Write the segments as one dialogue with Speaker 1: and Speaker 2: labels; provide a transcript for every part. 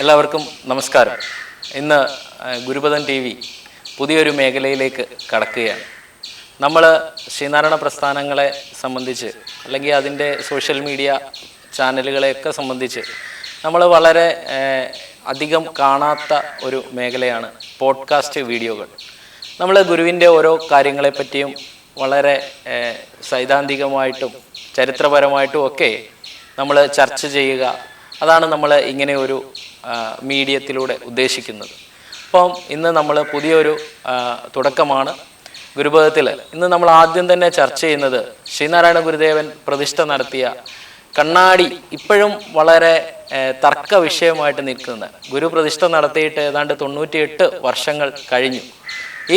Speaker 1: എല്ലാവർക്കും നമസ്കാരം. ഇന്ന് ഗുരുപദൻ ടി വി പുതിയൊരു മേഖലയിലേക്ക് കടക്കുകയാണ്. നമ്മൾ ശ്രീനാരായണ പ്രസ്ഥാനങ്ങളെ സംബന്ധിച്ച് അല്ലെങ്കിൽ അതിൻ്റെ സോഷ്യൽ മീഡിയ ചാനലുകളെയൊക്കെ സംബന്ധിച്ച് നമ്മൾ വളരെ അധികം കാണാത്ത ഒരു മേഖലയാണ് പോഡ്കാസ്റ്റ് വീഡിയോകൾ. നമ്മൾ ഗുരുവിൻ്റെ ഓരോ കാര്യങ്ങളെപ്പറ്റിയും വളരെ സൈദ്ധാന്തികമായിട്ടും ചരിത്രപരമായിട്ടും ഒക്കെ നമ്മൾ ചർച്ച ചെയ്യുക, അതാണ് നമ്മൾ ഇങ്ങനെ ഒരു മീഡിയത്തിലൂടെ ഉദ്ദേശിക്കുന്നത്. അപ്പം ഇന്ന് നമ്മൾ പുതിയൊരു തുടക്കമാണ് ഗുരുപദത്തിൽ. ഇന്ന് നമ്മൾ ആദ്യം തന്നെ ചർച്ച ചെയ്യുന്നത് ശ്രീനാരായണ ഗുരുദേവൻ പ്രതിഷ്ഠ നടത്തിയ കണ്ണാടി. ഇപ്പോഴും വളരെ തർക്ക വിഷയമായിട്ട് നിൽക്കുന്ന ഗുരു പ്രതിഷ്ഠ നടത്തിയിട്ട് ഏതാണ്ട് 98 വർഷങ്ങൾ കഴിഞ്ഞു.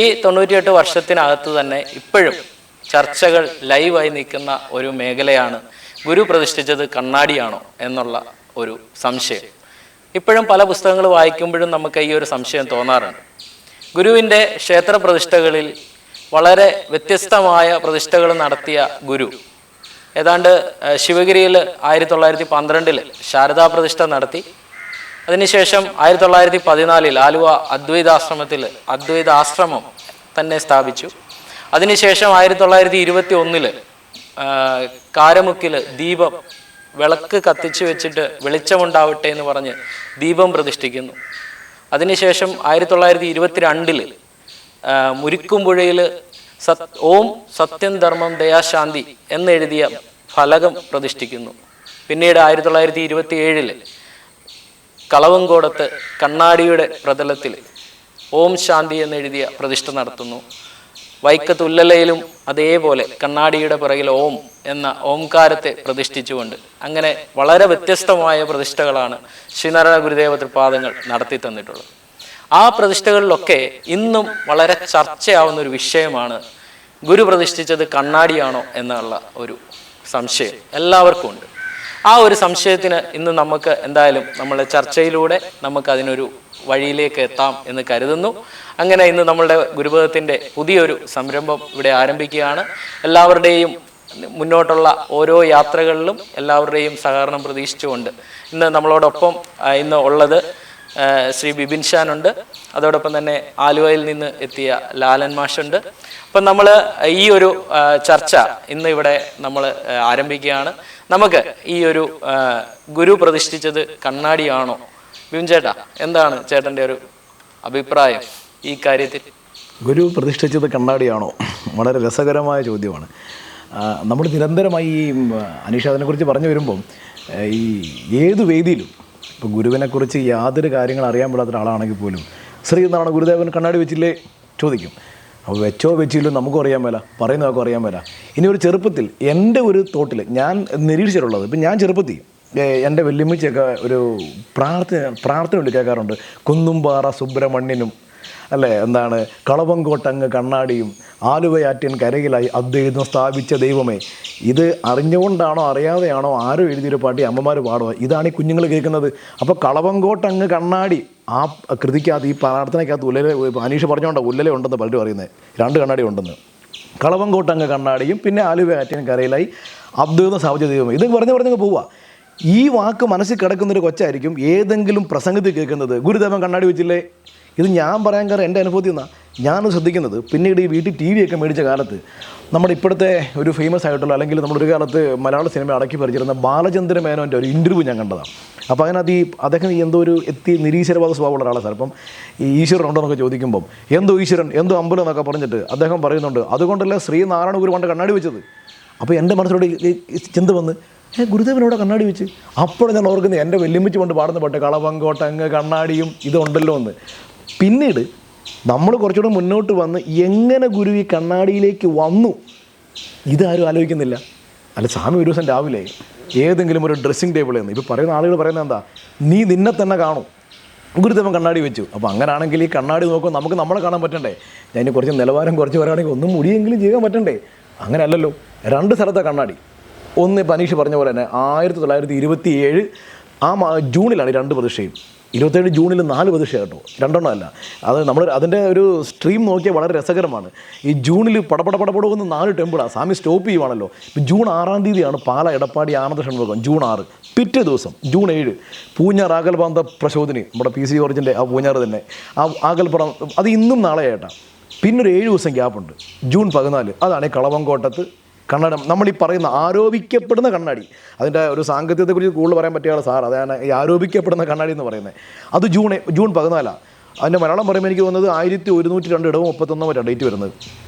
Speaker 1: ഈ 98 വർഷത്തിനകത്ത് തന്നെ ഇപ്പോഴും ചർച്ചകൾ ലൈവായി നിൽക്കുന്ന ഒരു മേഖലയാണ് ഗുരു പ്രതിഷ്ഠിച്ചത് കണ്ണാടിയാണോ എന്നുള്ള ഒരു സംശയം. ഇപ്പോഴും പല പുസ്തകങ്ങൾ വായിക്കുമ്പോഴും നമുക്ക് ഈ ഒരു സംശയം തോന്നാറുണ്ട്. ഗുരുവിൻ്റെ ക്ഷേത്ര പ്രതിഷ്ഠകളിൽ വളരെ വ്യത്യസ്തമായ പ്രതിഷ്ഠകൾ നടത്തിയ ഗുരു ഏതാണ്ട് ശിവഗിരിയിൽ 1912 ശാരദാ പ്രതിഷ്ഠ നടത്തി. അതിനുശേഷം 1914 ആലുവ അദ്വൈതാശ്രമത്തിൽ അദ്വൈതാശ്രമം തന്നെ സ്ഥാപിച്ചു. അതിനുശേഷം 1921 കാരമുക്കിൽ ദീപം വിളക്ക് കത്തിച്ചു വെച്ചിട്ട് വെളിച്ചമുണ്ടാവട്ടെ എന്ന് പറഞ്ഞ് ദീപം പ്രതിഷ്ഠിക്കുന്നു. അതിനുശേഷം 1922 മുരിക്കുംപുഴയിൽ ഓം സത്യം ധർമ്മം ദയാശാന്തി എന്നെഴുതിയ ഫലകം പ്രതിഷ്ഠിക്കുന്നു. പിന്നീട് 1927 കളവങ്കോടത്ത് കണ്ണാടിയുടെ പ്രതലത്തിൽ ഓം ശാന്തി എന്നെഴുതിയ പ്രതിഷ്ഠ നടത്തുന്നു. വൈക്കത്ത് ഉല്ലലയിലും അതേപോലെ കണ്ണാടിയുടെ പിറകിൽ ഓം എന്ന ഓംകാരത്തെ പ്രതിഷ്ഠിച്ചുകൊണ്ട് അങ്ങനെ വളരെ വ്യത്യസ്തമായ പ്രതിഷ്ഠകളാണ് ശ്രീനാരായണ ഗുരുദേവ തൃപാദങ്ങൾ നടത്തി തന്നിട്ടുള്ളത്. ആ പ്രതിഷ്ഠകളിലൊക്കെ ഇന്നും വളരെ ചർച്ചയാവുന്ന ഒരു വിഷയമാണ് ഗുരു പ്രതിഷ്ഠിച്ചത് കണ്ണാടിയാണോ എന്നുള്ള ഒരു സംശയം എല്ലാവർക്കും ഉണ്ട്. ആ ഒരു സംശയത്തിന് ഇന്ന് നമുക്ക് എന്തായാലും നമ്മളെ ചർച്ചയിലൂടെ നമുക്ക് അതിനൊരു വഴിയിലേക്ക് എത്താം എന്ന് കരുതുന്നു. അങ്ങനെ ഇന്ന് നമ്മളുടെ ഗുരുപദത്തിൻ്റെ പുതിയൊരു സംരംഭം ഇവിടെ ആരംഭിക്കുകയാണ്. എല്ലാവരുടെയും മുന്നോട്ടുള്ള ഓരോ യാത്രകളിലും എല്ലാവരുടെയും സഹകരണം പ്രതീക്ഷിച്ചുകൊണ്ട് ഇന്ന് നമ്മളോടൊപ്പം ഇന്ന് ഉള്ളത് ശ്രീ ബിബിൻ ഷാനുണ്ട്. അതോടൊപ്പം തന്നെ ആലുവയിൽ നിന്ന് എത്തിയ ലാലൻ മാഷുണ്ട്. അപ്പം നമ്മൾ ഈ ഒരു ചർച്ച ഇന്ന് ഇവിടെ നമ്മൾ ആരംഭിക്കുകയാണ്. നമുക്ക് ഈ ഒരു ഗുരു പ്രതിഷ്ഠിച്ചത് കണ്ണാടിയാണോ? ബിബിൻ ചേട്ടാ, എന്താണ് ചേട്ടൻ്റെ ഒരു അഭിപ്രായം ഈ കാര്യത്തിൽ?
Speaker 2: ഗുരു പ്രതിഷ്ഠിച്ചത് കണ്ണാടിയാണോ? വളരെ രസകരമായ ചോദ്യമാണ്. നമ്മൾ നിരന്തരമായി ഈ അനീഷ അതിനെക്കുറിച്ച് പറഞ്ഞു വരുമ്പം ഈ ഏത് വേദിയിലും ഇപ്പോൾ ഗുരുവിനെക്കുറിച്ച് യാതൊരു കാര്യങ്ങൾ അറിയാൻ പാടാത്ത ഒരാളാണെങ്കിൽ പോലും ശ്രീനാരായണ ഗുരുദേവൻ കണ്ണാടി വെച്ചില്ലേ ചോദിക്കും. അപ്പോൾ വെച്ചോ വെച്ചില്ലോ നമുക്കും അറിയാൻ മേല, പറയുന്നതൊക്കെ അറിയാൻ മേല. ഇനി ഒരു ചെറുപ്പത്തിൽ എൻ്റെ ഒരു തോട്ടിൽ ഞാൻ നിരീക്ഷിച്ചിട്ടുള്ളത്, ഇപ്പം ഞാൻ ചെറുപ്പത്തിൽ എൻ്റെ വെല്ലുമ്മച്ചയൊക്കെ ഒരു പ്രാർത്ഥന വേണ്ടി കേൾക്കാറുണ്ട്. കുന്നുംപാറ സുബ്രഹ്മണ്യനും അല്ലേ, എന്താണ്, കളവങ്കോട്ടങ്ങ് കണ്ണാടിയും ആലുവയാറ്റിൻ കരയിലായി അദ്വൈതം സ്ഥാപിച്ച ദൈവമേ. ഇത് അറിഞ്ഞുകൊണ്ടാണോ അറിയാതെയാണോ ആരോ എഴുതിയൊരു പാട്ടി അമ്മമാർ പാടുക. ഇതാണ് ഈ കുഞ്ഞുങ്ങൾ കേൾക്കുന്നത്. അപ്പോൾ കളവങ്കോട്ടങ്ങ് കണ്ണാടി ആ കൃതിക്കകത്ത് ഈ പ്രാർത്ഥനയ്ക്കകത്ത് ഉല്ലല അനീഷ് പറഞ്ഞുകൊണ്ടോ ഉല്ലല ഉണ്ടെന്ന് പലരും അറിയുന്നത്. 2 കണ്ണാടി ഉണ്ടെന്ന്. കളവങ്കോട്ടങ്ങ് കണ്ണാടിയും പിന്നെ ആലുവയാറ്റിൻ കരയിലായി അദ്വൈതം സ്ഥാപിച്ച ദൈവമേ. ഇത് പറഞ്ഞ് പോവുക. ഈ വാക്ക് മനസ്സിൽ കിടക്കുന്നൊരു കൊച്ചായിരിക്കും ഏതെങ്കിലും പ്രസംഗത്തിൽ കേൾക്കുന്നത് ഗുരുദേവൻ കണ്ണാടി വെച്ചില്ലേ. ഇത് ഞാൻ പറയാൻ കാരണം എൻ്റെ അനുഭവത്തിൽ നിന്നാണ് ഞാനത് ശ്രദ്ധിക്കുന്നത്. പിന്നീട് ഈ വീട്ടിൽ TV ഒക്കെ മേടിച്ച കാലത്ത് നമ്മുടെ ഇപ്പോഴത്തെ ഒരു ഫേമസ് ആയിട്ടുള്ള അല്ലെങ്കിൽ നമ്മളൊരു കാലത്ത് മലയാള സിനിമ അടക്കി ഭരിച്ചിരുന്ന ബാലചന്ദ്ര മേനോൻ്റെ ഒരു ഇൻ്റർവ്യൂ ഞാൻ കണ്ടതാണ്. അപ്പോൾ അതിനകത്ത് അദ്ദേഹം എന്തോ ഒരു നിരീശ്വരവാദ സ്വഭാവമുള്ള ഒരാളാണ് സാർ. അപ്പം ഈ ഈശ്വരൻ ഉണ്ടോ എന്നൊക്കെ ചോദിക്കുമ്പം എന്തോ ഈശ്വരൻ എന്തോ അമ്പലം എന്നൊക്കെ പറഞ്ഞിട്ട് അദ്ദേഹം പറയുന്നുണ്ട് അതുകൊണ്ടല്ല ശ്രീനാരായണ ഗുരു കൊണ്ട് കണ്ണാടി വെച്ചത്. അപ്പോൾ എൻ്റെ മനസ്സിലോട് ചിന്ത വന്ന് ഗുരുദേവനോട് കണ്ണാടി വെച്ച്. അപ്പോഴും ഞാൻ ഓർക്കുന്നത് എൻ്റെ വെല്ലുമ്പിച്ച് കൊണ്ട് പാടുന്ന പാട്ട് കളവങ്കോട്ടങ്ങ് കണ്ണാടിയും ഇതുണ്ടല്ലോ എന്ന്. പിന്നീട് നമ്മൾ കുറച്ചുകൂടെ മുന്നോട്ട് വന്ന് എങ്ങനെ ഗുരു ഈ കണ്ണാടിയിലേക്ക് വന്നു ഇതാരും ആലോചിക്കുന്നില്ല. അല്ല, സ്വാമി ഒരു ദിവസം രാവിലെ ഏതെങ്കിലും ഒരു ഡ്രസ്സിങ് ടേബിളിൽ നിന്ന് ഇപ്പോൾ പറയുന്ന ആളുകൾ പറയുന്നത് എന്താ, നീ നിന്നെ തന്നെ കാണും, ഗുരുദേവൻ കണ്ണാടി വെച്ചു. അപ്പോൾ അങ്ങനെയാണെങ്കിൽ ഈ കണ്ണാടി നോക്കുമ്പോൾ നമുക്ക് നമ്മളെ കാണാൻ പറ്റണ്ടേ? ഞാൻ കുറച്ച് നിലവാരം കുറച്ച് പറയുകയാണെങ്കിൽ ഒന്നും മുടിയെങ്കിലും ചെയ്യാൻ പറ്റണ്ടേ? അങ്ങനെ അല്ലല്ലോ. 2 സ്ഥലത്തെ കണ്ണാടി. ഒന്ന് പനീഷ് പറഞ്ഞ പോലെ തന്നെ 1927 ജൂണിലാണ് ഈ 2 പ്രതിഷ്ഠയും. 27 ജൂണിൽ 4 പ്രതിഷ്ഠ കേട്ടോ, 2 അല്ല. അത് നമ്മൾ അതിൻ്റെ ഒരു സ്ട്രീം നോക്കിയാൽ വളരെ രസകരമാണ്. ഈ ജൂണിൽ പടപടപടപടകുന്ന 4 ടെമ്പിളാണ്. സ്വാമി സ്റ്റോപ്പ് ചെയ്യുവാണല്ലോ. ഇപ്പം ജൂൺ 6 തീയതിയാണ് പാല എടപ്പാടി ആനന്ദ ഷൺമുഖം. ജൂൺ 6. പിറ്റേ ദിവസം ജൂൺ 7 പൂഞ്ഞാർ ആകൽപാന്ത പ്രശോധനി, നമ്മുടെ PC ജോർജിൻ്റെ ആ പൂഞ്ഞാർ തന്നെ, ആ ആകൽപ്പുറം, അത് ഇന്നും നാളെയായിട്ടാണ്. പിന്നൊരു 7 ദിവസം ഗ്യാപ്പുണ്ട്. ജൂൺ 14 അതാണ് ഈ കളവങ്കോട്ടത്ത് കണ്ണടം. നമ്മൾ ഈ പറയുന്ന ആരോപിക്കപ്പെടുന്ന കണ്ണാടി, അതിൻ്റെ ഒരു സാങ്കത്യത്തെക്കുറിച്ച് കൂടുതൽ പറയാൻ പറ്റിയ സാർ, അതാണ് ഈ ആരോപിക്കപ്പെടുന്ന കണ്ണാടി എന്ന് പറയുന്നത്. അത് ജൂൺ 14. അതിൻ്റെ മലയാളം പറയുമ്പോൾ എനിക്ക് തോന്നുന്നത് 1102 ഇടവും 31 ഡേറ്റ് വരുന്നത്.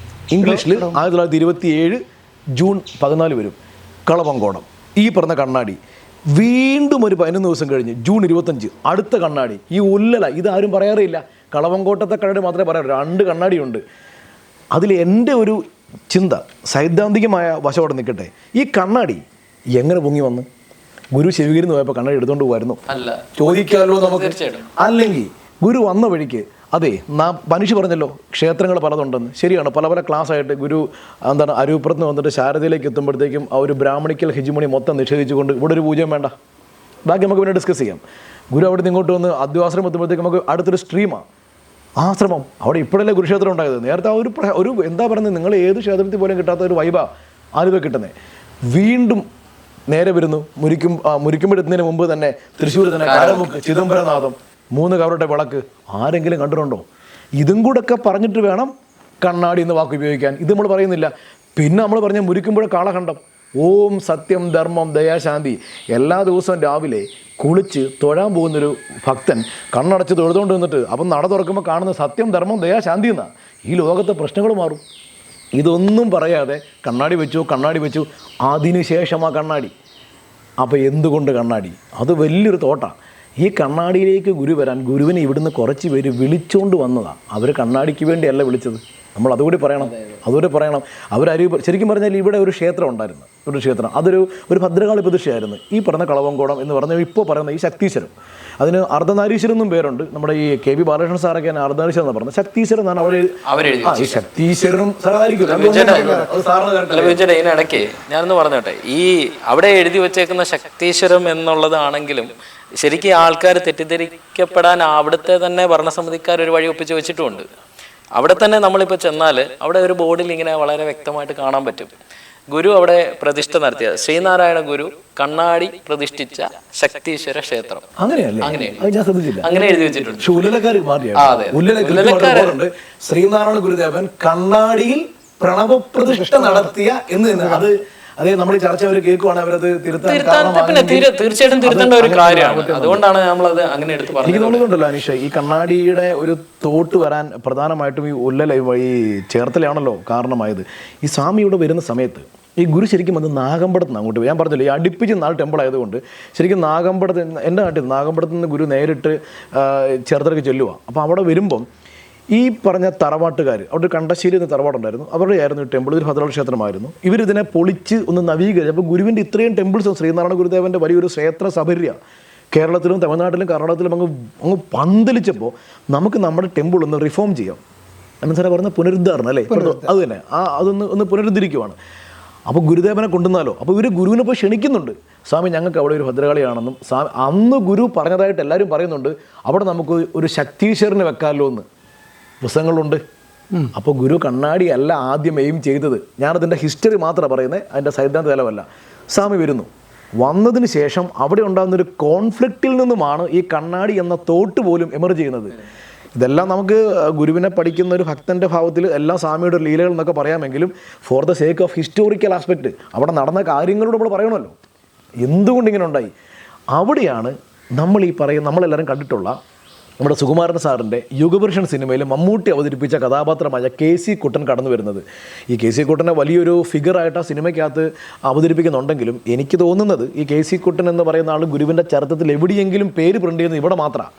Speaker 2: ഇംഗ്ലീഷിൽ 1927 ജൂൺ 14 വരും. കളവങ്കോടം ഈ പറഞ്ഞ കണ്ണാടി. വീണ്ടും ഒരു 11 ദിവസം കഴിഞ്ഞ് ജൂൺ 25 അടുത്ത കണ്ണാടി. ഈ ഉല്ലല ഇതാരും പറയാറില്ല. കളവങ്കോട്ടത്തെ കണ്ണാടി മാത്രമേ പറയാറൂ. 2 കണ്ണാടിയുണ്ട്. അതിൽ എൻ്റെ ഒരു ചിന്ത, സൈദ്ധാന്തികമായ വശം അവിടെ നിൽക്കട്ടെ, ഈ കണ്ണാടി എങ്ങനെ പൊങ്ങി വന്ന്? ഗുരു ശിവഗിരിന്ന് പോയപ്പോൾ കണ്ണാടി എടുത്തുകൊണ്ട് പോകായിരുന്നു
Speaker 1: അല്ല,
Speaker 2: ചോദിക്കാമല്ലോ നമുക്ക്. അല്ലെങ്കിൽ ഗുരു വന്ന വഴിക്ക്, അതെ മനുഷ്യ പറഞ്ഞല്ലോ ക്ഷേത്രങ്ങൾ പലതുണ്ടെന്ന്. ശരിയാണ്, പല പല ക്ലാസ് ആയിട്ട് ഗുരു എന്താണ് അരൂപ്പുറത്ത് വന്നിട്ട് ശാരദയിലേക്ക് എത്തുമ്പോഴത്തേക്കും ആ ഒരു ബ്രാഹ്മണിക്കൽ ഹെജിമണി മൊത്തം നിഷേധിച്ചുകൊണ്ട് ഇവിടെ ഒരു പൂജയും വേണ്ട, ബാക്കി നമുക്ക് പിന്നെ ഡിസ്കസ് ചെയ്യാം. ഗുരു അവിടെ നിന്ന് ഇങ്ങോട്ട് വന്ന് അദ്വാശ്രമം എത്തുമ്പോഴത്തേക്കും നമുക്ക് അടുത്തൊരു സ്ട്രീമാണ് ആശ്രമം. അവിടെ ഇപ്പോഴല്ലേ കുരുക്ഷേത്രം ഉണ്ടായത്. നേരത്തെ ഒരു എന്താ പറയുന്നത്, നിങ്ങൾ ഏത് ക്ഷേത്രത്തിൽ പോലും കിട്ടാത്ത ഒരു വൈബ ആലുവ കിട്ടുന്നത്. വീണ്ടും നേരെ വരുന്നു മുരിക്കുമ്പോഴെത്തുന്നതിന് മുമ്പ് തന്നെ തൃശ്ശൂർ തന്നെ കാരമുക്ക് ചിദംബരനാഥം 3 കവറുടെ വിളക്ക്. ആരെങ്കിലും കണ്ടിട്ടുണ്ടോ? ഇതും കൂടെ ഒക്കെ പറഞ്ഞിട്ട് വേണം കണ്ണാടി എന്ന വാക്ക് ഉപയോഗിക്കാൻ. ഇത് നമ്മൾ പറയുന്നില്ല. പിന്നെ നമ്മൾ പറഞ്ഞ മുരിക്കുമ്പോഴ കാളഖണ്ഡം, ഓം സത്യം ധർമ്മം ദയാശാന്തി. എല്ലാ ദിവസവും രാവിലെ കുളിച്ച് തൊഴാൻ പോകുന്നൊരു ഭക്തൻ കണ്ണടച്ച് തൊഴുതുകൊണ്ട് നിന്നിട്ട് അപ്പം നട തുറക്കുമ്പോൾ കാണുന്ന സത്യം ധർമ്മം ദയാശാന്തി എന്നാണ്. ഈ ലോകത്തെ പ്രശ്നങ്ങൾ മാറും. ഇതൊന്നും പറയാതെ കണ്ണാടി വെച്ചു. അതിനുശേഷം ആ കണ്ണാടി. അപ്പോൾ എന്തുകൊണ്ട് കണ്ണാടി? അത് വലിയൊരു തോട്ടാണ്. ഈ കണ്ണാടിയിലേക്ക് ഗുരു വരാൻ ഗുരുവിനെ ഇവിടുന്ന് കുറച്ച് പേര് വിളിച്ചുകൊണ്ട് വന്നതാണ്. അവർ കണ്ണാടിക്ക് വേണ്ടിയല്ല വിളിച്ചത്. നമ്മൾ അതുകൂടി പറയണം. ശരിക്കും പറഞ്ഞാൽ ഇവിടെ ഒരു ക്ഷേത്രം ഉണ്ടായിരുന്നു. ഒരു ക്ഷേത്രം, ഒരു ഭദ്രകാളി പ്രതിഷ്ഠയായിരുന്നു. ഈ പറഞ്ഞ കളവങ്കോടം എന്ന് പറഞ്ഞാൽ ഇപ്പോൾ പറയുന്ന ഈ ശക്തീശ്വരം. അതിന് അർദ്ധനാരീശ്വരം എന്നും പേരുണ്ട്. നമ്മുടെ ഈ KB ബാലകൃഷ്ണൻ സാറൊക്കെ അർദ്ധനാരീശ്വരം എന്ന് പറഞ്ഞത്. ശക്തീശ്വരം എന്നാണ് ഈ ശക്തീശ്വരനും
Speaker 1: ഇതിനിടയ്ക്ക് ഞാനൊന്ന് പറഞ്ഞോട്ടെ, ഈ അവിടെ എഴുതി വെച്ചേക്കുന്ന ശക്തീശ്വരം എന്നുള്ളതാണെങ്കിലും ശരിക്കും ആൾക്കാർ തെറ്റിദ്ധരിക്കപ്പെടാൻ അവിടുത്തെ തന്നെ ഭരണസമിതിക്കാർ ഒരു വഴി ഒപ്പിച്ച് വെച്ചിട്ടുമുണ്ട്. അവിടെ തന്നെ നമ്മളിപ്പോൾ ചെന്നാൽ അവിടെ ഒരു ബോർഡിൽ ഇങ്ങനെ വളരെ വ്യക്തമായിട്ട് കാണാൻ പറ്റും, ഗുരു അവിടെ പ്രതിഷ്ഠ നടത്തിയ ശ്രീനാരായണ ഗുരു കണ്ണാടി പ്രതിഷ്ഠിച്ച ശക്തീശ്വര ക്ഷേത്രം. അങ്ങനെ എഴുതി വെച്ചിട്ടുണ്ട്.
Speaker 2: ശ്രീനാരായണ ഗുരുദേവൻ കണ്ണാടിയിൽ പ്രണവ പ്രതിഷ്ഠ നടത്തിയ എന്ന് അത് അതേ നമ്മൾ ചർച്ച അവർ കേൾക്കുവാണ്, അവരത്
Speaker 1: തീർച്ചയായിട്ടും തിരുത്തേണ്ട ഒരു കാര്യമാണ്. അതുകൊണ്ടാണ് നമ്മളത് അങ്ങനെ എടുത്ത് പറഞ്ഞത്.
Speaker 2: എനിക്ക് തോന്നുന്നുണ്ടല്ലോ അനീഷ, ഈ കണ്ണാടിയുടെ ഒരു തോട്ട് വരാൻ പ്രധാനമായിട്ടും ഈ ഉല്ലല ഈ ചേർത്തലയാണല്ലോ കാരണമായത്. ഈ സ്വാമി ഇവിടെ വരുന്ന സമയത്ത് ഈ ഗുരു ശരിക്കും അത് നാഗമ്പടത്ത് നിന്ന് അങ്ങോട്ട്, ഞാൻ പറഞ്ഞില്ല ഈ അടുപ്പിച്ച് 4 ടെമ്പിൾ ആയതുകൊണ്ട് ശരിക്കും നാഗമ്പടത്ത്, എൻ്റെ നാട്ടിൽ നാഗമ്പടത്ത് നിന്ന് ഗുരു നേരിട്ട് ചേർത്തലയ്ക്ക് ചെല്ലുക. അപ്പോൾ അവിടെ വരുമ്പം ഈ പറഞ്ഞ തറവാട്ടുകാർ, അവിടെ കണ്ടശ്ശേരി എന്ന തറവാടുണ്ടായിരുന്നു, അവരുടെ ആയിരുന്നു ഈ ടെമ്പിൾ. ഒരു ഭദ്രകാളി ക്ഷേത്രമായിരുന്നു. ഇവരിതിനെ പൊളിച്ച് ഒന്ന് നവീകരിച്ചു. അപ്പോൾ ഗുരുവിൻ്റെ ഇത്രയും ടെമ്പിൾസും ശ്രീനാരായണ ഗുരുദേവൻ്റെ വലിയൊരു ക്ഷേത്ര സബര്യ കേരളത്തിലും തമിഴ്നാട്ടിലും കർണാടകത്തിലും അങ്ങ് പന്തലിച്ചപ്പോൾ നമുക്ക് നമ്മുടെ ടെമ്പിൾ ഒന്ന് റിഫോം ചെയ്യാം. സാറെ പറഞ്ഞ പുനരുദ്ധാരണം അല്ലേ, അത് തന്നെ അതൊന്ന് പുനരുദ്ധരിക്കുവാണ്. അപ്പോൾ ഗുരുദേവനെ കൊണ്ടുവന്നാലോ. അപ്പോൾ ഇവർ ഗുരുവിനെ പോയി ക്ഷണിക്കുന്നുണ്ട്. സ്വാമി ഞങ്ങൾക്ക് അവിടെ ഒരു ഭദ്രകാളിയാണെന്നും സ്വാമി അന്ന് ഗുരു പറഞ്ഞതായിട്ട് എല്ലാവരും പറയുന്നുണ്ട്. അവിടെ നമുക്ക് ഒരു ശക്തീശ്വരനെ വെക്കാമല്ലോ എന്ന് പുസ്തകങ്ങളുണ്ട്. അപ്പോൾ ഗുരു കണ്ണാടി അല്ല ആദ്യം എയിം ചെയ്തത്. ഞാനതിൻ്റെ ഹിസ്റ്ററി മാത്രമാണ് പറയുന്നത്, അതിൻ്റെ സൈദ്ധാന്ത തലമല്ല. സ്വാമി വരുന്നു, വന്നതിന് ശേഷം അവിടെ ഉണ്ടാകുന്നൊരു കോൺഫ്ലിക്റ്റിൽ നിന്നുമാണ് ഈ കണ്ണാടി എന്ന തോട്ട് പോലും എമർജ് ചെയ്യുന്നത്. ഇതെല്ലാം നമുക്ക് ഗുരുവിനെ പഠിക്കുന്ന ഒരു ഭക്തൻ്റെ ഭാവത്തിൽ എല്ലാം സ്വാമിയുടെ ലീലകൾ എന്നൊക്കെ പറയാമെങ്കിലും for the sake of historical aspect അവിടെ നടന്ന കാര്യങ്ങളോട് നമ്മൾ പറയണമല്ലോ, എന്തുകൊണ്ട് ഇങ്ങനെ ഉണ്ടായി. അവിടെയാണ് നമ്മൾ ഈ നമ്മളെല്ലാവരും കണ്ടിട്ടുള്ള നമ്മുടെ സുകുമാരൻ സാറിൻ്റെ യുഗപുരുഷൻ സിനിമയിൽ മമ്മൂട്ടി അവതരിപ്പിച്ച കഥാപാത്രമായ KC കുട്ടൻ കടന്നു വരുന്നത്. ഈ KC കുട്ടനെ വലിയൊരു ഫിഗറായിട്ട് ആ സിനിമയ്ക്കകത്ത് അവതരിപ്പിക്കുന്നുണ്ടെങ്കിലും എനിക്ക് തോന്നുന്നത് ഈ KC കുട്ടൻ എന്ന് പറയുന്ന ആൾ ഗുരുവിൻ്റെ ചരിത്രത്തിൽ എവിടെയെങ്കിലും പേര് പ്രിൻ്റ് ചെയ്യുന്നത് ഇവിടെ മാത്രമാണ്.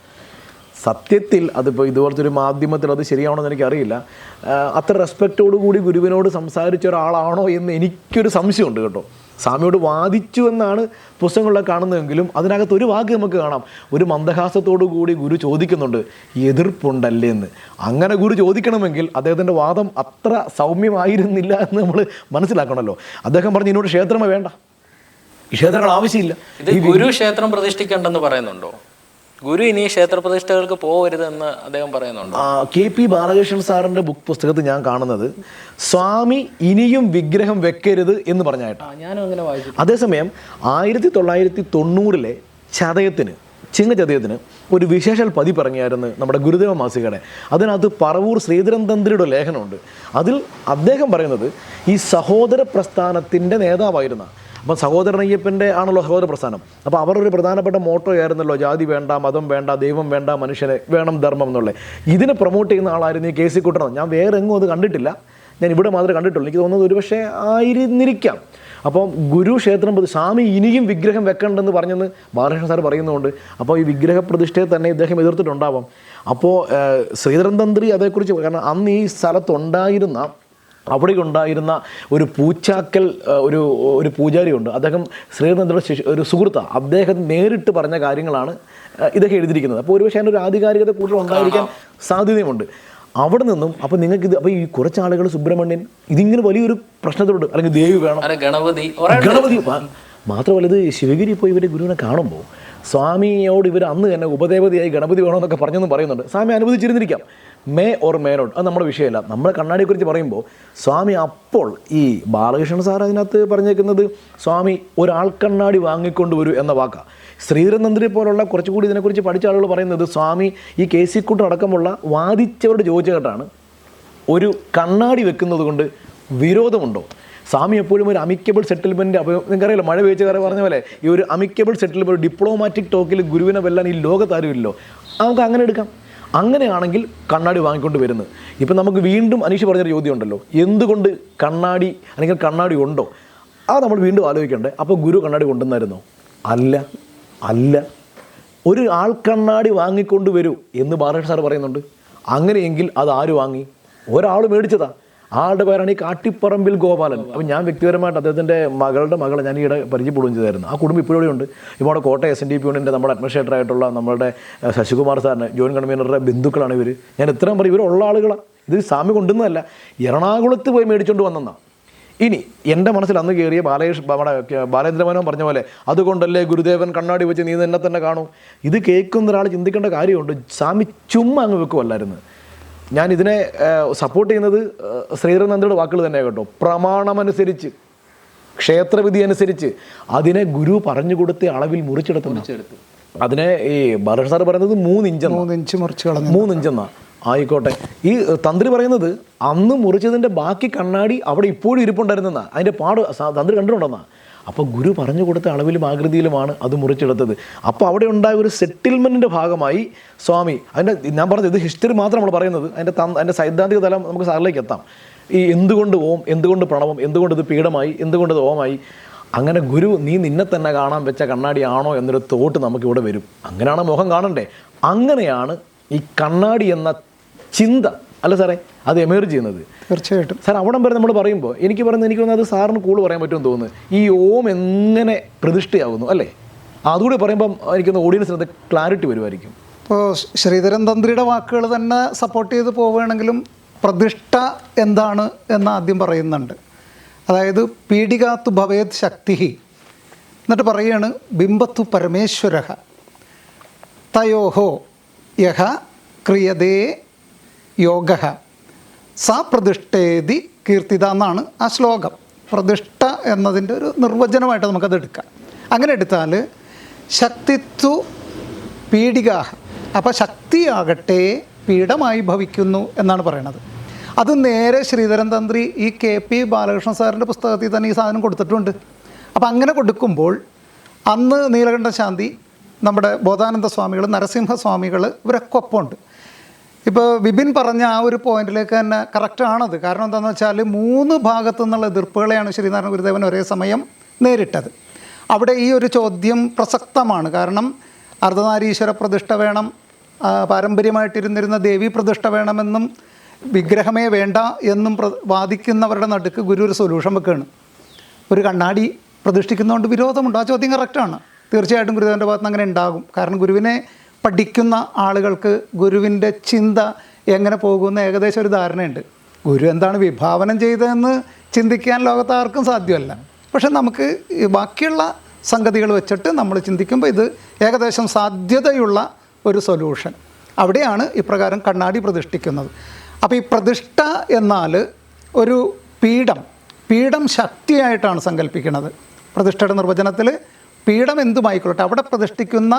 Speaker 2: സത്യത്തിൽ അതിപ്പോൾ ഇതുപോലത്തെ ഒരു മാധ്യമത്തിൽ അത് ശരിയാണോ എന്ന് എനിക്കറിയില്ല. അത്ര റെസ്പെക്റ്റോടുകൂടി ഗുരുവിനോട് സംസാരിച്ച ഒരാളാണോ എന്ന് എനിക്കൊരു സംശയമുണ്ട് കേട്ടോ. സ്വാമിയോട് വാദിച്ചു എന്നാണ് പുസ്തകങ്ങളിലൊക്കെ കാണുന്നതെങ്കിലും അതിനകത്ത് ഒരു വാക്ക് നമുക്ക് കാണാം, ഒരു മന്ദഹാസത്തോടു കൂടി ഗുരു ചോദിക്കുന്നുണ്ട്, എതിർപ്പുണ്ടല്ലേ എന്ന്. അങ്ങനെ ഗുരു ചോദിക്കണമെങ്കിൽ അദ്ദേഹത്തിൻ്റെ വാദം അത്ര സൗമ്യമായിരുന്നില്ല എന്ന് നമ്മൾ മനസ്സിലാക്കണമല്ലോ. അദ്ദേഹം പറഞ്ഞു ഇതിനോട് ക്ഷേത്രമേ വേണ്ട, ഈ ക്ഷേത്രങ്ങൾ ആവശ്യമില്ല.
Speaker 1: ഗുരു ക്ഷേത്രം പ്രതിഷ്ഠിക്കണ്ടെന്ന് പറയുന്നുണ്ടോ? ഗുരു ഇനി ക്ഷേത്രപ്രതിഷ്ഠകൾക്ക് പോകരുതെന്ന് അദ്ദേഹം പറയുന്നുണ്ട്.
Speaker 2: KP ബാലകൃഷ്ണൻ സാറിൻ്റെ പുസ്തകത്തിൽ ഞാൻ കാണുന്നത് സ്വാമി ഇനിയും വിഗ്രഹം വെക്കരുത് എന്ന് പറഞ്ഞായിട്ട്.
Speaker 1: ഞാനും അങ്ങനെ വായിച്ചു.
Speaker 2: അതേസമയം 1990 ചതയത്തിന് ചിങ്ങചതയത്തിന് ഒരു വിശേഷൽ പതിപ്പ് ഇറങ്ങിയായിരുന്നു നമ്മുടെ ഗുരുദേവ മാസികയുടെ. അതിനകത്ത് പറവൂർ ശ്രീധരൻ തന്ത്രിയുടെ ലേഖനമുണ്ട്. അതിൽ അദ്ദേഹം പറയുന്നത് ഈ സഹോദര പ്രസ്ഥാനത്തിൻ്റെ നേതാവായിരുന്ന, അപ്പം സഹോദരൻ അയ്യപ്പൻ്റെ ആണല്ലോ സഹോദര പ്രസ്ഥാനം. അപ്പോൾ അവരൊരു പ്രധാനപ്പെട്ട മോട്ടോ ആയിരുന്നല്ലോ ജാതി വേണ്ട, മതം വേണ്ട, ദൈവം വേണ്ട, മനുഷ്യനെ വേണം, ധർമ്മം എന്നുള്ളത്. ഇതിനെ പ്രൊമോട്ട് ചെയ്യുന്ന ആളായിരുന്നു ഈ KC കുട്ടൻ. ഞാൻ വേറെ എങ്ങും അത് കണ്ടിട്ടില്ല, ഞാൻ ഇവിടെ മാത്രമേ കണ്ടിട്ടുള്ളൂ. എനിക്ക് തോന്നുന്നത് ഒരുപക്ഷെ ആയിരുന്നിരിക്കാം. അപ്പം ഗുരു ക്ഷേത്രം സ്വാമി ഇനിയും വിഗ്രഹം വെക്കണ്ടെന്ന് പറഞ്ഞെന്ന് ബാലകൃഷ്ണൻ സാർ പറയുന്നതുകൊണ്ട് അപ്പോൾ ഈ വിഗ്രഹ പ്രതിഷ്ഠയെ തന്നെ ഇദ്ദേഹം എതിർത്തിട്ടുണ്ടാവാം. അപ്പോൾ ശ്രീധരൻ തന്ത്രി അതേക്കുറിച്ച്, കാരണം അന്ന് ഈ സ്ഥലത്തുണ്ടായിരുന്ന അവിടെ ഉണ്ടായിരുന്ന ഒരു പൂച്ചാക്കൽ ഒരു പൂജാരിയുണ്ട്. അദ്ദേഹം ശ്രീധരൻ ഒരു സുഹൃത്താണ്. അദ്ദേഹം നേരിട്ട് പറഞ്ഞ കാര്യങ്ങളാണ് ഇതൊക്കെ എഴുതിയിരിക്കുന്നത്. അപ്പോൾ ഒരുപക്ഷെ അതിൻ്റെ ഒരു ആധികാരികത കൂടുതൽ ഉണ്ടായിരിക്കാൻ സാധ്യതയുമുണ്ട്. അവിടെ നിന്നും അപ്പോൾ നിങ്ങൾക്ക് ഇത് അപ്പോൾ ഈ കുറച്ചാളുകൾ സുബ്രഹ്മണ്യൻ ഇതിങ്ങനെ വലിയൊരു പ്രശ്നത്തോട്, അല്ലെങ്കിൽ ദേവി വേണം, ഗണപതി മാത്രമല്ല ഇത് ശിവഗിരി പോയി ഇവർ ഗുരുവിനെ കാണുമ്പോൾ സ്വാമിയോട് ഇവർ അന്ന് തന്നെ ഉപദേവതയായി ഗണപതി വേണമെന്നൊക്കെ പറഞ്ഞെന്ന് പറയുന്നുണ്ട്. സ്വാമി അനുവദിച്ചിരുന്നിരിക്കാം, മേ ഓർ മേ നോട്ട്, അത് നമ്മുടെ വിഷയമല്ല. നമ്മുടെ കണ്ണാടിയെക്കുറിച്ച് പറയുമ്പോൾ സ്വാമി അപ്പോൾ ഈ ബാലകൃഷ്ണൻ സാർ അതിനകത്ത് പറഞ്ഞേക്കുന്നത് സ്വാമി ഒരാൾ കണ്ണാടി വാങ്ങിക്കൊണ്ട് വരൂ എന്ന വാക്കാണ്. ശ്രീധരൻ തന്ത്രി പോലുള്ള കുറച്ചുകൂടി ഇതിനെക്കുറിച്ച് പഠിച്ച ആളുകൾ പറയുന്നത് സ്വാമി ഈ KC കുട്ടൻ അടക്കമുള്ള വാദിച്ചവരോട് ചോദിച്ച കേട്ടാണ് ഒരു കണ്ണാടി വെക്കുന്നത് കൊണ്ട് വിരോധമുണ്ടോ. സ്വാമി എപ്പോഴും ഒരു അമിക്കബിൾ സെറ്റിൽമെൻറ്റ്, അപ്പോൾ നിങ്ങൾക്കറിയില്ല മഴ വേച്ചുകാരെ പറഞ്ഞ പോലെ ഈ ഒരു അമിക്കബിൾ സെറ്റിൽമെൻറ്റ്, ഡിപ്ലോമാറ്റിക് ടോക്കിൽ ഗുരുവിനെ വെല്ലാൻ ഈ ലോകത്താരുമില്ലല്ലോ, നമുക്ക് അങ്ങനെ എടുക്കാം. അങ്ങനെയാണെങ്കിൽ കണ്ണാടി വാങ്ങിക്കൊണ്ട് വരുന്നത്. ഇപ്പം നമുക്ക് വീണ്ടും അനീഷ് പറഞ്ഞൊരു ചോദ്യം ഉണ്ടല്ലോ, എന്തുകൊണ്ട് കണ്ണാടി അല്ലെങ്കിൽ കണ്ണാടി ഉണ്ടോ, അത് നമ്മൾ വീണ്ടും ആലോചിക്കണ്ടേ. അപ്പോൾ ഗുരു കണ്ണാടി കൊണ്ടുവന്നായിരുന്നോ? അല്ല, ഒരു ആൾ കണ്ണാടി വാങ്ങിക്കൊണ്ട് വരൂ എന്ന് ബാലകൃഷ്ണൻ സാർ പറയുന്നുണ്ട്. അങ്ങനെയെങ്കിൽ അത് ആര് വാങ്ങി? ഒരാൾ മേടിച്ചതാ. ആളുടെ പേരാണ് ഈ കാട്ടിപ്പറമ്പിൽ ഗോപാലൻ. അപ്പം ഞാൻ വ്യക്തിപരമായിട്ട് അദ്ദേഹത്തിൻ്റെ മകളുടെ മകളെ ഞാൻ ഈയിടെ പരിചയപ്പെടുകയും ചെയ്തായിരുന്നു. ആ കുടുംബം ഇപ്പോഴും ഉണ്ട്. ഇപ്പോൾ അവിടെ കോട്ടയം SNDP യൂണിയൻ്റെ നമ്മുടെ അഡ്മിനിസ്ട്രേറ്റർ ആയിട്ടുള്ള നമ്മളുടെ ശശികുമാർ സാറിന് ജോയിൻറ്റ് കൺവീനറുടെ ബന്ധുക്കളാണ് ഇവർ. ഞാൻ ഇത്രയും പറയും, ഇവരുള്ള ആളുകളാണ്. ഇത് സ്വാമി കൊണ്ടുവന്നതല്ല, എറണാകുളത്ത് പോയി മേടിച്ചുകൊണ്ട് വന്നെന്നാണ്. ഇനി എൻ്റെ മനസ്സിൽ അന്ന് കയറിയ ബാലേന്ദ്രമേനോൻ പറഞ്ഞ പോലെ അതുകൊണ്ടല്ലേ ഗുരുദേവൻ കണ്ണാടി വെച്ച് നീ എന്നെ തന്നെ കാണൂ. ഇത് കേൾക്കുന്ന ഒരാൾ ചിന്തിക്കേണ്ട കാര്യമുണ്ട്. സ്വാമി ചുമ്മാ അങ്ങ് വെക്കുമല്ലായിരുന്നു. ഞാൻ ഇതിനെ സപ്പോർട്ട് ചെയ്യുന്നത് ശ്രീധരൻ നന്ദിയുടെ വാക്കുകൾ തന്നെ കേട്ടോ. പ്രമാണമനുസരിച്ച്, ക്ഷേത്രവിധി അനുസരിച്ച് അതിനെ ഗുരു പറഞ്ഞു കൊടുത്ത അളവിൽ മുറിച്ചെടുത്തു. അതിനെ ഈ ബാലകൃഷ്ണൻ സാർ പറയുന്നത് 3 ഇഞ്ചെന്നാണ്. ആയിക്കോട്ടെ, ഈ തന്ത്രി പറയുന്നത് അന്ന് മുറിച്ചതിൻ്റെ ബാക്കി കണ്ണാടി അവിടെ ഇപ്പോഴും ഇരിപ്പുണ്ടായിരുന്നെന്നാ, അതിൻ്റെ പാട് തന്ത്രി കണ്ടിട്ടുണ്ടെന്നാ. അപ്പോൾ ഗുരു പറഞ്ഞു കൊടുത്ത അളവിലും ആകൃതിയിലുമാണ് അത് മുറിച്ചെടുത്തത്. അപ്പോൾ അവിടെ ഉണ്ടായ ഒരു സെറ്റിൽമെൻറ്റിൻ്റെ ഭാഗമായി സ്വാമി അതിൻ്റെ, ഞാൻ പറഞ്ഞത് ഇത് ഹിസ്റ്ററി മാത്രം നമ്മൾ പറയുന്നത്, അതിൻ്റെ സൈദ്ധാന്തിക തലം നമുക്ക് സാറിലേക്ക് എത്താം. ഈ എന്തുകൊണ്ട് ഓം, എന്തുകൊണ്ട് പ്രണവം, എന്തുകൊണ്ട് ഇത് പീഠമായി, എന്തുകൊണ്ട് ഇത് ഓമായി, അങ്ങനെ ഗുരു നീ നിന്നെ തന്നെ കാണാൻ വെച്ച കണ്ണാടിയാണോ എന്നൊരു തോട്ട് നമുക്കിവിടെ വരും. അങ്ങനെയാണ് മുഖം കാണണ്ടേ. അങ്ങനെയാണ് ഈ കണ്ണാടി എന്ന ചിന്ത അല്ല സാറേ അത് എമേർജ് ചെയ്യുന്നത്.
Speaker 3: തീർച്ചയായിട്ടും
Speaker 2: സാർ അവിടം വരെ നമ്മൾ പറയുമ്പോൾ എനിക്ക് തോന്നുന്നത് അത് സാറിന് കൂടുതൽ പറയാൻ പറ്റുമെന്ന് തോന്നുന്നു. ഈ ഓം എങ്ങനെ പ്രതിഷ്ഠയാകുന്നു അല്ലേ, അതുകൂടി പറയുമ്പം എനിക്കൊന്ന് ഓഡിയൻസിനത് ക്ലാരിറ്റി വരുമായിരിക്കും.
Speaker 3: ഇപ്പോൾ ശ്രീധരൻ തന്ത്രിയുടെ വാക്കുകൾ തന്നെ സപ്പോർട്ട് ചെയ്ത് പോവുകയാണെങ്കിലും പ്രതിഷ്ഠ എന്താണ് എന്ന് ആദ്യം പറയുന്നുണ്ട്. അതായത് പീഡികാത്തു ഭവേത് ശക്തി, എന്നിട്ട് പറയുകയാണ് ബിംബത്തു പരമേശ്വര തയോഹോ യഹ ക്രിയതേ യോഗ സാ പ്രതിഷ്ഠേതി കീർത്തിത എന്നാണ് ആ ശ്ലോകം. പ്രതിഷ്ഠ എന്നതിൻ്റെ ഒരു നിർവചനമായിട്ട് നമുക്കത് എടുക്കാം. അങ്ങനെ എടുത്താൽ ശക്തിത്വ പീഡികാഹ, അപ്പോൾ ശക്തിയാകട്ടെ പീഠമായി ഭവിക്കുന്നു എന്നാണ് പറയണത്. അത് നേരെ ശ്രീധരൻ തന്ത്രി ഈ KP ബാലകൃഷ്ണൻ സാറിൻ്റെ പുസ്തകത്തിൽ തന്നെ ഈ സാധനം കൊടുത്തിട്ടുണ്ട്. അപ്പോൾ അങ്ങനെ കൊടുക്കുമ്പോൾ അന്ന് നീലകണ്ഠ ശാന്തി, നമ്മുടെ ബോധാനന്ദ സ്വാമികൾ, നരസിംഹസ്വാമികൾ ഇവരൊക്കെ ഒപ്പമുണ്ട്. ഇപ്പോൾ വിപിൻ പറഞ്ഞ ആ ഒരു പോയിന്റിലേക്ക് തന്നെ കറക്റ്റാണത്. കാരണം എന്താണെന്ന് വെച്ചാൽ 3 ഭാഗത്തു നിന്നുള്ള എതിർപ്പുകളെയാണ് ശ്രീനാരായണ ഗുരുദേവൻ ഒരേ സമയം നേരിട്ടത്. അവിടെ ഈ ഒരു ചോദ്യം പ്രസക്തമാണ്. കാരണം അർദ്ധനാരീശ്വര പ്രതിഷ്ഠ വേണം, പാരമ്പര്യമായിട്ടിരുന്നിരുന്ന ദേവീ പ്രതിഷ്ഠ വേണമെന്നും വിഗ്രഹമേ വേണ്ട എന്നും വാദിക്കുന്നവരുടെ നടുക്ക് ഗുരു ഒരു സൊല്യൂഷൻ വെക്കുകയാണ്. ഒരു കണ്ണാടി പ്രതിഷ്ഠിക്കുന്നതുകൊണ്ട് വിരോധമുണ്ടോ? ആ ചോദ്യം കറക്റ്റാണ്. തീർച്ചയായിട്ടും ഗുരുദേവൻ്റെ ഭാഗത്ത് നിന്ന് അങ്ങനെ ഉണ്ടാകും. കാരണം ഗുരുവിനെ പഠിക്കുന്ന ആളുകൾക്ക് ഗുരുവിൻ്റെ ചിന്ത എങ്ങനെ പോകുമെന്ന് ഏകദേശം ഒരു ധാരണയുണ്ട്. ഗുരു എന്താണ് വിഭാവനം ചെയ്തതെന്ന് ചിന്തിക്കാൻ ലോകത്ത് ആർക്കും സാധ്യമല്ല. പക്ഷെ നമുക്ക് ബാക്കിയുള്ള സംഗതികൾ വെച്ചിട്ട് നമ്മൾ ചിന്തിക്കുമ്പോൾ ഇത് ഏകദേശം സാധ്യതയുള്ള ഒരു സൊല്യൂഷൻ. അവിടെയാണ് ഇപ്രകാരം കണ്ണാടി പ്രതിഷ്ഠിക്കുന്നത്. അപ്പോൾ ഈ പ്രതിഷ്ഠ എന്നാൽ ഒരു പീഠം ശക്തിയായിട്ടാണ് സങ്കല്പിക്കുന്നത്. പ്രതിഷ്ഠയുടെ നിർവചനത്തിൽ പീഠം എന്തുമായിക്കൊള്ളട്ടെ, അവിടെ പ്രതിഷ്ഠിക്കുന്ന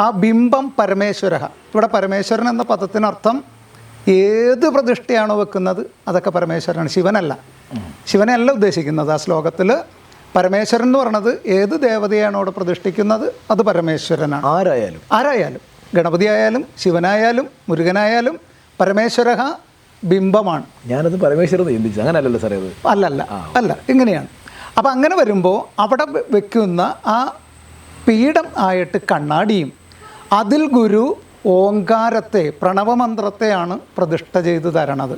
Speaker 3: ആ ബിംബം പരമേശ്വര. ഇവിടെ പരമേശ്വരൻ എന്ന പദത്തിനർത്ഥം ഏത് പ്രതിഷ്ഠയാണോ വെക്കുന്നത് അതൊക്കെ പരമേശ്വരനാണ്, ശിവനല്ല ഉദ്ദേശിക്കുന്നത്. ആ ശ്ലോകത്തിൽ പരമേശ്വരൻ എന്ന് പറയുന്നത് ഏത് ദേവതയാണോ അവിടെ പ്രതിഷ്ഠിക്കുന്നത് അത് പരമേശ്വരനാണ്. ആരായാലും ഗണപതി ആയാലും ശിവനായാലും മുരുകനായാലും പരമേശ്വര ബിംബമാണ്.
Speaker 2: ഞാനത് പരമേശ്വരൻ ചിന്തിച്ചു, അങ്ങനെയല്ലല്ലോ സാറേ അത്?
Speaker 3: അല്ല ഇങ്ങനെയാണ്. അപ്പം അങ്ങനെ വരുമ്പോൾ അവിടെ വെക്കുന്ന ആ പീഠം ആയിട്ട് കണ്ണാടിയും അതിൽ ഗുരു ഓങ്കാരത്തെ പ്രണവമന്ത്രത്തെയാണ് പ്രതിഷ്ഠ ചെയ്ത് തരണത്.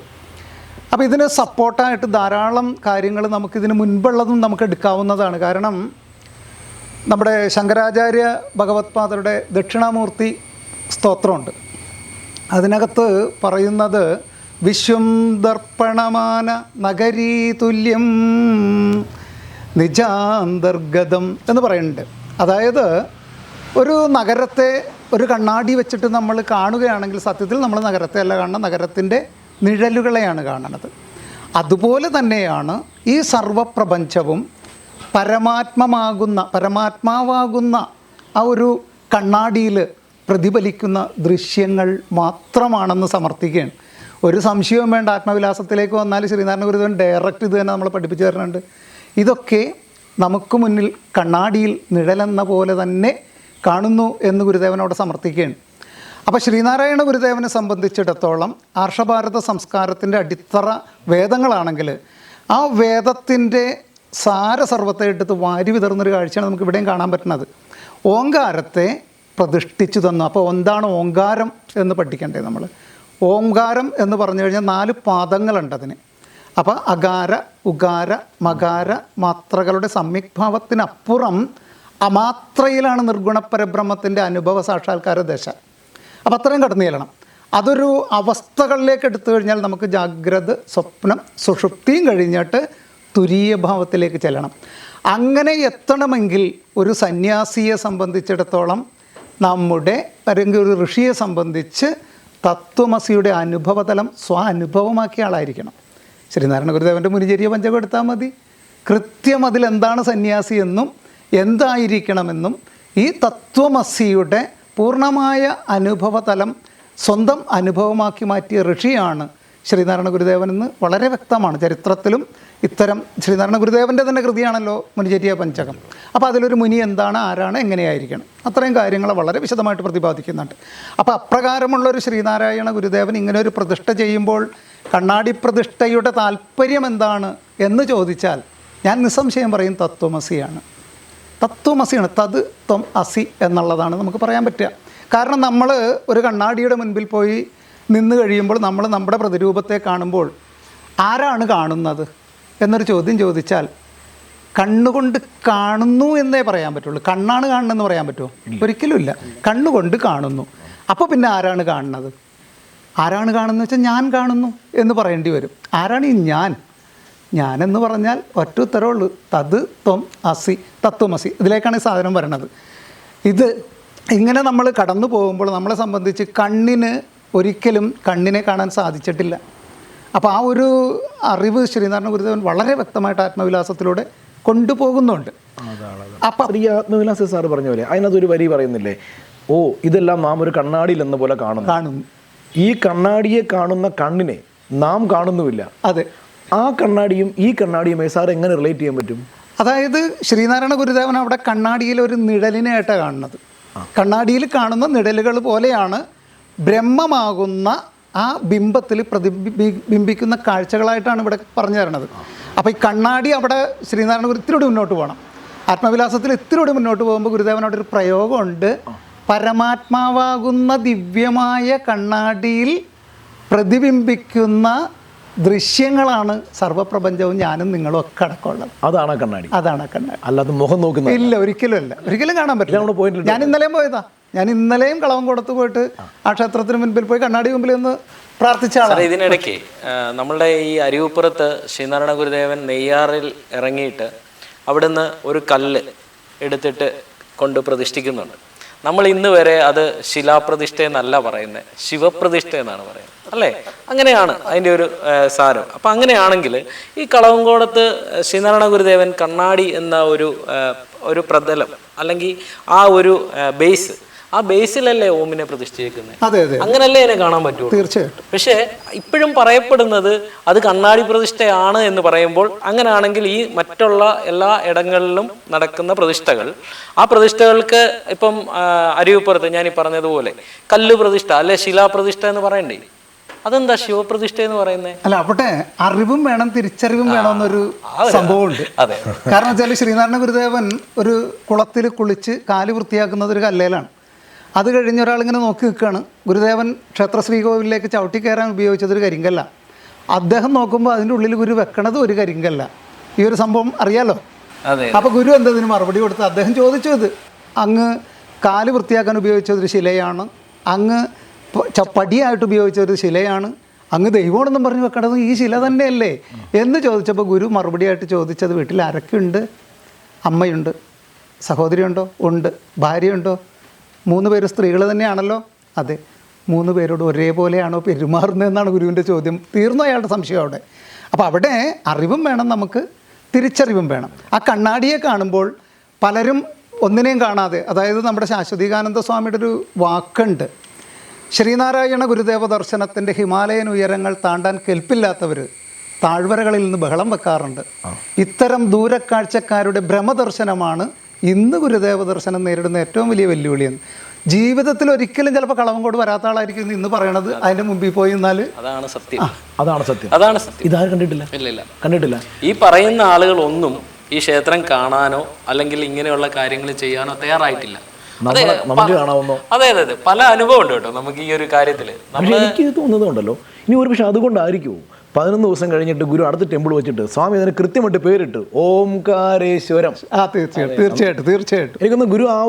Speaker 3: അപ്പോൾ ഇതിന് സപ്പോർട്ടായിട്ട് ധാരാളം കാര്യങ്ങൾ നമുക്കിതിന് മുൻപുള്ളതും നമുക്ക് എടുക്കാവുന്നതാണ്. കാരണം നമ്മുടെ ശങ്കരാചാര്യ ഭഗവത്പാദരുടെ ദക്ഷിണാമൂർത്തി സ്തോത്രമുണ്ട്. അതിനകത്ത് പറയുന്നത് വിശ്വം ദർപ്പണമാന നഗരീ തുല്യം നിജാന്തർഗതം എന്ന് പറയുന്നുണ്ട്. അതായത് ഒരു നഗരത്തെ ഒരു കണ്ണാടി വെച്ചിട്ട് നമ്മൾ കാണുകയാണെങ്കിൽ സത്യത്തിൽ നമ്മൾ നഗരത്തെ അല്ല കാണുന്നത്, നഗരത്തിൻ്റെ നിഴലുകളെയാണ് കാണുന്നത്. അതുപോലെ തന്നെയാണ് ഈ സർവപ്രപഞ്ചവും പരമാത്മാവാകുന്ന ആ ഒരു കണ്ണാടിയിൽ പ്രതിഫലിക്കുന്ന ദൃശ്യങ്ങൾ മാത്രമാണെന്ന് സമർത്ഥിക്കുകയാണ്. ഒരു സംശയവും വേണ്ട. ആത്മവിലാസത്തിലേക്ക് വന്നാൽ ശ്രീനാരായണ ഗുരുദേവൻ ഡയറക്റ്റ് ഇത് തന്നെ നമ്മളെ പഠിപ്പിച്ചു തരുന്നുണ്ട്. ഇതൊക്കെ നമുക്ക് മുന്നിൽ കണ്ണാടിയിൽ നിഴലെന്ന പോലെ തന്നെ കാണുന്നു എന്ന് ഗുരുദേവനോട് സമർത്ഥിക്കുകയാണ്. അപ്പോൾ ശ്രീനാരായണ ഗുരുദേവനെ സംബന്ധിച്ചിടത്തോളം ആർഷഭാരത സംസ്കാരത്തിൻ്റെ അടിത്തറ വേദങ്ങളാണെങ്കിൽ ആ വേദത്തിൻ്റെ സാരസർവത്തെ എടുത്ത് വാരി വിതറുന്നൊരു കാഴ്ചയാണ് നമുക്ക് ഇവിടെയും കാണാൻ പറ്റുന്നത്. ഓങ്കാരത്തെ പ്രതിഷ്ഠിച്ചു തന്നു. അപ്പോൾ എന്താണ് ഓങ്കാരം എന്ന് പഠിക്കണ്ടേ നമ്മൾ? ഓങ്കാരം എന്ന് പറഞ്ഞു കഴിഞ്ഞാൽ 4 പാദങ്ങളുണ്ട് അതിന്. അപ്പോൾ അകാര ഉകാര മകാര മാത്രകളുടെ സമ്യക്ഭാവത്തിനപ്പുറം അമാത്രയിലാണ് നിർഗുണപരബ്രഹ്മത്തിൻ്റെ അനുഭവ സാക്ഷാത്കാര ദശ. അപ്പോൾ അത്രയും കടന്നു ചെല്ലണം. അതൊരു അവസ്ഥകളിലേക്ക് എടുത്തു കഴിഞ്ഞാൽ നമുക്ക് ജാഗ്രത സ്വപ്നം സുഷുപ്തിയും കഴിഞ്ഞിട്ട് തുരീയ ഭാവത്തിലേക്ക് ചെല്ലണം. അങ്ങനെ എത്തണമെങ്കിൽ ഒരു സന്യാസിയെ സംബന്ധിച്ചിടത്തോളം നമ്മുടെ അല്ലെങ്കിൽ ഒരു ഋഷിയെ സംബന്ധിച്ച് തത്വമസിയുടെ അനുഭവതലം സ്വാനുഭവമാക്കിയ ആളായിരിക്കണം. ശ്രീനാരായണ ഗുരുദേവൻ്റെ മുനിചര്യ പഞ്ചകം എടുത്താൽ മതി. കൃത്യം അതിലെന്താണ് സന്യാസി എന്നും എന്തായിരിക്കണമെന്നും ഈ തത്വമസിയുടെ പൂർണ്ണമായ അനുഭവതലം സ്വന്തം അനുഭവമാക്കി മാറ്റിയ ഋഷിയാണ് ശ്രീനാരായണ ഗുരുദേവനെന്ന് വളരെ വ്യക്തമാണ്. ചരിത്രത്തിലും ഇത്തരം ശ്രീനാരായണ ഗുരുദേവൻ്റെ തന്നെ കൃതിയാണല്ലോ മുനിചര്യ പഞ്ചകം. അപ്പോൾ അതിലൊരു മുനി എന്താണ്, ആരാണ്, എങ്ങനെയായിരിക്കണം, അത്രയും കാര്യങ്ങൾ വളരെ വിശദമായിട്ട് പ്രതിപാദിക്കുന്നുണ്ട്. അപ്പോൾ അപ്രകാരമുള്ളൊരു ശ്രീനാരായണ ഗുരുദേവൻ ഇങ്ങനെ ഒരു പ്രതിഷ്ഠ ചെയ്യുമ്പോൾ കണ്ണാടി പ്രതിഷ്ഠയുടെ താല്പര്യം എന്താണ് എന്ന് ചോദിച്ചാൽ ഞാൻ നിസ്സംശയം പറയും തത്വമസിയാണ്. തത് ത്വം അസി എന്നുള്ളതാണ് നമുക്ക് പറയാൻ പറ്റുക. കാരണം നമ്മൾ ഒരു കണ്ണാടിയുടെ മുൻപിൽ പോയി നിന്ന് കഴിയുമ്പോൾ നമ്മൾ നമ്മുടെ പ്രതിരൂപത്തെ കാണുമ്പോൾ ആരാണ് കാണുന്നത് എന്നൊരു ചോദ്യം ചോദിച്ചാൽ കണ്ണുകൊണ്ട് കാണുന്നു എന്നേ പറയാൻ പറ്റുള്ളൂ. കണ്ണാണ് കാണുന്നതെന്ന് പറയാൻ പറ്റുമോ? ഒരിക്കലുമില്ല. കണ്ണുകൊണ്ട് കാണുന്നു. അപ്പോൾ പിന്നെ ആരാണ് കാണുന്നത്? ആരാണ് കാണുന്നത് വെച്ചാൽ ഞാൻ കാണുന്നു എന്ന് പറയേണ്ടി വരും. ആരാണ് ഈ ഞാനെന്ന് പറഞ്ഞാൽ ഒറ്റ ഉത്തരവുള്ളൂ, തത് ത്വം അസി, തത്വമസി. ഇതിലേക്കാണ് ഈ സാധനം വരണത്. ഇത് ഇങ്ങനെ നമ്മൾ കടന്നു പോകുമ്പോൾ നമ്മളെ സംബന്ധിച്ച് കണ്ണിന് ഒരിക്കലും കണ്ണിനെ കാണാൻ സാധിച്ചിട്ടില്ല. അപ്പോൾ ആ ഒരു അറിവ് ശ്രീനാരായണ ഗുരുദേവൻ വളരെ വ്യക്തമായിട്ട് ആത്മവിലാസത്തിലൂടെ കൊണ്ടുപോകുന്നുണ്ട്.
Speaker 2: അപ്പം ഈ ആത്മവിലാസ സാറ് പറഞ്ഞ പോലെ അതിനകത്തൊരു വരി പറയുന്നില്ലേ, ഓ ഇതെല്ലാം നാം ഒരു കണ്ണാടിയിൽ എന്ന പോലെ കാണുന്നു. ഈ കണ്ണാടിയെ കാണുന്ന കണ്ണിനെ നാം കാണുന്നുമില്ല.
Speaker 3: അതെ,
Speaker 2: ആ കണ്ണാടിയും ഈ കണ്ണാടിയുമായി സാർ എങ്ങനെ റിലേറ്റ് ചെയ്യാൻ പറ്റും?
Speaker 3: അതായത് ശ്രീനാരായണ ഗുരുദേവൻ അവിടെ കണ്ണാടിയിൽ ഒരു നിഴലിനായിട്ടാണ് കാണുന്നത്. കണ്ണാടിയിൽ കാണുന്ന നിഴലുകൾ പോലെയാണ് ബ്രഹ്മമാകുന്ന ആ ബിംബത്തിൽ പ്രതിബിംബിക്കുന്ന കാഴ്ചകളായിട്ടാണ് ഇവിടെ പറഞ്ഞു തരണത്. അപ്പോൾ ഈ കണ്ണാടി അവിടെ ശ്രീനാരായണ ഗുരു ഇത്തിരി മുന്നോട്ട് പോകണം. ആത്മവിലാസത്തിൽ ഇത്തിരി മുന്നോട്ട് പോകുമ്പോൾ ഗുരുദേവൻ അവിടെ ഒരു പ്രയോഗമുണ്ട്. പരമാത്മാവാകുന്ന ദിവ്യമായ കണ്ണാടിയിൽ പ്രതിബിംബിക്കുന്ന ദൃശ്യങ്ങളാണ് സർവ്വപ്രപഞ്ചവും ഞാനും നിങ്ങളും ഒക്കെ അടക്കമുള്ളത്.
Speaker 2: അതാണ് കണ്ണാടി. അല്ലാതെ മുഖം നോക്കുന്ന
Speaker 3: ഇല്ല, ഒരിക്കലും കാണാൻ പറ്റില്ല. ഞാൻ ഇന്നലെയും പോയതാ. ഞാൻ ഇന്നലെയും കളവങ്കോടത്ത് പോയിട്ട് ആ ക്ഷേത്രത്തിന് മുൻപിൽ പോയി കണ്ണാടി മുമ്പിൽ ഒന്ന് പ്രാർത്ഥിച്ചാണ്.
Speaker 1: ഇതിനിടയ്ക്ക് നമ്മളുടെ ഈ അരിവുപ്പുറത്ത് ശ്രീനാരായണ ഗുരുദേവൻ നെയ്യാറിൽ ഇറങ്ങിയിട്ട് അവിടുന്ന് ഒരു കല്ല് എടുത്തിട്ട് കൊണ്ട് പ്രതിഷ്ഠിക്കുന്നുണ്ട്. നമ്മൾ ഇന്ന് വരെ അത് ശിലാപ്രതിഷ്ഠ എന്നല്ല പറയുന്നത്, ശിവപ്രതിഷ്ഠ എന്നാണ് പറയുന്നത്, അല്ലേ? അങ്ങനെയാണ് അതിൻ്റെ ഒരു സാരം. അപ്പം അങ്ങനെയാണെങ്കിൽ ഈ കളവങ്കോടത്ത് ശ്രീനാരായണ ഗുരുദേവൻ കണ്ണാടി എന്ന ഒരു പ്രതലം അല്ലെങ്കിൽ ആ ഒരു ബേസ്, ആ ബേസിലല്ലേ ഓമിനെ പ്രതിഷ്ഠിക്കുന്നത്?
Speaker 3: അതെ അതെ,
Speaker 1: അങ്ങനല്ലേ അതിനെ കാണാൻ പറ്റുമോ?
Speaker 3: തീർച്ചയായിട്ടും.
Speaker 1: പക്ഷേ ഇപ്പോഴും പറയപ്പെടുന്നത് അത് കണ്ണാടി പ്രതിഷ്ഠയാണ് എന്ന് പറയുമ്പോൾ, അങ്ങനെയാണെങ്കിൽ ഈ മറ്റുള്ള എല്ലാ ഇടങ്ങളിലും നടക്കുന്ന പ്രതിഷ്ഠകൾ, ആ പ്രതിഷ്ഠകൾക്ക് ഇപ്പം അരിവിപ്പുറത്ത് ഞാൻ ഈ പറഞ്ഞതുപോലെ കല്ല് പ്രതിഷ്ഠ അല്ലെ ശിലാപ്രതിഷ്ഠ എന്ന് പറയണ്ടേ? അതെന്താ ശിവപ്രതിഷ്ഠ എന്ന് പറയുന്നത്?
Speaker 3: അല്ല, അവിടെ അറിവും വേണം, തിരിച്ചറിവും വേണം എന്നൊരു സംഭവമുണ്ട്.
Speaker 1: അതെ.
Speaker 3: കാരണം വെച്ചാൽ ശ്രീനാരായണ ഗുരുദേവൻ ഒരു കുളത്തിൽ കുളിച്ച് കാല് വൃത്തിയാക്കുന്നത് ഒരു കല്ലേലാണ്. അത് കഴിഞ്ഞ് ഒരാളിങ്ങനെ നോക്കി നിൽക്കുകയാണ്. ഗുരുദേവൻ ക്ഷേത്ര ശ്രീകോവിലേക്ക് ചവിട്ടി കയറാൻ ഉപയോഗിച്ചതൊരു കരിങ്കല്ല. അദ്ദേഹം നോക്കുമ്പോൾ അതിൻ്റെ ഉള്ളിൽ ഗുരു വെക്കണത് ഒരു കരിങ്കല്ല. ഈ ഒരു സംഭവം അറിയാലോ.
Speaker 1: അതെ.
Speaker 3: അപ്പോൾ ഗുരു എന്തതിന് മറുപടി കൊടുത്ത് അദ്ദേഹം ചോദിച്ചു, ഇത് അങ്ങ് കാല് വൃത്തിയാക്കാൻ ഉപയോഗിച്ചതൊരു ശിലയാണ്, അങ്ങ് പടിയായിട്ട് ഉപയോഗിച്ചൊരു ശിലയാണ്, അങ്ങ് ദൈവമാണെന്നും പറഞ്ഞ് വെക്കണത് ഈ ശില തന്നെയല്ലേ എന്ന് ചോദിച്ചപ്പോൾ ഗുരു മറുപടിയായിട്ട് ചോദിച്ചത്, വീട്ടിൽ ആരൊക്കെയുണ്ട്? അമ്മയുണ്ട്, സഹോദരിയുണ്ടോ? ഉണ്ട്. ഭാര്യയുണ്ടോ? 3 പേര് സ്ത്രീകൾ തന്നെയാണല്ലോ. അതെ. 3 പേരോട് ഒരേപോലെയാണോ പെരുമാറുന്നതെന്നാണ് ഗുരുവിൻ്റെ ചോദ്യം. തീർന്നു അയാളുടെ സംശയം അവിടെ. അപ്പോൾ അവിടെ അറിവും വേണം, നമുക്ക് തിരിച്ചറിവും വേണം. ആ കണ്ണാടിയെ കാണുമ്പോൾ പലരും ഒന്നിനെയും കാണാതെ, അതായത് നമ്മുടെ ശാശ്വതീകാനന്ദ സ്വാമിയുടെ ഒരു വാക്കുണ്ട്, ശ്രീനാരായണ ഗുരുദേവ ദർശനത്തിൻ്റെ ഹിമാലയൻ ഉയരങ്ങൾ താണ്ടാൻ കെൽപ്പില്ലാത്തവർ താഴ്വരകളിൽ നിന്ന് ബഹളം വെക്കാറുണ്ട്. ഇത്തരം ദൂരക്കാഴ്ചക്കാരുടെ ഭ്രമദർശനമാണ് ഇന്ന് ഗുരുദേവ ദർശനം നേരിടുന്ന ഏറ്റവും വലിയ വെല്ലുവിളിയെന്ന്. ജീവിതത്തിൽ ഒരിക്കലും ചിലപ്പോൾ കളവങ്കോട് വരാത്ത ആളായിരിക്കും ഇന്ന് പറയണത്. അതിൻ്റെ മുമ്പിൽ പോയി എന്നാൽ
Speaker 1: അതാണ് സത്യം.
Speaker 2: അതാണ് സത്യം.
Speaker 1: അതാണ് സത്യം.
Speaker 2: ഇതാരും കണ്ടിട്ടില്ല.
Speaker 1: ഇല്ല,
Speaker 2: കണ്ടിട്ടില്ല.
Speaker 1: ഈ പറയുന്ന ആളുകളൊന്നും ഈ ക്ഷേത്രം കാണാനോ അല്ലെങ്കിൽ ഇങ്ങനെയുള്ള കാര്യങ്ങൾ ചെയ്യാനോ തയ്യാറായിട്ടില്ല.
Speaker 2: നമുക്ക് കാണാവുന്നോ?
Speaker 1: അതെ അതെ അതെ, പല അനുഭവം ഉണ്ട് കേട്ടോ നമുക്ക് ഈ ഒരു കാര്യത്തിൽ.
Speaker 2: എനിക്ക് തോന്നുന്നുണ്ടല്ലോ, ഇനി ഒരു പക്ഷെ അതുകൊണ്ടായിരിക്കുമോ 11 ദിവസം കഴിഞ്ഞിട്ട് ഗുരു അടുത്ത ടെമ്പിൾ വെച്ചിട്ട് സ്വാമി അതിന് കൃത്യമായിട്ട് പേരിട്ട് ഓംകാരേശ്വരം.
Speaker 3: തീർച്ചയായിട്ടും
Speaker 2: എനിക്കൊന്ന് ഗുരു ആ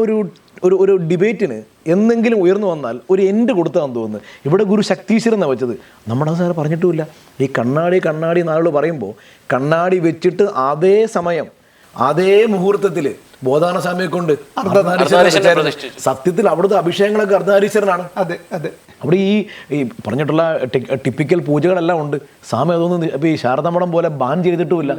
Speaker 2: ഒരു ഡിബേറ്റിന് എന്തെങ്കിലും ഉയർന്നു വന്നാൽ ഒരു എൻഡ് കൊടുത്താന്ന് തോന്നുന്നു. ഇവിടെ ഗുരു ശക്തീശ്വരൻ എന്നാണ് വെച്ചത്. നമ്മുടെ സാറ് പറഞ്ഞിട്ടുമില്ല. ഈ കണ്ണാടി നാളുകൾ പറയുമ്പോൾ കണ്ണാടി വെച്ചിട്ട് അതേ സമയം അതേ മുഹൂർത്തത്തിൽ ബോധാന സ്വാമിയെ കൊണ്ട് സത്യത്തിൽ അവിടുത്തെ അഭിഷേകങ്ങളൊക്കെ അർദ്ധനാരീശ്വരനാണ്.
Speaker 3: അതെ അതെ.
Speaker 2: അവിടെ ഈ പറഞ്ഞിട്ടുള്ള ടിപ്പിക്കൽ പൂജകളെല്ലാം ഉണ്ട്. സ്വാമി അതൊന്നും ഇപ്പോൾ ഈ ശാരദാമഠം പോലെ ബാൻ ചെയ്തിട്ടുമില്ല.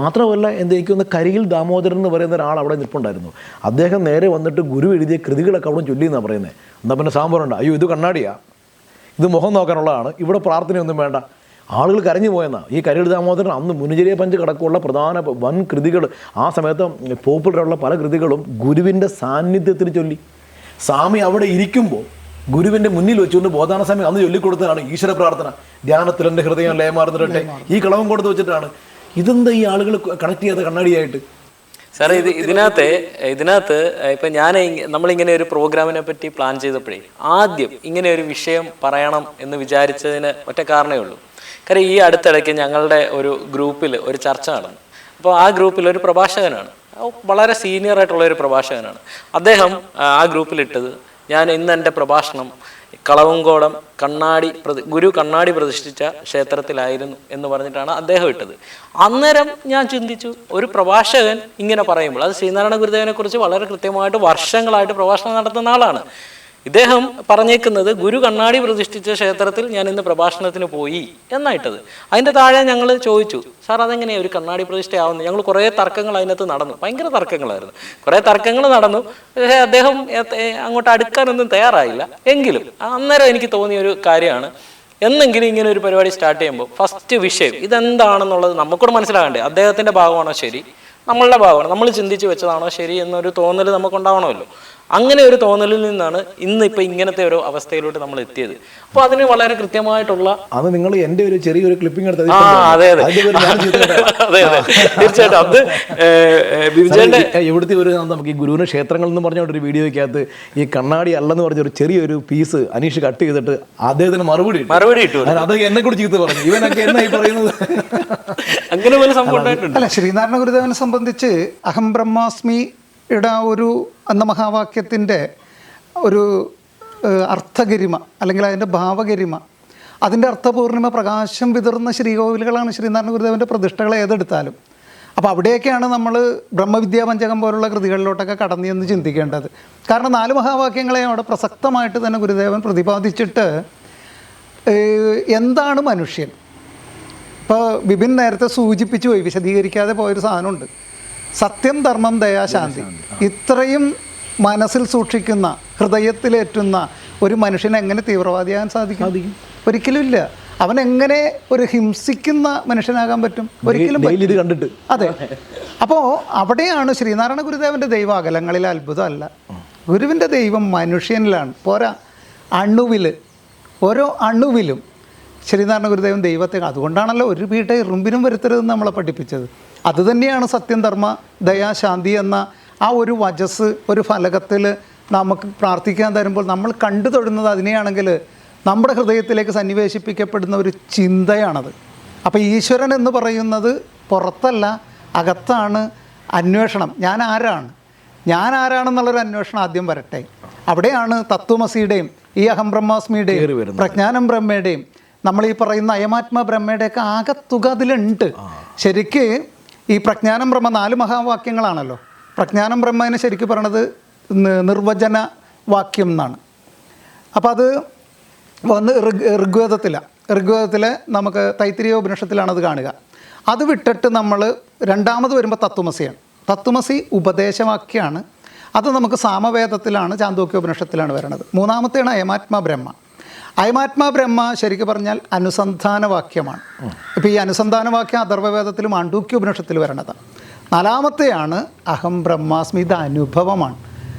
Speaker 2: മാത്രമല്ല എനിക്കൊന്ന് കരിയിൽ ദാമോദരൻ എന്ന് പറയുന്ന ഒരാൾ അവിടെ നിൽപ്പുണ്ടായിരുന്നു. അദ്ദേഹം നേരെ വന്നിട്ട് ഗുരു എഴുതിയ കൃതികളൊക്കെ അവിടെ ചൊല്ലിയെന്നാണ് പറയുന്നത്. എന്നാൽ പിന്നെ സാമ്പാറുണ്ട്, അയ്യോ ഇത് കണ്ണാടിയാ, ഇത് മുഖം നോക്കാനുള്ളതാണ്, ഇവിടെ പ്രാർത്ഥനയൊന്നും വേണ്ട. ആളുകൾ കരഞ്ഞു പോയെന്നാണ്. ഈ കരിയിൽ ദാമോദരൻ അന്ന് മുനുചര്യ പഞ്ച് കടക്കമുള്ള പ്രധാന വൻ കൃതികൾ, ആ സമയത്ത് പോപ്പുലറുള്ള പല കൃതികളും ഗുരുവിൻ്റെ സാന്നിധ്യത്തിൽ ചൊല്ലി. സ്വാമി അവിടെ ഇരിക്കുമ്പോൾ ഗുരുവിൻ്റെ മുന്നിൽ വെച്ചുകൊണ്ട് ബോധാന സ്വാമി അന്ന് ചൊല്ലിക്കൊടുത്തതാണ് ഈശ്വര പ്രാർത്ഥന. ധ്യാനത്തിൽ എൻ്റെ ഹൃദയം ലയമാർന്നിട്ടെ. ഈ കളവും കൊടുത്ത് വെച്ചിട്ടാണ്. ഇതെന്താ ഈ ആളുകൾ കണക്ട് ചെയ്യാത്ത കണ്ണാടിയായിട്ട്?
Speaker 1: സാറേ, ഇതിനകത്ത് ഇപ്പം നമ്മളിങ്ങനെ ഒരു പ്രോഗ്രാമിനെ പറ്റി പ്ലാൻ ചെയ്തപ്പോഴേ ആദ്യം ഇങ്ങനെ ഒരു വിഷയം പറയണം എന്ന് വിചാരിച്ചതിന് ഒറ്റ കാരണമേ ഉള്ളൂ. കാര്യം ഈ അടുത്തിടയ്ക്ക് ഞങ്ങളുടെ ഒരു ഗ്രൂപ്പിൽ ഒരു ചർച്ച നടന്നു. അപ്പോൾ ആ ഗ്രൂപ്പിൽ ഒരു പ്രഭാഷകനാണ്, വളരെ സീനിയർ ആയിട്ടുള്ള ഒരു പ്രഭാഷകനാണ്. അദ്ദേഹം ആ ഗ്രൂപ്പിലിട്ടത്, ഞാൻ ഇന്ന് എൻ്റെ പ്രഭാഷണം കളവങ്കോടം ഗുരു കണ്ണാടി പ്രതിഷ്ഠിച്ച ക്ഷേത്രത്തിലായിരുന്നു എന്ന് പറഞ്ഞിട്ടാണ് അദ്ദേഹം ഇട്ടത്. അന്നേരം ഞാൻ ചിന്തിച്ചു, ഒരു പ്രഭാഷകൻ ഇങ്ങനെ പറയുമ്പോൾ, അത് ശ്രീനാരായണ ഗുരുദേവനെ കുറിച്ച് വളരെ കൃത്യമായിട്ട് വർഷങ്ങളായിട്ട് പ്രഭാഷണം നടത്തുന്ന ആളാണ്. ഇദ്ദേഹം പറഞ്ഞേക്കുന്നത് ഗുരു കണ്ണാടി പ്രതിഷ്ഠിച്ച ക്ഷേത്രത്തിൽ ഞാൻ ഇന്ന് പ്രഭാഷണത്തിന് പോയി എന്നായിട്ടത്. അതിൻ്റെ താഴെ ഞങ്ങൾ ചോദിച്ചു, സാർ അതെങ്ങനെയാണ് ഒരു കണ്ണാടി പ്രതിഷ്ഠയാവുന്നത്? ഞങ്ങൾ കുറേ തർക്കങ്ങൾ അതിനകത്ത് നടന്നു, ഭയങ്കര തർക്കങ്ങളായിരുന്നു. കുറേ തർക്കങ്ങൾ നടന്നു. പക്ഷേ അദ്ദേഹം അങ്ങോട്ട് അടുക്കാനൊന്നും തയ്യാറായില്ല. എങ്കിലും അന്നേരം എനിക്ക് തോന്നിയ ഒരു കാര്യമാണ്, എന്നെങ്കിലും ഇങ്ങനെ ഒരു പരിപാടി സ്റ്റാർട്ട് ചെയ്യുമ്പോൾ ഫസ്റ്റ് വിഷയം ഇതെന്താണെന്നുള്ളത് നമുക്കൂടെ മനസ്സിലാകണ്ടേ. അദ്ദേഹത്തിൻ്റെ ഭാഗമാണോ ശരി, നമ്മളുടെ ഭാഗമാണ്, നമ്മൾ ചിന്തിച്ച് വെച്ചതാണോ ശരി എന്നൊരു തോന്നൽ നമുക്കുണ്ടാവണമല്ലോ. അങ്ങനെ ഒരു തോന്നലിൽ നിന്നാണ് ഇന്നിപ്പോൾ ഇങ്ങനത്തെ ഒരു അവസ്ഥയിലോട്ട് നമ്മൾ എത്തിയത്. അപ്പോൾ അതിന് വളരെ കൃത്യമായിട്ടുള്ള
Speaker 2: അത് നിങ്ങൾ എൻ്റെ ഒരു ചെറിയൊരു ക്ലിപ്പിംഗ് എടുത്തത്.
Speaker 1: അതെ അതെ തീർച്ചയായിട്ടും. അത് വിജയന്റെ
Speaker 2: എവിടുത്തെ ഒരു നമുക്ക് ഈ ഗുരുവിന് ക്ഷേത്രങ്ങൾ എന്ന് പറഞ്ഞ ഒരു വീഡിയോയ്ക്കകത്ത് ഈ കണ്ണാടി അല്ലെന്ന് പറഞ്ഞ ഒരു ചെറിയൊരു പീസ് അനീഷ് കട്ട് ചെയ്തിട്ട് അദ്ദേഹത്തിന് മറുപടി ഇട്ടു. അത് എന്നെ കൂടി ചീത്ത പറഞ്ഞു, ഇവനൊക്കെ എന്നായി പറയുന്നത്.
Speaker 1: അങ്ങനെ പോലെ സംഭവം ഉണ്ടായിട്ടുണ്ട്.
Speaker 3: അല്ല, ശ്രീനാരായണ ഗുരുദേവനെ സംബന്ധിച്ച് അഹം ബ്രഹ്മാസ്മി ഒരു അന്ന മഹാവാക്യത്തിൻ്റെ ഒരു അർത്ഥഗരിമ അല്ലെങ്കിൽ അതിൻ്റെ ഭാവഗരിമ, അതിൻ്റെ അർത്ഥപൂർണിമ പ്രകാശം വിതറുന്ന ശ്രീകോവിലുകളാണ് ശ്രീനാരായണ ഗുരുദേവൻ്റെ പ്രതിഷ്ഠകൾ ഏതെടുത്താലും. അപ്പോൾ അവിടെയൊക്കെയാണ് നമ്മൾ ബ്രഹ്മവിദ്യാപഞ്ചകം പോലുള്ള കൃതികളിലോട്ടൊക്കെ കടന്നു എന്ന് ചിന്തിക്കേണ്ടത്. കാരണം 4 മഹാവാക്യങ്ങളെ അവിടെ പ്രസക്തമായിട്ട് തന്നെ ഗുരുദേവൻ പ്രതിപാദിച്ചിട്ട് എന്താണ് മനുഷ്യൻ. ഇപ്പോൾ ബിപിൻ നേരത്തെ സൂചിപ്പിച്ചു പോയി, വിശദീകരിക്കാതെ പോയൊരു സാധനമുണ്ട്. സത്യം, ധർമ്മം, ദയ, ശാന്തി. ഇത്രയും മനസ്സിൽ സൂക്ഷിക്കുന്ന, ഹൃദയത്തിലേറ്റുന്ന ഒരു മനുഷ്യനെ എങ്ങനെ തീവ്രവാദിയാകാൻ സാധിക്കും? ഒരിക്കലുമില്ല. അവൻ എങ്ങനെ ഒരു ഹിംസിക്കുന്ന മനുഷ്യനാകാൻ പറ്റും? ഒരിക്കലും
Speaker 2: ഇത് കണ്ടിട്ട്.
Speaker 3: അതെ. അപ്പോൾ അവിടെയാണ് ശ്രീനാരായണ ഗുരുദേവൻ്റെ ദൈവം അകലങ്ങളിൽ അത്ഭുതമല്ല. ഗുരുവിൻ്റെ ദൈവം മനുഷ്യനിലാണ്. പോരാ, അണുവിൽ, ഓരോ അണുവിലും ശ്രീനാരായണ ഗുരുദേവൻ ദൈവത്തെ. അതുകൊണ്ടാണല്ലോ ഒരു വീട്ട ഇറുമ്പിനും വരുത്തരുതെന്ന് നമ്മളെ പഠിപ്പിച്ചത്. അതുതന്നെയാണ് സത്യം, ധർമ്മ, ദയാ, ശാന്തി എന്ന ആ ഒരു വചസ് ഒരു ഫലകത്തിൽ നമുക്ക് പ്രാർത്ഥിക്കാൻ തരുമ്പോൾ നമ്മൾ കണ്ടു തൊഴുന്നത് അതിനെയാണെങ്കിൽ നമ്മുടെ ഹൃദയത്തിലേക്ക് സന്നിവേശിപ്പിക്കപ്പെടുന്ന ഒരു ചിന്തയാണത്. അപ്പോൾ ഈശ്വരൻ എന്ന് പറയുന്നത് പുറത്തല്ല, അകത്താണ്. അന്വേഷണം, ഞാൻ ആരാണെന്നുള്ളൊരു അന്വേഷണം ആദ്യം വരട്ടെ. അവിടെയാണ് തത്വമസിയുടെയും ഈ അഹം ബ്രഹ്മാസ്മിയുടെയും പ്രജ്ഞാനം ബ്രഹ്മയുടെയും നമ്മൾ ഈ പറയുന്ന അയമാത്മ ബ്രഹ്മയുടെയൊക്കെ ആകത്തുക അതിലുണ്ട്. ശരിക്ക് ഈ പ്രജ്ഞാനം ബ്രഹ്മ 4 മഹാവാക്യങ്ങളാണല്ലോ. പ്രജ്ഞാനം ബ്രഹ്മനെ ശരിക്കും പറയണത് നിർവചന വാക്യം എന്നാണ്. അപ്പോൾ അത് വന്ന് ഋഗ്വേദത്തിലെ നമുക്ക് തൈത്തിരീയ ഉപനിഷത്തിലാണത് കാണുക. അത് വിട്ടിട്ട് നമ്മൾ രണ്ടാമത് വരുമ്പോൾ തത്വമസിയാണ്. തത്വമസി ഉപദേശവാക്യമാണ്. അത് നമുക്ക് സാമവേദത്തിലാണ്, ചാന്തോക്യ ഉപനിഷത്തിലാണ് വരുന്നത്. മൂന്നാമത്തെയാണ് അയമാത്മ ബ്രഹ്മ. അയമാത്മ ബ്രഹ്മ ശരിക്കും പറഞ്ഞാൽ അനുസന്ധാന വാക്യമാണ്. ഇപ്പോൾ ഈ അനുസന്ധാന വാക്യം അഥർവവേദത്തിലും മാണ്ഡൂക്യ ഉപനിഷത്തിൽ വരണതാണ്. 4മത്തെയാണ് അഹം ബ്രഹ്മാസ്മി. ഇത് അനുഭവമാണ്.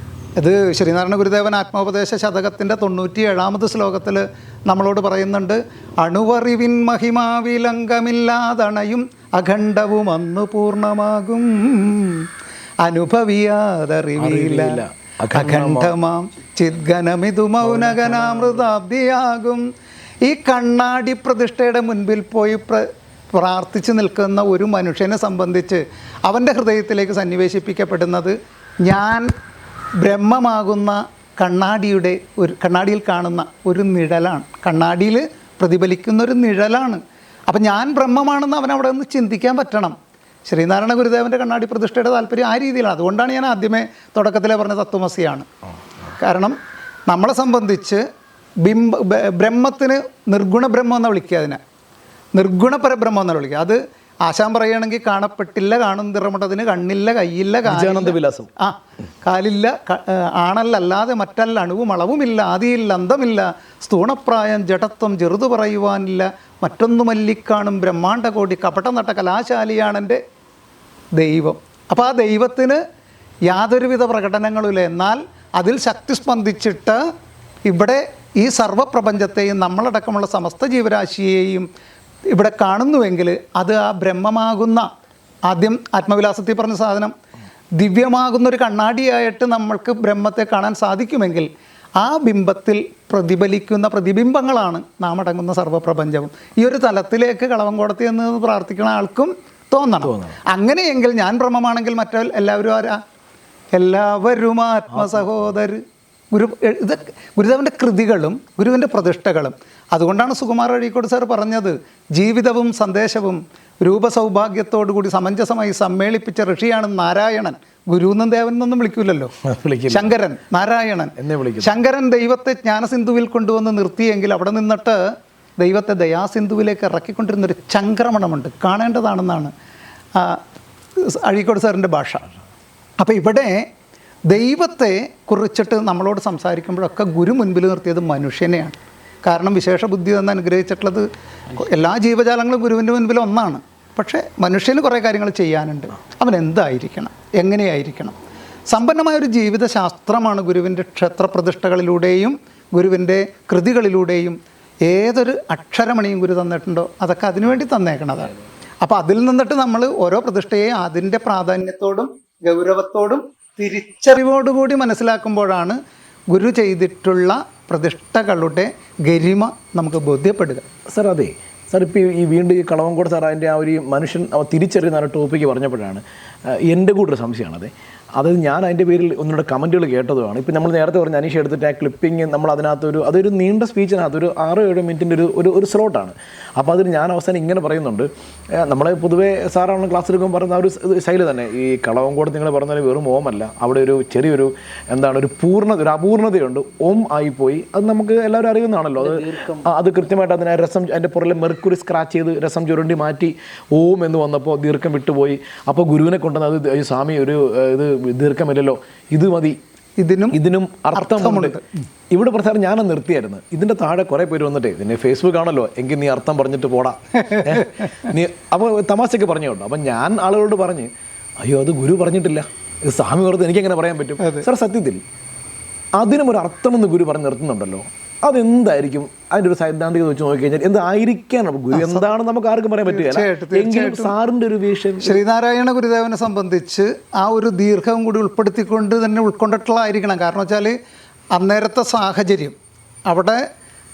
Speaker 3: ഇത് ശ്രീനാരായണ ഗുരുദേവൻ ആത്മോപദേശ ശതകത്തിൻ്റെ 97ാമത് ശ്ലോകത്തിൽ നമ്മളോട് പറയുന്നുണ്ട്, അണുവറിവിൻ മഹിമാവിലംഗമില്ലാതണയും അഖണ്ഡവും അന്നു പൂർണ്ണമാകും, അനുഭവിയാതറിവില്ല അഖണ്ഡമാം ചിദ്ഗനമിതു മൗനഗനാമൃതാബ്ദിയാകും. ഈ കണ്ണാടി പ്രതിഷ്ഠയുടെ മുൻപിൽ പോയി പ്രാർത്ഥിച്ചു നിൽക്കുന്ന ഒരു മനുഷ്യനെ സംബന്ധിച്ച് അവൻ്റെ ഹൃദയത്തിലേക്ക് സന്നിവേശിപ്പിക്കപ്പെടുന്നത് ഞാൻ ബ്രഹ്മമാകുന്ന കണ്ണാടിയിൽ കാണുന്ന ഒരു നിഴലാണ്. കണ്ണാടിയിൽ പ്രതിഫലിക്കുന്ന ഒരു നിഴലാണ്. അപ്പം ഞാൻ ബ്രഹ്മമാണെന്ന് അവനവിടെ നിന്ന് ചിന്തിക്കാൻ പറ്റണം. ശ്രീനാരായണ ഗുരുദേവൻ്റെ കണ്ണാടി പ്രതിഷ്ഠയുടെ താല്പര്യം ആ രീതിയിലാണ്. അതുകൊണ്ടാണ് ഞാൻ ആദ്യമേ തുടക്കത്തിലെ പറഞ്ഞ തത്വമസിയാണ്. കാരണം നമ്മളെ സംബന്ധിച്ച് ബ്രഹ്മത്തിന് നിർഗുണ ബ്രഹ്മം എന്നാണ് വിളിക്കുക. അതിനെ നിർഗുണ പരബ്രഹ്മം എന്നാണ് വിളിക്കുക. അത് ആശാൻ പറയുകയാണെങ്കിൽ കാണപ്പെട്ടില്ല, കാണുന്നിറമുട്ടതിന് കണ്ണില്ല, കയ്യില്ല,
Speaker 2: വിലാസം,
Speaker 3: കാലില്ല, ആണല്ലല്ലാതെ മറ്റല്ല, അണുവും അളവുമില്ല, ആദിയില്ല, അന്തമില്ല, സ്ഥൂണപ്രായം, ജഡത്വം, ചെറുതു പറയുവാനില്ല, മറ്റൊന്നു മല്ലിക്കാണും ബ്രഹ്മാണ്ട കോടി, കപട നട്ട കലാശാലിയാണ് എൻ്റെ ദൈവം. അപ്പോൾ ആ ദൈവത്തിന് യാതൊരുവിധ പ്രകടനങ്ങളുമില്ല. എന്നാൽ അതിൽ ശക്തി സ്പന്ദിച്ചിട്ട് ഇവിടെ ഈ സർവ്വപ്രപഞ്ചത്തെയും നമ്മളടക്കമുള്ള സമസ്ത ജീവരാശിയെയും ഇവിടെ കാണുന്നുവെങ്കിൽ അത് ആ ബ്രഹ്മമാകുന്ന, ആദ്യം ആത്മവിലാസത്തിൽ പറഞ്ഞ സാധനം, ദിവ്യമാകുന്നൊരു കണ്ണാടിയായിട്ട് നമ്മൾക്ക് ബ്രഹ്മത്തെ കാണാൻ സാധിക്കുമെങ്കിൽ ആ ബിംബത്തിൽ പ്രതിഫലിക്കുന്ന പ്രതിബിംബങ്ങളാണ് നാം അടങ്ങുന്ന സർവ്വപ്രപഞ്ചവും. ഈ ഒരു തലത്തിലേക്ക് കളവങ്കോടത്തി എന്ന് പ്രാർത്ഥിക്കുന്ന ആൾക്കും തോന്നണം. അങ്ങനെയെങ്കിൽ ഞാൻ ബ്രഹ്മമാണെങ്കിൽ എല്ലാവരും ആരാ? എല്ലാവരും ആത്മസഹോദർ. ഗുരുദേവൻ്റെ കൃതികളും ഗുരുവിൻ്റെ പ്രതിഷ്ഠകളും. അതുകൊണ്ടാണ് സുകുമാർ അഴീക്കോട് സാർ പറഞ്ഞത്, ജീവിതവും സന്ദേശവും രൂപസൗഭാഗ്യത്തോടുകൂടി സമഞ്ജസമായി സമ്മേളിപ്പിച്ച ഋഷിയാണ് നാരായണൻ. ഗുരുവെന്നും ദേവനെന്നൊന്നും വിളിക്കൂലല്ലോ, ശങ്കരൻ, നാരായണൻ. ശങ്കരൻ ദൈവത്തെ ജ്ഞാനസിന്ധുവിൽ കൊണ്ടുവന്ന് നിർത്തിയെങ്കിൽ അവിടെ നിന്നിട്ട് ദൈവത്തെ ദയാസിന്ധുവിലേക്ക് ഇറക്കിക്കൊണ്ടിരുന്നൊരു ചംക്രമണമുണ്ട്, കാണേണ്ടതാണെന്നാണ് അഴീക്കോട് സാറിൻ്റെ ഭാഷ. അപ്പോൾ ഇവിടെ ദൈവത്തെ കുറിച്ചിട്ട് നമ്മളോട് സംസാരിക്കുമ്പോഴൊക്കെ ഗുരു മുൻപിൽ നിർത്തിയത് മനുഷ്യനെയാണ്. കാരണം വിശേഷ ബുദ്ധി എന്ന് അനുഗ്രഹിച്ചിട്ടുള്ളത് എല്ലാ ജീവജാലങ്ങളും ഗുരുവിൻ്റെ മുൻപിൽ ഒന്നാണ്. പക്ഷേ മനുഷ്യന് കുറേ കാര്യങ്ങൾ ചെയ്യാനുണ്ട്. അവൻ എന്തായിരിക്കണം, എങ്ങനെയായിരിക്കണം? സമ്പന്നമായൊരു ജീവിതശാസ്ത്രമാണ് ഗുരുവിൻ്റെ ക്ഷേത്രപ്രതിഷ്ഠകളിലൂടെയും ഗുരുവിൻ്റെ കൃതികളിലൂടെയും ഏതൊരു അക്ഷരമണിയും ഗുരു തന്നിട്ടുണ്ടോ അതൊക്കെ അതിനുവേണ്ടി തന്നേക്കണതാണ്. അപ്പോൾ അതിൽ നിന്നിട്ട് നമ്മൾ ഓരോ പ്രതിഷ്ഠയെയും അതിൻ്റെ പ്രാധാന്യത്തോടും ഗൗരവത്തോടും തിരിച്ചറിവോടുകൂടി മനസ്സിലാക്കുമ്പോഴാണ് ഗുരു ചെയ്തിട്ടുള്ള പ്രതിഷ്ഠകളുടെ ഗരിമ നമുക്ക് ബോധ്യപ്പെടുക.
Speaker 2: സാർ, അതെ സാർ, ഇപ്പോൾ ഈ വീണ്ടും ഈ കളവങ്കോട് സാർ അതിൻ്റെ ആ ഒരു മനുഷ്യൻ തിരിച്ചറിയുന്ന ടോപ്പിക്ക് പറഞ്ഞപ്പോഴാണ് എൻ്റെ കൂട്ടൊരു സംശയമാണത്. അതായത് ഞാൻ അതിൻ്റെ പേരിൽ ഒന്നുകൂടെ കമൻറ്റുകൾ കേട്ടതുമാണ്. ഇപ്പം നമ്മൾ നേരത്തെ പറഞ്ഞ അനീഷ എടുത്തിട്ട് ആ ക്ലിപ്പിങ് നമ്മൾ അതിനകത്തൊരു അതൊരു നീണ്ട സ്പീച്ചിനകത്ത് ഒരു 6-7 മിനിറ്റിൻ്റെ ഒരു സ്ലോട്ടാണ്. അപ്പോൾ അതിൽ ഞാൻ അവസാനം ഇങ്ങനെ പറയുന്നുണ്ട്, നമ്മളെ പൊതുവേ സാറാണ് ക്ലാസ് എടുക്കുമ്പോൾ പറയുന്ന ആ ഒരു ശൈലി തന്നെ, ഈ കളവങ്കോട് നിങ്ങൾ പറഞ്ഞാൽ വെറും ഓമല്ല, അവിടെ ഒരു ചെറിയൊരു എന്താണ് ഒരു അപൂർണതയുണ്ട്. ഓം ആയിപ്പോയി, അത് നമുക്ക് എല്ലാവരും അറിയുന്നതാണല്ലോ. അത് കൃത്യമായിട്ട് അതിനെ അതിൻ്റെ പുറകിൽ മെർക്കുറി സ്ക്രാച്ച് ചെയ്ത് രസം ചുരുണ്ടി മാറ്റി ഓം എന്ന് വന്നപ്പോൾ ദീർഘം വിട്ടുപോയി. അപ്പോൾ ഗുരുവിനെ കൊണ്ടുവന്ന് അത് സ്വാമി ഒരു ഇത് ദീർഘമില്ലല്ലോ, ഇത് മതി, ഇതിനും അർത്ഥമുണ്ട്. ഇവിടെ പ്രധാനം ഞാനത് നിർത്തിയായിരുന്നു. ഇതിൻ്റെ താഴെ കുറേ പേര് വന്നിട്ടേ, പിന്നെ ഫേസ്ബുക്ക് ആണല്ലോ, എങ്കിൽ നീ അർത്ഥം പറഞ്ഞിട്ട് പോടാ നീ. അപ്പോൾ തമാശയ്ക്ക് പറഞ്ഞു കേട്ടോ. അപ്പം ഞാൻ ആളുകളോട് പറഞ്ഞ്, അയ്യോ അത് ഗുരു പറഞ്ഞിട്ടില്ല, ഇത് സ്വാമി ഓർത്ത് എനിക്കെങ്ങനെ പറയാൻ പറ്റും സാർ? സത്യത്തിൽ അതിനും ഒരു അർത്ഥമെന്ന് ഗുരു പറഞ്ഞ് നിർത്തുന്നുണ്ടല്ലോ, അതെന്തായിരിക്കും? അതിൻ്റെ ഒരു സൈദ്ധാന്തികത വെച്ച് നോക്കിക്കഴിഞ്ഞാൽ എന്തായിരിക്കാനാണ് ഗുരു എന്താണെന്ന് നമുക്ക് ആർക്കും പറയാൻ പറ്റുകയില്ല. എങ്കിലും സാറിൻ്റെ ഒരു വിഷയം
Speaker 3: ശ്രീനാരായണ ഗുരുദേവനെ സംബന്ധിച്ച് ആ ഒരു ദീർഘം കൂടി ഉൾപ്പെടുത്തിക്കൊണ്ട് തന്നെ ഉൾക്കൊണ്ടിട്ടുള്ളതായിരിക്കണം. കാരണം വെച്ചാൽ അന്നേരത്തെ സാഹചര്യം അവിടെ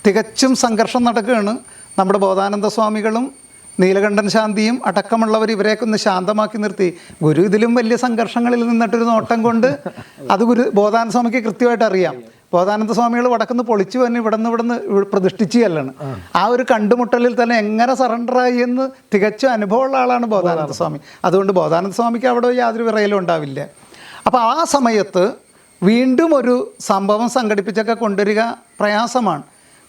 Speaker 3: തികച്ചും സംഘർഷം നടക്കുകയാണ്. നമ്മുടെ ബോധാനന്ദ സ്വാമികളും നീലകണ്ഠൻ ശാന്തിയും അടക്കമുള്ളവർ ഇവരെയൊക്കെ ഒന്ന് ശാന്തമാക്കി നിർത്തി. ഗുരു ഇതിലും വലിയ സംഘർഷങ്ങളിൽ നിന്നിട്ടൊരു നോട്ടം കൊണ്ട് അത് ബോധാനന്ദ സ്വാമിക്ക് കൃത്യമായിട്ട് അറിയാം. ബോധാനന്ദ സ്വാമികൾ വടക്കുന്ന് പൊളിച്ചു തന്നെ ഇവിടുന്ന് പ്രതിഷ്ഠിക്കുകയല്ലാണ്. ആ ഒരു കണ്ടുമുട്ടലിൽ തന്നെ എങ്ങനെ സറണ്ടറായി എന്ന് തികച്ചും അനുഭവമുള്ള ആളാണ് ബോധാനന്ദ സ്വാമി. അതുകൊണ്ട് ബോധാനന്ദ സ്വാമിക്ക് അവിടെ യാതൊരു വിറയലും ഉണ്ടാവില്ല. അപ്പോൾ ആ സമയത്ത് വീണ്ടും ഒരു സംഭവം സംഘടിപ്പിച്ചൊക്കെ കൊണ്ടുവരിക പ്രയാസമാണ്.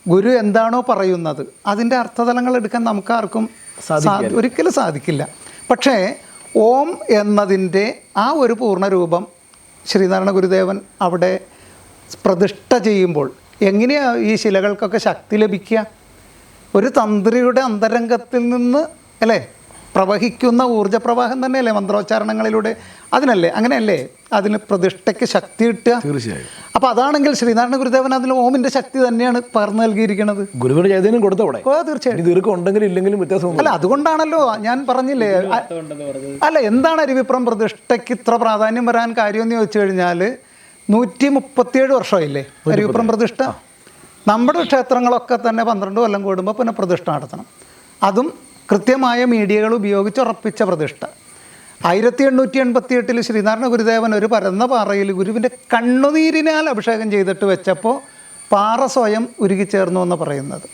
Speaker 3: ഗുരു എന്താണോ പറയുന്നത് അതിൻ്റെ അർത്ഥതലങ്ങൾ എടുക്കാൻ നമുക്കാർക്കും ഒരിക്കലും സാധിക്കില്ല. പക്ഷേ ഓം എന്നതിൻ്റെ ആ ഒരു പൂർണ്ണരൂപം ശ്രീനാരായണ ഗുരുദേവൻ അവിടെ പ്രതിഷ്ഠ ചെയ്യുമ്പോൾ എങ്ങനെയാണ് ഈ ശിലകൾക്കൊക്കെ ശക്തി ലഭിക്കുക? ഒരു തന്ത്രിയുടെ അന്തരംഗത്തിൽ നിന്ന് അല്ലേ പ്രവഹിക്കുന്ന ഊർജ്ജപ്രവാഹം തന്നെയല്ലേ മന്ത്രോച്ചാരണങ്ങളിലൂടെ, അതിനല്ലേ അങ്ങനെയല്ലേ അതിന് പ്രതിഷ്ഠയ്ക്ക് ശക്തി കിട്ടുക?
Speaker 2: തീർച്ചയായും.
Speaker 3: അപ്പോൾ അതാണെങ്കിൽ ശ്രീനാരായണ ഗുരുദേവൻ അതിൽ ഓമിൻ്റെ ശക്തി തന്നെയാണ് പകർന്നു നൽകിയിരിക്കുന്നത്.
Speaker 2: ഗുരുവിന് ചൈതന്യം കൊടുത്തവിടെ
Speaker 3: തീർച്ചയായും
Speaker 2: ദീർഘം ഉണ്ടെങ്കിലും ഇല്ലെങ്കിലും വ്യത്യാസം.
Speaker 3: അല്ല, അതുകൊണ്ടാണല്ലോ ഞാൻ പറഞ്ഞില്ലേ. അല്ല, എന്താണ് അരുവിപ്പുറം പ്രതിഷ്ഠയ്ക്ക് ഇത്ര പ്രാധാന്യം വരാൻ കാര്യമെന്ന് ചോദിച്ചു കഴിഞ്ഞാൽ 137 വർഷമായില്ലേ അരുവിപ്പുറം പ്രതിഷ്ഠ. നമ്മുടെ ക്ഷേത്രങ്ങളൊക്കെ തന്നെ 12 കൊല്ലം കൂടുമ്പോൾ പിന്നെ പ്രതിഷ്ഠ നടത്തണം. അതും കൃത്യമായ മീഡിയകൾ ഉപയോഗിച്ച് ഉറപ്പിച്ച പ്രതിഷ്ഠ. 1888 ശ്രീനാരായണ ഗുരുദേവൻ ഒരു പരന്ന പാറയിൽ ഗുരുവിൻ്റെ കണ്ണുനീരിനാൽ അഭിഷേകം ചെയ്തിട്ട് വെച്ചപ്പോൾ പാറ സ്വയം ഉരുകിച്ചേർന്നു എന്ന് പറയുന്നത്.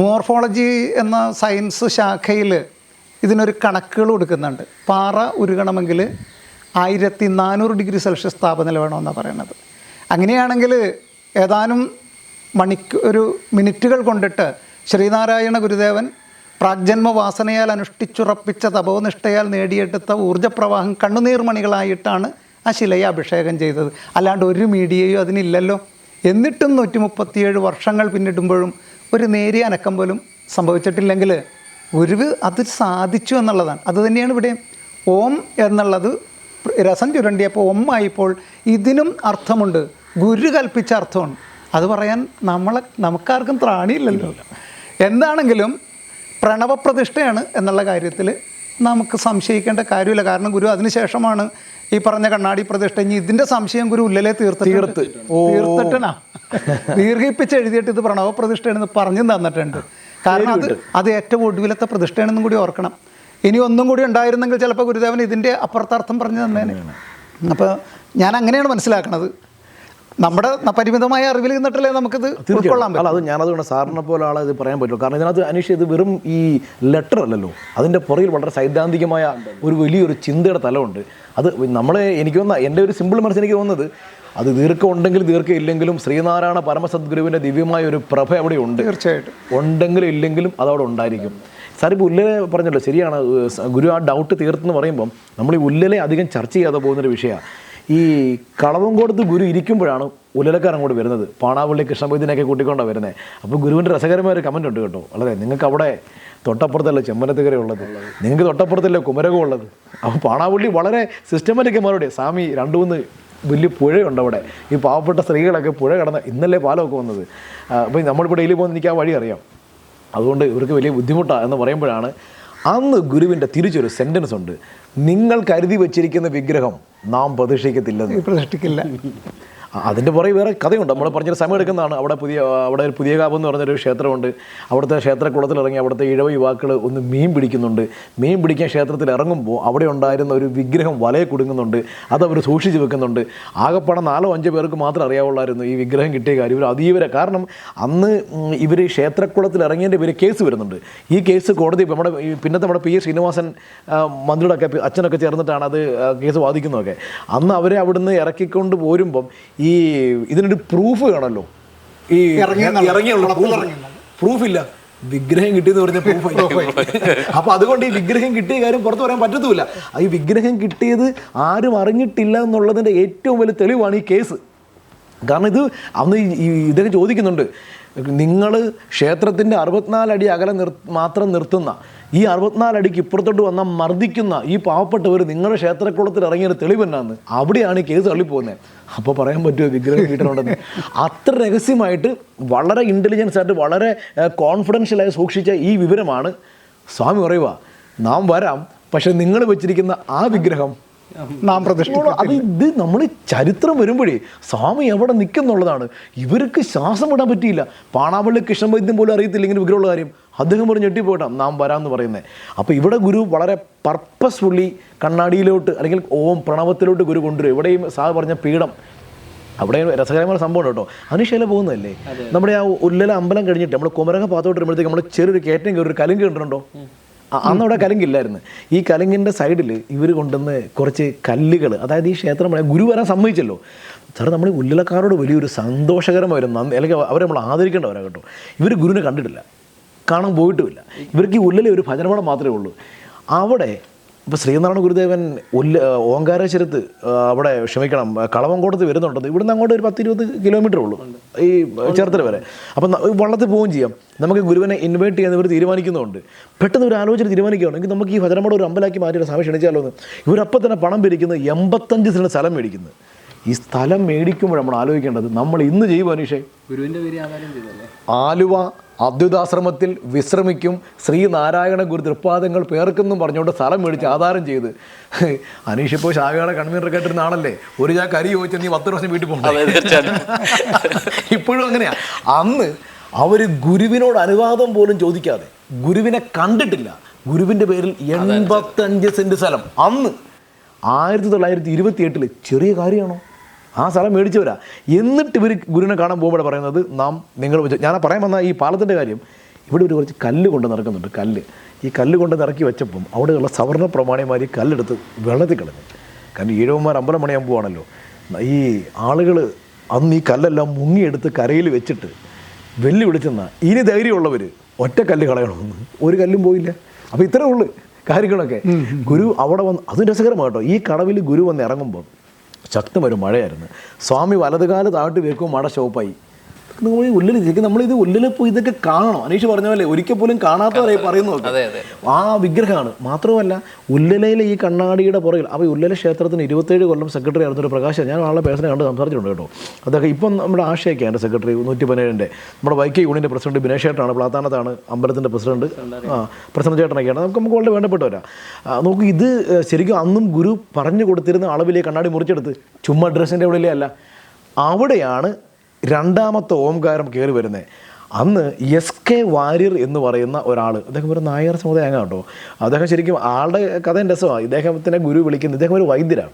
Speaker 3: മോർഫോളജി എന്ന സയൻസ് ശാഖയിൽ ഇതിനൊരു കണക്കുകൾ കൊടുക്കുന്നുണ്ട്. പാറ ഉരുകണമെങ്കിൽ 1400 ഡിഗ്രി സെൽഷ്യസ് താപനില വേണമെന്നാണ് പറയുന്നത്. അങ്ങനെയാണെങ്കിൽ ഏതാനും ഒരു മിനിറ്റുകൾ കൊണ്ടിട്ട് ശ്രീനാരായണ ഗുരുദേവൻ പ്രാഗ്ജന്മ വാസനയാൽ അനുഷ്ഠിച്ചുറപ്പിച്ച തപോനിഷ്ഠയാൽ നേടിയെടുത്ത ഊർജ്ജപ്രവാഹം കണ്ണുനീർമണികളായിട്ടാണ് ആ ശിലയെ അഭിഷേകം ചെയ്തത്. അല്ലാണ്ട് ഒരു മീഡിയയും അതിനില്ലല്ലോ. എന്നിട്ടും 137 വർഷങ്ങൾ പിന്നിടുമ്പോഴും ഒരു നേരിയ അനക്കം പോലും സംഭവിച്ചിട്ടില്ലെങ്കിൽ ഗുരുവ് അത് സാധിച്ചു എന്നുള്ളതാണ്. അതുതന്നെയാണ് ഇവിടെ ഓം എന്നുള്ളത് രസം ചുരണ്ടിയപ്പോൾ ഒമ്മായിപ്പോൾ ഇതിനും അർത്ഥമുണ്ട്, ഗുരു കൽപ്പിച്ച അർത്ഥമാണ്. അത് പറയാൻ നമുക്കാർക്കും ത്രാണിയില്ലല്ലോ. എന്താണെങ്കിലും പ്രണവപ്രതിഷ്ഠയാണ് എന്നുള്ള കാര്യത്തിൽ നമുക്ക് സംശയിക്കേണ്ട കാര്യമില്ല. കാരണം ഗുരു അതിനുശേഷമാണ് ഈ പറഞ്ഞ കണ്ണാടി പ്രതിഷ്ഠ. ഇനി ഇതിൻ്റെ സംശയം ഗുരു ഉള്ളിലെ തീർത്തിട്ടാ ദീർഘിപ്പിച്ച് എഴുതിയിട്ട് ഇത് പ്രണവപ്രതിഷ്ഠയാണെന്ന് പറഞ്ഞു തന്നിട്ടുണ്ട്. കാരണം അത് ഏറ്റവും ഒടുവിലത്തെ പ്രതിഷ്ഠയാണെന്നും കൂടി ഓർക്കണം. ഇനി ഒന്നും കൂടി ഉണ്ടായിരുന്നെങ്കിൽ ചിലപ്പോൾ ഗുരുദേവൻ ഇതിൻ്റെ അപ്പുറത്തർത്ഥം പറഞ്ഞു തന്നേനെ. അപ്പോൾ ഞാൻ അങ്ങനെയാണ് മനസ്സിലാക്കുന്നത്. നമ്മുടെ പരിമിതമായ അറിവിൽ നിന്നിട്ടല്ലേ നമുക്കിത് ഉൾക്കൊള്ളാൻ പറ്റും.
Speaker 2: അത് ഞാനതുകൊണ്ട് സാറിനെ പോലെ ആളെ ഇത് പറയാൻ പറ്റുള്ളൂ. കാരണം ഇതിനകത്ത് അനീഷ് ഇത് വെറും ഈ ലെറ്റർ അല്ലല്ലോ, അതിൻ്റെ പുറകിൽ വളരെ സൈദ്ധാന്തികമായ ഒരു വലിയൊരു ചിന്തയുടെ തലമുണ്ട്. അത് എനിക്ക് തോന്നുന്ന എൻ്റെ ഒരു സിമ്പിൾ മനസ്സിൽ എനിക്ക് തോന്നുന്നത് അത് ദീർഘം ഉണ്ടെങ്കിലും ദീർഘം ഇല്ലെങ്കിലും ശ്രീനാരായണ പരമസദ്ഗുരുവിൻ്റെ ദിവ്യമായ ഒരു പ്രഭ അവിടെ ഉണ്ട്.
Speaker 3: തീർച്ചയായിട്ടും
Speaker 2: ഉണ്ടെങ്കിലും ഇല്ലെങ്കിലും അതവിടെ ഉണ്ടായിരിക്കും. സാറിപ്പോൾ ഉല്ലലെ പറഞ്ഞല്ലോ, ശരിയാണ്. ഗുരു ആ ഡൗട്ട് തീർത്തെന്ന് പറയുമ്പം നമ്മൾ ഈ ഉല്ലലെ അധികം ചർച്ച ചെയ്യാതെ പോകുന്നൊരു വിഷയമാണ്. ഈ കളവങ്കോടത്ത് ഗുരു ഇരിക്കുമ്പോഴാണ് ഉല്ലലക്കാർ അങ്ങോട്ട് വരുന്നത്. പാണാവള്ളി കൃഷ്ണമൊയ്തീനെയൊക്കെ കൂട്ടിക്കൊണ്ടാണ് വരുന്നത്. അപ്പോൾ ഗുരുവിൻ്റെ രസകരമായ ഒരു കമൻ്റ് ഉണ്ട് കേട്ടോ. വളരെ നിങ്ങൾക്ക് അവിടെ തൊട്ടപ്പുറത്തല്ലേ ചെമ്മനത്തുകര ഉള്ളത്, നിങ്ങൾക്ക് തൊട്ടപ്പുറത്തല്ലേ കുമരകം ഉള്ളത്. അപ്പോൾ പാണാവള്ളി വളരെ സിസ്റ്റമാറ്റിക് മറുപടി, സ്വാമി 2-3 വലിയ പുഴയുണ്ട് അവിടെ, ഈ പാവപ്പെട്ട സ്ത്രീകളൊക്കെ പുഴ കടന്ന് ഇന്നല്ലേ പാലമൊക്കെ വന്നത്. അപ്പോൾ നമ്മളിപ്പോൾ ഡെയിലി പോകുന്ന എനിക്ക് ആ വഴി അറിയാം, അതുകൊണ്ട് ഇവർക്ക് വലിയ ബുദ്ധിമുട്ടാണ് എന്ന് പറയുമ്പോഴാണ് അന്ന് ഗുരുവിൻ്റെ തിരിച്ചൊരു സെൻറ്റൻസ് ഉണ്ട്, നിങ്ങൾ കരുതി വച്ചിരിക്കുന്ന വിഗ്രഹം നാം പ്രതിഷ്ഠിക്കില്ല. അതിൻ്റെ പുറകെ വേറെ കഥയുണ്ട്. നമ്മൾ പറഞ്ഞൊരു സമയം എടുക്കുന്നതാണ്. അവിടെ ഒരു പുതിയ കാവ് എന്ന് പറഞ്ഞൊരു ക്ഷേത്രമുണ്ട്. അവിടുത്തെ ക്ഷേത്രക്കുളത്തിൽ ഇറങ്ങി അവിടുത്തെ ഇഴവ യുവാക്കൾ ഒന്ന് മീൻ പിടിക്കുന്നുണ്ട്. മീൻ പിടിക്കാൻ ക്ഷേത്രത്തിൽ ഇറങ്ങുമ്പോൾ അവിടെ ഉണ്ടായിരുന്ന ഒരു വിഗ്രഹം വലയെ കുടുങ്ങുന്നുണ്ട്. അതവർ സൂക്ഷിച്ച് വെക്കുന്നുണ്ട്. ആകെപ്പാടെ 4-5 പേർക്ക് മാത്രം അറിയാവുള്ളായിരുന്നു ഈ വിഗ്രഹം കിട്ടിയ കാര്യം. ഇവർ അതീവര, കാരണം അന്ന് ഇവർ ക്ഷേത്രക്കുളത്തിൽ ഇറങ്ങിയതിൻ്റെ പേര് കേസ് വരുന്നുണ്ട്. ഈ കേസ് കോടതി പിന്നത്തെ നമ്മുടെ പി. ശ്രീനിവാസൻ മന്ത്രിയുടെ അച്ഛനൊക്കെ ചേർന്നിട്ടാണ് അത് കേസ് വാദിക്കുന്നതൊക്കെ. അന്ന് അവരെ അവിടുന്ന് ഇറക്കിക്കൊണ്ട് പോരുമ്പം ഈ ഇതിനൊരു പ്രൂഫ് വേണമല്ലോ. ഈ ഇറങ്ങിയുള്ള പ്രൂഫില്ല, വിഗ്രഹം കിട്ടിയെന്ന് പറഞ്ഞ പ്രൂഫ്. അപ്പൊ അതുകൊണ്ട് ഈ വിഗ്രഹം കിട്ടിയ കാര്യം പുറത്തു പറയാൻ പറ്റത്തുമില്ല. ഈ വിഗ്രഹം കിട്ടിയത് ആരും അറിഞ്ഞിട്ടില്ല എന്നുള്ളതിൻ്റെ ഏറ്റവും വലിയ തെളിവാണ് ഈ കേസ്. കാരണം ഇത് അന്ന് ഇതൊക്കെ ചോദിക്കുന്നുണ്ട്, നിങ്ങൾ ക്ഷേത്രത്തിൻ്റെ 64 അടി അകലെ മാത്രം നിർത്തുന്ന ഈ 64 അടിക്ക് ഇപ്പുറത്തോട്ട് വന്നാൽ മർദ്ദിക്കുന്ന ഈ പാവപ്പെട്ടവർ നിങ്ങളുടെ ക്ഷേത്രക്കുളത്തിൽ ഇറങ്ങിയൊരു തെളിവ് എന്നാന്ന്. അവിടെയാണ് ഈ കേസ് തള്ളിപ്പോകുന്നത്. അപ്പോൾ പറയാൻ പറ്റുമോ വിഗ്രഹം കിട്ടണമെന്ന്? അത്ര രഹസ്യമായിട്ട് വളരെ ഇൻ്റലിജൻസ് ആയിട്ട് വളരെ കോൺഫിഡൻഷ്യലായി സൂക്ഷിച്ച ഈ വിവരമാണ് സ്വാമി പറയുക, നാം വരാം, പക്ഷെ നിങ്ങൾ വെച്ചിരിക്കുന്ന ആ വിഗ്രഹം
Speaker 3: നാം പ്രതിഷ്ഠിക്കും.
Speaker 2: അത് ഇത് നമ്മൾ ചരിത്രം വരുമ്പോഴേ സ്വാമി എവിടെ നിൽക്കുന്നുള്ളതാണ്. ഇവർക്ക് ശ്വാസം വിടാൻ പറ്റിയില്ല. പാണാവള്ളി കൃഷ്ണവൈദ്യം പോലും അറിയത്തില്ല ഇങ്ങനെ വിഗ്രഹമുള്ള കാര്യം. അദ്ദേഹം പറഞ്ഞ് ഞെട്ടിപ്പോയിട്ടാണ് നാം വരാമെന്ന് പറയുന്നത്. അപ്പോൾ ഇവിടെ ഗുരു വളരെ പർപ്പസ്ഫുള്ളി കണ്ണാടിയിലോട്ട് അല്ലെങ്കിൽ ഓം പ്രണവത്തിലോട്ട് ഗുരു കൊണ്ടുവരും. ഇവിടെയും സാർ പറഞ്ഞ പീഠം, അവിടെ രസകരമായ സംഭവം കേട്ടോ. അനുശൈല പോകുന്നതല്ലേ. നമ്മുടെ ആ ഉല്ലല അമ്പലം കഴിഞ്ഞിട്ട് നമ്മൾ കുമരങ്ങ പാത്തോട്ട് വരുമ്പോഴത്തേക്ക് നമ്മൾ ചെറിയൊരു കയറ്റം കയറി ഒരു കലുങ്ക് കണ്ടിട്ടുണ്ടോ? അന്നവിടെ കലുങ്കില്ലായിരുന്നു. ഈ കലുങ്കിൻ്റെ സൈഡിൽ ഇവർ കൊണ്ടുവന്ന് കുറച്ച് കല്ലുകൾ, അതായത് ഈ ക്ഷേത്രം ഗുരു വരാൻ സമ്മതിച്ചല്ലോ. സാർ നമ്മൾ ഉല്ലലക്കാരോട് വലിയൊരു സന്തോഷകരമായിരുന്നു, അല്ലെങ്കിൽ അവരെ നമ്മൾ ആദരിക്കേണ്ടവരാണ് കേട്ടോ. ഇവർ ഗുരുവിനെ കണ്ടിട്ടില്ല, കാണാൻ പോയിട്ടുമില്ല. ഇവർക്ക് ഈ ഉല്ലല ഒരു ഭജനപടം മാത്രമേ ഉള്ളൂ. അവിടെ ഇപ്പോൾ ശ്രീനാരായണ ഗുരുദേവൻ ഓങ്കാരേശ്വരത്ത് അവിടെ കളവങ്കോടത്ത് വരുന്നുണ്ടെന്ന്. ഇവിടുന്ന് അങ്ങോട്ട് ഒരു 10-20 കിലോമീറ്റർ ഉള്ളൂ ഈ ചേർത്തല വരെ. അപ്പം വള്ളത്തിൽ പോവുകയും ചെയ്യാം. നമുക്ക് ഗുരുവിനെ ഇൻവൈറ്റ് ചെയ്യാൻ ഇവർ തീരുമാനിക്കുന്നുണ്ട്. പെട്ടെന്ന് ഒരു ആലോചന തീരുമാനിക്കുകയാണെങ്കിൽ നമുക്ക് ഈ ഭജനമടം ഒരു അമ്പലമാക്കി മാറ്റിയിട്ട് സമയം ക്ഷണിച്ചാലോ എന്ന്. ഇവരപ്പം തന്നെ പണം പിരിക്കുന്നത് 85 സെൻറ്റ് സ്ഥലം മേടിക്കുന്നത്. ഈ സ്ഥലം മേടിക്കുമ്പോൾ നമ്മൾ ആലോചിക്കേണ്ടത് നമ്മൾ ഇന്ന് ചെയ്യും അനീഷേ. ഗുരുവിൻ്റെ പേര് ആലുവ അദ്വൈതാശ്രമത്തിൽ വിശ്രമിക്കും ശ്രീനാരായണ ഗുരു തൃപ്പാദങ്ങൾ പേർക്കെന്നും പറഞ്ഞുകൊണ്ട് സ്ഥലം മേടിച്ച് ആധാരം ചെയ്ത് അനീഷ് ഇപ്പോൾ ശാഖയുടെ കൺവീനർ കേട്ടിരുന്ന ആളല്ലേ. ഒരു ചാക്ക് അരി ചോദിച്ചാൽ നീ 10 വർഷം വീട്ടിൽ പോകണം. ഇപ്പോഴും അങ്ങനെയാ. അന്ന് അവർ ഗുരുവിനോട് അനുവാദം പോലും ചോദിക്കാതെ, ഗുരുവിനെ കണ്ടിട്ടില്ല, ഗുരുവിൻ്റെ പേരിൽ 85 സെൻറ്റ് സ്ഥലം അന്ന് 1928 ചെറിയ കാര്യമാണോ? ആ സ്ഥലം മേടിച്ചവരാ. എന്നിട്ട് ഇവർ ഗുരുവിനെ കാണാൻ പോകുമ്പോൾ പറയുന്നത് നിങ്ങൾ ഞാൻ പറയാൻ വന്ന ഈ പാലത്തിൻ്റെ കാര്യം. ഇവിടെ ഒരു കുറച്ച് കല്ല് കൊണ്ട് നിറക്കുന്നുണ്ട്. ഈ കല്ല് കൊണ്ട് നിറക്കി വെച്ചപ്പം അവിടെയുള്ള സവർണ്ണ പ്രമാണിമാർ ഈ കല്ലെടുത്ത് വെള്ളത്തിൽ കളഞ്ഞു. കാരണം ഈഴവന്മാർ അമ്പലം പണിയാൻ പോവാണല്ലോ. ഈ ആളുകൾ അന്ന് ഈ കല്ലെല്ലാം മുങ്ങിയെടുത്ത് കരയിൽ വെച്ചിട്ട് വെല്ലുവിളിച്ചെന്നാൽ ഇനി ധൈര്യമുള്ളവർ ഒറ്റ കല്ല് കളയണമെന്ന്. ഒരു കല്ലും പോയില്ല. അപ്പോൾ ഇത്രേ ഉള്ളൂ കാര്യങ്ങളൊക്കെ. ഗുരു അവിടെ വന്ന്, അതും രസകരമാണ് കേട്ടോ. ഈ കടവിൽ ഗുരു വന്ന് ഇറങ്ങുമ്പോൾ ശക്തമൊരു മഴയായിരുന്നു. സ്വാമി വലതുകാല് താഴ്ത്തി വെക്കും, മഴ സ്റ്റോപ്പായി. നമ്മൾ ഈ ഉള്ളിൽ ശരിക്കും നമ്മളിത് ഉള്ളിൽ പോയി ഇതൊക്കെ കാണണം. അനീഷ് പറഞ്ഞ പോലെ ഒരിക്കൽ പോലും കാണാത്തവരെ പറയുന്നു. ആ വിഗ്രഹമാണ്. മാത്രമല്ല ഉല്ലലയിലെ ഈ കണ്ണാടിയുടെ പുറകിൽ, അപ്പോൾ ഉല്ലല ക്ഷേത്രത്തിന് 27 കൊല്ലം സെക്രട്ടറി ആയിരുന്നൊരു പ്രകാശം, ഞാൻ ആളുടെ പേഴ്സണെ കണ്ട് സംസാരിച്ചിട്ടുണ്ട് കേട്ടോ. അതൊക്കെ ഇപ്പം നമ്മുടെ ആശയൊക്കെയാണ് സെക്രട്ടറി 117-ൻ്റെ. നമ്മുടെ വൈക്കം യൂണിയൻ്റെ പ്രസിഡന്റ് ബിനേഷ് ചേട്ടനാണ്, പ്ലാത്താനത്താണ് അമ്പലത്തിൻ്റെ പ്രസിഡന്റ്. പ്രസിഡന്റ് ചേട്ടനൊക്കെയാണ്. നമുക്ക് വളരെ വേണ്ടപ്പെട്ടവരാ. നോക്കൂ, ഇത് ശരിക്കും അന്നും ഗുരു പറഞ്ഞു കൊടുത്തിരുന്ന അളവിലെ കണ്ണാടി മുറിച്ചെടുത്ത് ചുമ്മാ ഡ്രസ്സിൻ്റെ ഉള്ളിലേ അല്ല, അവിടെയാണ് രണ്ടാമത്തെ ഓംകാരം കയറി വരുന്നത്. അന്ന് SK വാര്യർ എന്ന് പറയുന്ന ഒരാൾ, അദ്ദേഹം ഒരു നായർ സമുദായം കേട്ടോ. അദ്ദേഹം ശരിക്കും ആളുടെ കഥയും രസമാണ്. ഇദ്ദേഹത്തിനെ ഗുരു വിളിക്കുന്നത്, ഇദ്ദേഹം ഒരു വൈദ്യരാണ്.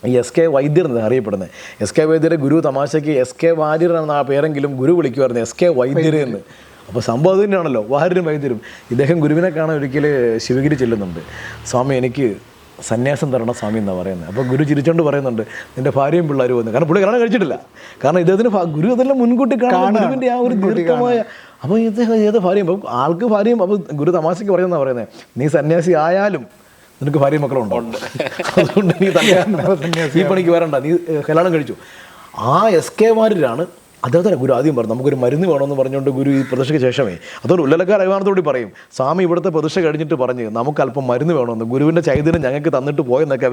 Speaker 2: ഈ SK വൈദ്യർ എന്ന് അറിയപ്പെടുന്നത്. SK വൈദ്യരെ ഗുരു തമാശയ്ക്ക് SK വാര്യർ എന്ന ആ പേരെങ്കിലും ഗുരു വിളിക്കുമായിരുന്നു SK വൈദ്യർ എന്ന്. അപ്പോൾ സംഭവം തന്നെയാണല്ലോ, വാര്യരും വൈദ്യരും. ഇദ്ദേഹം ഗുരുവിനെ കാണാൻ ഒരിക്കൽ ശിവഗിരി ചെല്ലുന്നുണ്ട്. സ്വാമി എനിക്ക് സന്യാസം തരണം സ്വാമി എന്നാണ് പറയുന്നത്. അപ്പോൾ ഗുരു ചിരിച്ചോണ്ട് പറയുന്നുണ്ട്, നിൻ്റെ ഭാര്യയും പിള്ളേരും വന്നു. കാരണം പുള്ളി കല്യാണം കഴിച്ചിട്ടില്ല. കാരണം ഇദ്ദേഹത്തിന് ഗുരു അതെല്ലാം മുൻകൂട്ടി കാണാൻ ഗുരുവിൻ്റെ ആ ഒരു ദീർഘമായ. അപ്പോൾ ഇദ്ദേഹം ഏത് ഭാര്യയും, അപ്പോൾ ആൾക്ക് ഭാര്യയും, അപ്പോൾ ഗുരു തമാശയ്ക്ക് പറയുന്നതാണ് പറയുന്നത്, നീ സന്യാസി ആയാലും നിനക്ക് ഭാര്യയും മക്കളുണ്ടോ, അതുകൊണ്ട് നീ ഈ പണിക്ക് വരണ്ട, നീ കല്യാണം കഴിച്ചു. ആ SK വാര്യരാണ് അദ്ദേഹത്തിന് ഗുരു ആദ്യം പറഞ്ഞു നമുക്കൊരു മരുന്ന് വേണമെന്ന് പറഞ്ഞുകൊണ്ട് ഗുരു ഈ പ്രതിഷ്ഠയ്ക്ക് ശേഷമേ, അതുകൊണ്ട് ഉല്ലലക്കാർ അഭിമാനത്തോടെ പറയും, സ്വാമി ഇവിടുത്തെ പ്രതിഷ്ഠ കഴിഞ്ഞിട്ട് പറഞ്ഞ് നമുക്ക് അല്പം മരുന്ന് വേണമെന്ന്, ഗുരുവിൻ്റെ ചൈതന്യം ഞങ്ങൾക്ക് തന്നിട്ട് പോയെന്നൊക്കെ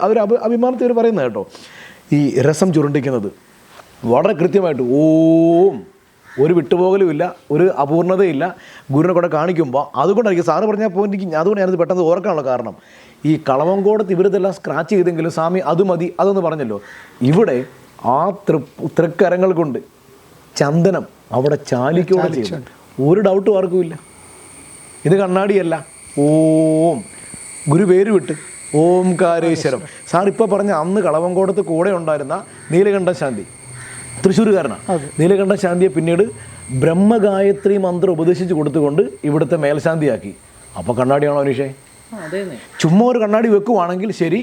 Speaker 2: അവർ അഭിമാനത്തിൽ പറയുന്നത് കേട്ടോ. ഈ രസം ചുരുണ്ടിക്കുന്നത് വളരെ കൃത്യമായിട്ട് ഓം, ഒരു വിട്ടുപോകലുമില്ല, ഒരു അപൂർണതയില്ല ഗുരുവിനെ കൂടെ കാണിക്കുമ്പോൾ. അതുകൊണ്ടായിരിക്കും സാറ് പറഞ്ഞാൽ പോയിന്റ്, അതുകൊണ്ട് ഞാനത് പെട്ടെന്ന് ഓർക്കാനുള്ള കാരണം, ഈ കളവങ്കോടത്ത് ഇവരിതെല്ലാം സ്ക്രാച്ച് ചെയ്തെങ്കിലും സ്വാമി അത് മതി അതൊന്ന് പറഞ്ഞല്ലോ. ഇവിടെ ആ തൃക്കരങ്ങൾ കൊണ്ട് ചന്ദനം അവിടെ ചാലിക്കോടെ ചെയ്തു. ഒരു ഡൗട്ടും ആർക്കുമില്ല, ഇത് കണ്ണാടിയല്ല. ഓം ഗുരു പേര് വിട്ട് ഓംകാരേശ്വരം. സാർ ഇപ്പോൾ പറഞ്ഞ അന്ന് കളവങ്കോടത്ത് കൂടെ ഉണ്ടായിരുന്ന നീലകണ്ഠ ശാന്തി, തൃശ്ശൂരുകാരനാണ്. നീലകണ്ഠ ശാന്തിയെ പിന്നീട് ബ്രഹ്മഗായത്രി മന്ത്രം ഉപദേശിച്ച് കൊടുത്തുകൊണ്ട് ഇവിടുത്തെ മേൽശാന്തിയാക്കി. അപ്പോൾ കണ്ണാടിയാണോ അനീഷേ? ചുമ്മാ ഒരു കണ്ണാടി വെക്കുവാണെങ്കിൽ ശരി,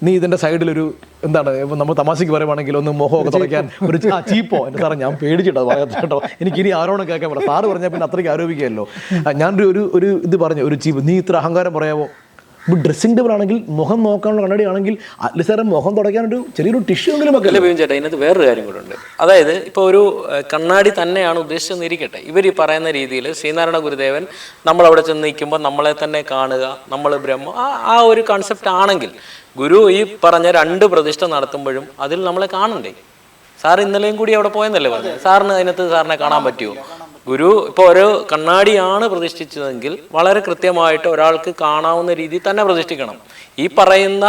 Speaker 2: നീ ഇതിൻ്റെ സൈഡിലൊരു എന്താണ് നമ്മൾ തമാശയ്ക്ക് പറയുവാണെങ്കിൽ ഒന്ന് മുഖമൊക്കെ തുടയ്ക്കാൻ ഒരു ചീപ്പോ. എൻ്റെ സാറേ ഞാൻ പേടിച്ചിട്ടോ കേട്ടോ, എനിക്കിനി ആരോണം കേൾക്കാൻ പറ്റില്ല. സാറ് പറഞ്ഞാൽ പിന്നെ അത്രയ്ക്ക് ആരോപിക്കുകയല്ലോ. ഞാനൊരു ഇത് പറഞ്ഞു, ഒരു ചീപ്പ്, നീ ഇത്ര അഹങ്കാരം പറയാമോ? ഇപ്പോൾ ഡ്രസ്സിംഗ് ടേബിൾ ആണെങ്കിൽ മുഖം നോക്കാനുള്ള കണ്ണാടി ആണെങ്കിൽ അറ്റ്ലീസ്റ്റ് സാറേ മുഖം തുടയ്ക്കാനൊരു ചെറിയൊരു ടിഷ്യൂ എങ്കിലും ഒക്കെ.
Speaker 1: അല്ല ബിബിൻ ചേട്ടാ, ഇതിനകത്ത് വേറൊരു കാര്യം കൂടെ ഉണ്ട്. അതായത് ഇപ്പോൾ ഒരു കണ്ണാടി തന്നെയാണ് ഉദ്ദേശിച്ചെന്നിരിക്കട്ടെ, ഇവർ ഈ പറയുന്ന രീതിയിൽ ശ്രീനാരായണ ഗുരുദേവൻ നമ്മളവിടെ ചെന്ന് നിൽക്കുമ്പോൾ നമ്മളെ തന്നെ കാണുക, നമ്മൾ ബ്രഹ്മ, ആ ഒരു കൺസെപ്റ്റ് ആണെങ്കിൽ ഗുരു ഈ പറഞ്ഞ 2 പ്രതിഷ്ഠ നടത്തുമ്പോഴും അതിൽ നമ്മളെ കാണണ്ടേ? സാർ ഇന്നലെയും കൂടി അവിടെ പോയെന്നല്ലേ പറഞ്ഞത്? സാറിന് അതിനകത്ത് സാറിനെ കാണാൻ പറ്റുമോ? ഗുരു ഇപ്പോൾ ഒരു കണ്ണാടിയാണ് പ്രതിഷ്ഠിച്ചതെങ്കിൽ വളരെ കൃത്യമായിട്ട് ഒരാൾക്ക് കാണാവുന്ന രീതിയിൽ തന്നെ പ്രതിഷ്ഠിക്കണം. ഈ പറയുന്ന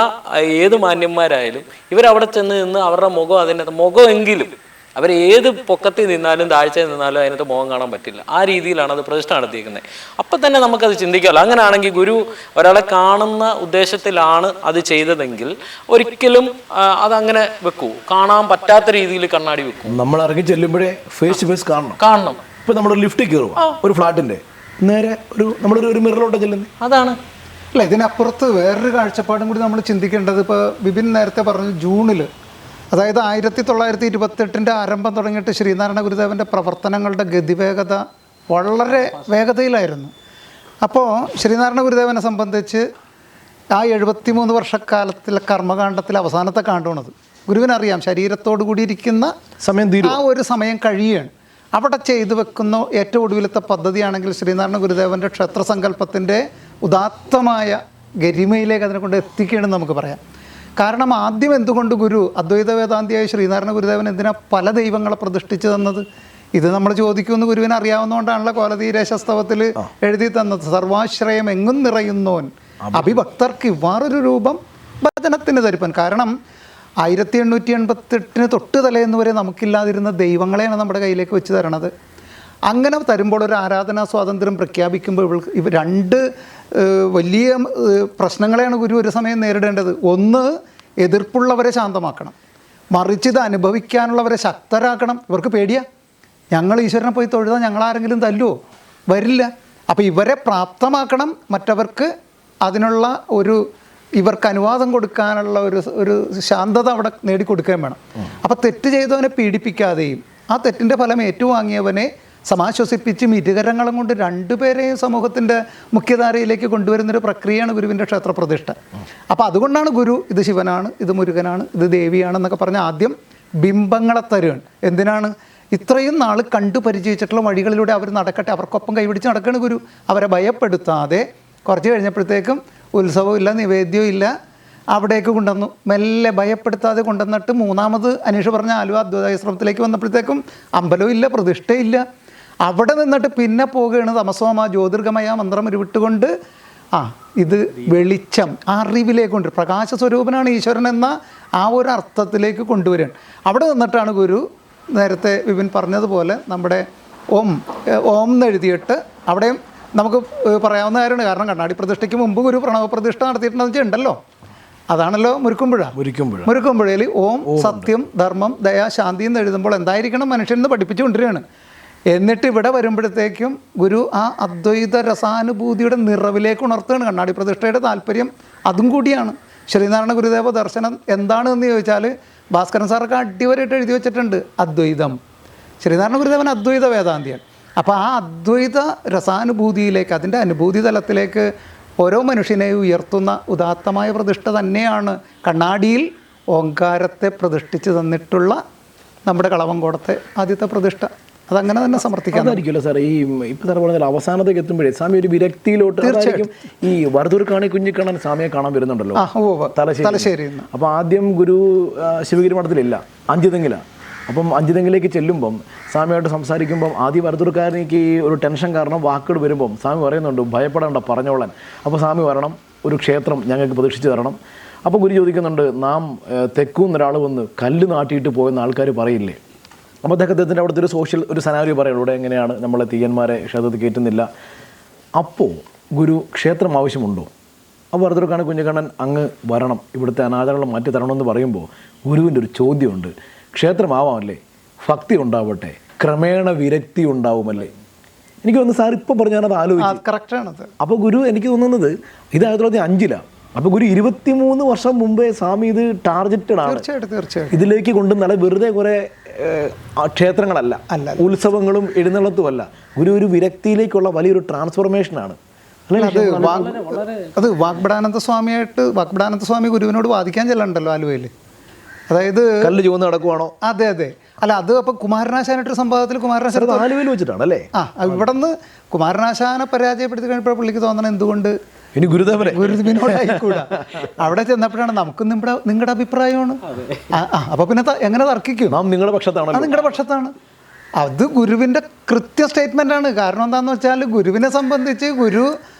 Speaker 1: ഏത് മാന്യന്മാരായാലും ഇവരവിടെ ചെന്ന് നിന്ന് അവരുടെ മുഖം, അതിനകത്ത് മുഖമെങ്കിലും അവർ ഏത് പൊക്കത്തിൽ നിന്നാലും താഴ്ചയിൽ നിന്നാലും അതിനകത്ത് മുഖം കാണാൻ പറ്റില്ല. ആ രീതിയിലാണ് അത് പ്രതിഷ്ഠ നടത്തിയിരിക്കുന്നത്. അപ്പം തന്നെ നമുക്കത് ചിന്തിക്കാമല്ലോ. അങ്ങനെയാണെങ്കിൽ ഗുരു ഒരാളെ കാണുന്ന ഉദ്ദേശത്തിലാണ് അത് ചെയ്തതെങ്കിൽ ഒരിക്കലും അതങ്ങനെ വെക്കൂ, കാണാൻ പറ്റാത്ത രീതിയിൽ കണ്ണാടി വെക്കും.
Speaker 2: നമ്മൾ ഇറങ്ങി ചെല്ലുമ്പോഴേ ഫേസ് ടു ഫേസ് കാണണം. ഇപ്പം നമ്മൾ ലിഫ്റ്റിൽ കയറുക, ഒരു ഫ്ലാറ്റിൻ്റെ നേരെ നമ്മളൊരു മിററിലോട്ട് ചെല്ലുന്നത്
Speaker 1: അതാണ്.
Speaker 3: അല്ല, ഇതിനപ്പുറത്ത് വേറൊരു കാഴ്ചപ്പാടും കൂടി നമ്മൾ ചിന്തിക്കേണ്ടത്. ഇപ്പോൾ വിപിൻ നേരത്തെ പറഞ്ഞു ജൂണിൽ, അതായത് 1928 ആരംഭം തുടങ്ങിയിട്ട് ശ്രീനാരായണ ഗുരുദേവൻ്റെ പ്രവർത്തനങ്ങളുടെ ഗതിവേഗത വളരെ വേഗതയിലായിരുന്നു. അപ്പോൾ ശ്രീനാരായണ ഗുരുദേവനെ സംബന്ധിച്ച് ആ 73 വർഷക്കാലത്തിലെ കർമ്മകാണ്ഡത്തിലെ അവസാനത്തെ കാണ്ഡമാണത്. ഗുരുവിനറിയാം ശരീരത്തോടു കൂടിയിരിക്കുന്ന സമയം തീരും, ആ ഒരു സമയം കഴിയുകയാണ്. അവിടെ ചെയ്തു വെക്കുന്ന ഏറ്റവും ഒടുവിലത്തെ പദ്ധതിയാണെങ്കിൽ ശ്രീനാരായണ ഗുരുദേവൻ്റെ ക്ഷേത്രസങ്കല്പത്തിൻ്റെ ഉദാത്തമായ ഗരിമയിലേക്ക് അതിനെ കൊണ്ട് എത്തിക്കുകയാണെന്ന് നമുക്ക് പറയാം. കാരണം ആദ്യം എന്തുകൊണ്ട് ഗുരു അദ്വൈത വേദാന്തിയായ ശ്രീനാരായണ ഗുരുദേവൻ എന്തിനാ പല ദൈവങ്ങളെ പ്രതിഷ്ഠിച്ചു തന്നത്? ഇത് നമ്മൾ ചോദിക്കുമെന്ന് ഗുരുവിന് അറിയാവുന്നതുകൊണ്ടാണല്ലോ കോലതീരേശസ്തവത്തിൽ എഴുതി തന്നത്. സർവാശ്രയം എങ്ങും നിറയുന്നോൻ അഭിഭക്തർക്ക് ഇവാറൊരു രൂപം ഭജനത്തിന് ധരിപ്പൻ. കാരണം 1888 തൊട്ട് തലേന്ന് വരെ നമുക്കില്ലാതിരുന്ന ദൈവങ്ങളെയാണ് നമ്മുടെ കയ്യിലേക്ക് വെച്ച് തരണത്. അങ്ങനെ തരുമ്പോൾ ഒരു ആരാധനാ സ്വാതന്ത്ര്യം പ്രഖ്യാപിക്കുമ്പോൾ ഇവർ 2 വലിയ പ്രശ്നങ്ങളെയാണ് ഗുരു ഒരു സമയം നേരിടേണ്ടത്. ഒന്ന്, എതിർപ്പുള്ളവരെ ശാന്തമാക്കണം. മറിച്ച് ഇത് അനുഭവിക്കാനുള്ളവരെ ശക്തരാക്കണം. ഇവർക്ക് പേടിയാ, ഞങ്ങൾ ഈശ്വരനെ പോയി തൊഴുതാൽ ഞങ്ങളാരെങ്കിലും തല്ലുമോ? വരില്ല. അപ്പോൾ ഇവരെ പ്രാപ്തമാക്കണം, മറ്റവർക്ക് അതിനുള്ള ഇവർക്ക് അനുവാദം കൊടുക്കാനുള്ള ഒരു ശാന്തത അവിടെ നേടിക്കൊടുക്കുകയും വേണം. അപ്പോൾ തെറ്റ് ചെയ്തവനെ പീഡിപ്പിക്കാതെയും ആ തെറ്റിൻ്റെ ഫലം ഏറ്റുവാങ്ങിയവനെ സമാശ്വസിപ്പിച്ച് ഇരുകരങ്ങളും കൊണ്ട് 2 പേരെയും സമൂഹത്തിൻ്റെ മുഖ്യധാരയിലേക്ക് കൊണ്ടുവരുന്നൊരു പ്രക്രിയയാണ് ഗുരുവിൻ്റെ ക്ഷേത്രപ്രതിഷ്ഠ. അപ്പോൾ അതുകൊണ്ടാണ് ഗുരു ഇത് ശിവനാണ്, ഇത് മുരുകനാണ്, ഇത് ദേവിയാണെന്നൊക്കെ പറഞ്ഞ് ആദ്യം ബിംബങ്ങളെ തരുകയാണ്. എന്തിനാണ്? ഇത്രയും നാൾ കണ്ടു പരിചയിച്ചിട്ടുള്ള വഴികളിലൂടെ അവർ നടക്കട്ടെ, അവർക്കൊപ്പം കൈപിടിച്ച് നടക്കുകയാണ് ഗുരു. അവരെ ഭയപ്പെടുത്താതെ കുറച്ച് കഴിഞ്ഞപ്പോഴത്തേക്കും ഉത്സവവും ഇല്ല, നിവേദ്യവും ഇല്ല, അവിടേക്ക് കൊണ്ടുവന്നു. മെല്ലെ ഭയപ്പെടുത്താതെ കൊണ്ടുവന്നിട്ട് മൂന്നാമത് അനീഷ് പറഞ്ഞ ആലുവ അദ്വൈതാശ്രമത്തിലേക്ക് വന്നപ്പോഴത്തേക്കും അമ്പലവും ഇല്ല, പ്രതിഷ്ഠയില്ല. അവിടെ നിന്നിട്ട് പിന്നെ പോവുകയാണ് തമസോമ ജ്യോതിർഗമയ മന്ത്രം ഉരുവിട്ടുകൊണ്ട് ഇത് വെളിച്ചം, അറിവിലേക്ക് കൊണ്ട് പ്രകാശ സ്വരൂപനാണ് ഈശ്വരൻ എന്ന ആ ഒരു അർത്ഥത്തിലേക്ക് കൊണ്ടുവരികയാണ്. അവിടെ നിന്നിട്ടാണ് ഗുരു നേരത്തെ വിപിൻ പറഞ്ഞതുപോലെ നമ്മുടെ ഓം എന്നെഴുതിയിട്ട് അവിടെയും നമുക്ക് പറയാവുന്ന കാര്യമാണ്. കാരണം കണ്ണാടി പ്രതിഷ്ഠയ്ക്ക് മുമ്പ് ഗുരു പ്രണവ പ്രതിഷ്ഠ നടത്തിയിട്ടുണ്ടെന്ന് വെച്ചിട്ടുണ്ടല്ലോ. അതാണല്ലോ മുരുക്കുമ്പുഴയിൽ ഓം സത്യം ധർമ്മം ദയ ശാന്തി എന്ന് എഴുതുമ്പോൾ എന്തായിരിക്കണം മനുഷ്യനെന്ന് പഠിപ്പിച്ചുകൊണ്ടിരിക്കുകയാണ്. എന്നിട്ട് ഇവിടെ വരുമ്പോഴത്തേക്കും ഗുരു ആ അദ്വൈത രസാനുഭൂതിയുടെ നിറവിലേക്ക് ഉണർത്തുകയാണ്. കണ്ണാടി പ്രതിഷ്ഠയുടെ താല്പര്യം അതും കൂടിയാണ്. ശ്രീനാരായണ ഗുരുദേവ ദർശനം എന്താണെന്ന് ചോദിച്ചാൽ ഭാസ്കരൻ സാറൊക്കെ അടിവരായിട്ട് എഴുതി വെച്ചിട്ടുണ്ട് അദ്വൈതം. ശ്രീനാരായണ ഗുരുദേവൻ അദ്വൈത വേദാന്തിയാണ്. അപ്പോൾ ആ അദ്വൈത രസാനുഭൂതിയിലേക്ക്, അതിൻ്റെ അനുഭൂതി തലത്തിലേക്ക് ഓരോ മനുഷ്യനെയും ഉയർത്തുന്ന ഉദാത്തമായ പ്രതിഷ്ഠ തന്നെയാണ് കണ്ണാടിയിൽ ഓങ്കാരത്തെ പ്രതിഷ്ഠിച്ച് തന്നിട്ടുള്ള നമ്മുടെ കളവങ്കോടത്തെ ആദ്യത്തെ പ്രതിഷ്ഠ. അതങ്ങനെ തന്നെ സമർത്ഥിക്കാതായിരിക്കുമല്ലോ സാർ. ഈ ഇപ്പം സാർ പറഞ്ഞാൽ അവസാനത്തേക്ക് എത്തുമ്പോഴേ സ്വാമി ഒരു വിരക്തിയിലോട്ട് തീർച്ചയായും ഈ വറുതൂർക്കാണി കുഞ്ഞിക്കണ്ണൻ സ്വാമിയെ കാണാൻ വരുന്നുണ്ടല്ലോ തലശ്ശേരി. അപ്പോൾ ആദ്യം ഗുരു ശിവഗിരി മഠത്തിലില്ല, അഞ്ചുതെങ്ങിലാണ്. അപ്പം അഞ്ചുതെങ്ങിലേക്ക് ചെല്ലുമ്പം സ്വാമിയായിട്ട് സംസാരിക്കുമ്പം ആദ്യം വറുതൂർക്കാരനിക്ക് ഒരു ടെൻഷൻ കാരണം വാക്കുകൾ വരുമ്പം സ്വാമി പറയുന്നുണ്ട് ഭയപ്പെടേണ്ട പറഞ്ഞോളാൻ. അപ്പോൾ സ്വാമി വരണം, ഒരു ക്ഷേത്രം ഞങ്ങൾക്ക് പ്രതീക്ഷിച്ച് തരണം,
Speaker 2: അപ്പോൾ ഗുരു ചോദിക്കുന്നുണ്ട്, നാം തെക്കൂന്ന് ഒരാൾ വന്ന് കല്ല് നാട്ടിയിട്ട് പോയെന്ന് ആൾക്കാർ പറയില്ലേ? അപ്പോൾ അദ്ദേഹത്തിൻ്റെ അവിടുത്തെ ഒരു സോഷ്യൽ ഒരു സനാരിയോ പറയുള്ളൂ, ഇവിടെ എങ്ങനെയാണ് നമ്മളെ തീയന്മാരെ ക്ഷേത്രത്തിൽ കയറ്റുന്നില്ല. അപ്പോൾ ഗുരു ക്ഷേത്രം ആവശ്യമുണ്ടോ? അപ്പോൾ അടുത്തൊരുക്കാണ് കുഞ്ഞിക്കണ്ണൻ അങ്ങ് വരണം, ഇവിടുത്തെ അനാചാരങ്ങൾ മാറ്റി തരണമെന്ന് പറയുമ്പോൾ ഗുരുവിൻ്റെ ഒരു ചോദ്യമുണ്ട്, ക്ഷേത്രമാവാമല്ലേ, ഭക്തി ഉണ്ടാവട്ടെ, ക്രമേണ വിരക്തി ഉണ്ടാവുമല്ലേ? എനിക്ക് തോന്നുന്നു സാർ ഇപ്പം പറഞ്ഞാൽ അത് ആലോചിച്ചു.
Speaker 3: കറക്റ്റാണത്.
Speaker 2: അപ്പോൾ ഗുരു എനിക്ക് തോന്നുന്നത് ഇത് 1905 അപ്പോൾ ഗുരു 23 വർഷം മുമ്പേ സ്വാമി ഇത് ടാർഗറ്റഡ് ആണ്.
Speaker 3: തീർച്ചയായിട്ടും
Speaker 2: ഇതിലേക്ക് കൊണ്ടുവന്നാൽ വെറുതെ കുറെ ക്ഷേത്രങ്ങളല്ല, ഉത്സവങ്ങളും എഴുന്നള്ളത്തുമല്ല, ഗുരു ഒരു വിരക്തിയിലേക്കുള്ള വലിയൊരു ട്രാൻസ്ഫോർമേഷനാണ്.
Speaker 3: അത് വാഗ്ബടാനന്ദ സ്വാമി ഗുരുവിനോട് വാദിക്കാൻ ചെല്ലണ്ടല്ലോ ആലുവയിൽ. അതായത്
Speaker 2: കല്ല് ചുവന്ന് കിടക്കുവാണോ?
Speaker 3: അതെ അതെ. അല്ല, അത് അപ്പൊ കുമാരനാശാനായിട്ടൊരു സംഭവത്തിൽ കുമാരനാശാൻ
Speaker 2: ആലുവയിൽ വെച്ചിട്ടാണ് അല്ലേ?
Speaker 3: ഇവിടെ നിന്ന് കുമാരനാശാനെ പരാജയപ്പെടുത്തി കഴിഞ്ഞപ്പോൾ പുള്ളിക്ക് തോന്നണം എന്തുകൊണ്ട്
Speaker 2: ഇനി
Speaker 3: ഗുരുദേവനോടായിക്കൂടാ. അവിടെ ചെന്നപ്പോഴാണ് നമുക്കും നിങ്ങളുടെ അഭിപ്രായമാണ്. അപ്പൊ പിന്നെ എങ്ങനെ തർക്കിക്കും?
Speaker 2: നിങ്ങളുടെ പക്ഷത്താണ്,
Speaker 3: നിങ്ങളുടെ പക്ഷത്താണ്. അത് ഗുരുവിന്റെ കൃത്യ സ്റ്റേറ്റ്മെന്റ് ആണ്. കാരണം എന്താണെന്ന് വെച്ചാൽ ഗുരുവിനെ സംബന്ധിച്ച് ഗുരു